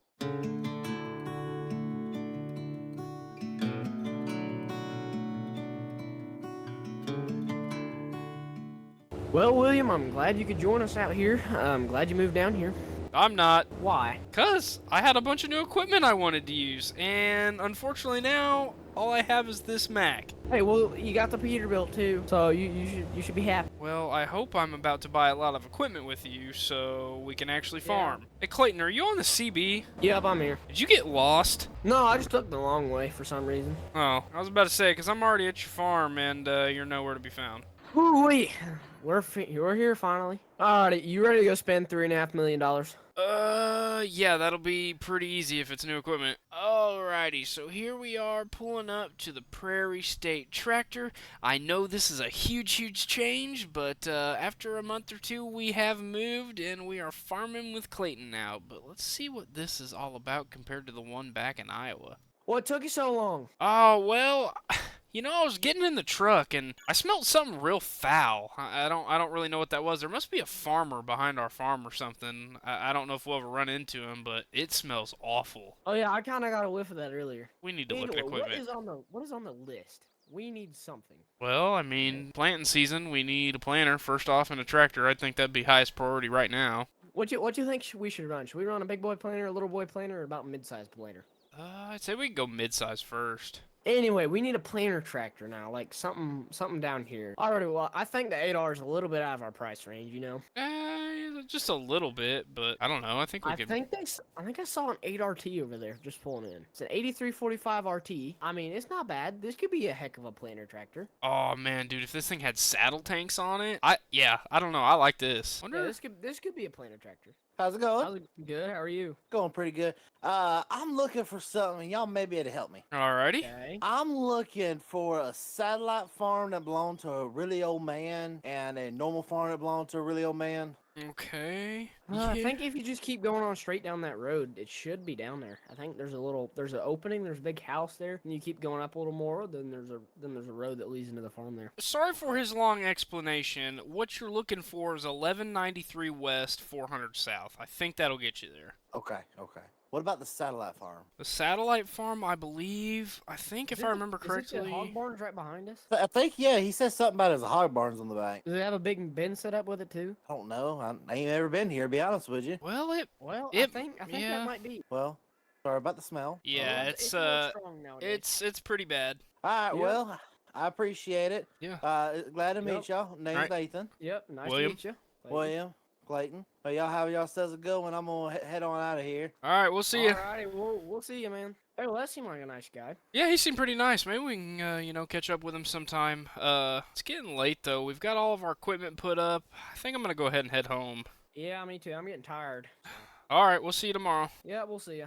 Well, William, I'm glad you could join us out here. I'm glad you moved down here. I'm not. Why? 'Cause I had a bunch of new equipment I wanted to use, and unfortunately now, all I have is this Mac. Hey, well, you got the Peterbilt too, so you should be happy. Well, I hope I'm about to buy a lot of equipment with you so we can actually farm. Hey, Clayton, are you on the CB? Yep, I'm here. Did you get lost? No, I just took the long way for some reaon. Oh, I was about to say, 'cause I'm already at your farm and you're nowhere to be found. Whoo-wee. We're here finally. Alrighty, you ready to go spend $3.5 million? Yeah, that'll be pretty easy if it's new equipment. Alrighty, so here we are pulling up to the Prairie State Tractor. I know this is a huge change, but after a month or two we have moved and we are farming with Clayton now. But let's see what this is all about compared to the one back in Iowa. What took you so long? Oh, well, you know, I was getting in the truck and I smelled something real foul. I don't really know what that was. There must be a farmer behind our farm or something. I don't know if we'll ever run into him, but it smells awful. Oh yeah, I kind of got a whiff of that earlier. We need to look at Anyway, equipment. what is on the list? We need something. Well, I mean, planting season, we need a planter first off and a tractor. I think that'd be highest priority right now. What you think we should run? Should we run a big boy planter, a little boy planter, or about mid-sized planter? I'd say we can go mid-size first. Anyway, we need a planter tractor now, like something down here. Alrighty, well, I think the 8R is a little bit out of our price range, you know. Just a little bit, but I don't know. I think we I could. think I saw an 8RT over there just pulling in. It's an 8345 RT. I mean, it's not bad. This could be a heck of a planter tractor. Oh man, dude, if this thing had saddle tanks on it, I don't know. I like this. Yeah, this could be a planter tractor. How's it going? How's it good? How are you? Going pretty good. I'm looking for something. Y'all may be able to help me. Alrighty. Okay. I'm looking for a satellite farm that belonged to a really old man and a normal farm that belonged to a really old man. Okay. I think if you just keep going on straight down that road, it should be down there. I think there's an opening, there's a big house there, and you keep going up a little more, then there's a road that leads into the farm there. Sorry for his long explanation. What you're looking for is 1193 West, 400 South. I think that'll get you there. Okay. What about the satellite farm? The satellite farm, I think if I remember Is it correctly. the hog barns right behind us? I think, yeah, he said something about his hog barns on the back. Does it have a big bin set up with it too? I don't know. I ain't ever been here, to be honest with you. Well, Well, It- I think yeah. that might be. Well, sorry about the smell. yeah, Well, it's a little strong nowadays. it's pretty bad. All right, Yeah. well, I appreciate it. Yeah. Glad to meet Yep. y'all. Name's Alright. Nathan. Yep, nice William? to meet you. William. Clayton. Well, y'all have y'all says a good one. I'm gonna head on out of here. All right, we'll see you. Alrighty, we'll see you, man. Hey, well, that seemed like a nice guy. Yeah, he seemed pretty nice. Maybe we can, catch up with him sometime. It's getting late, though. We've got all of our equipment put up. I think I'm going to go ahead and head home. Yeah, me too. I'm getting tired. All right, we'll see you tomorrow. Yeah, we'll see ya.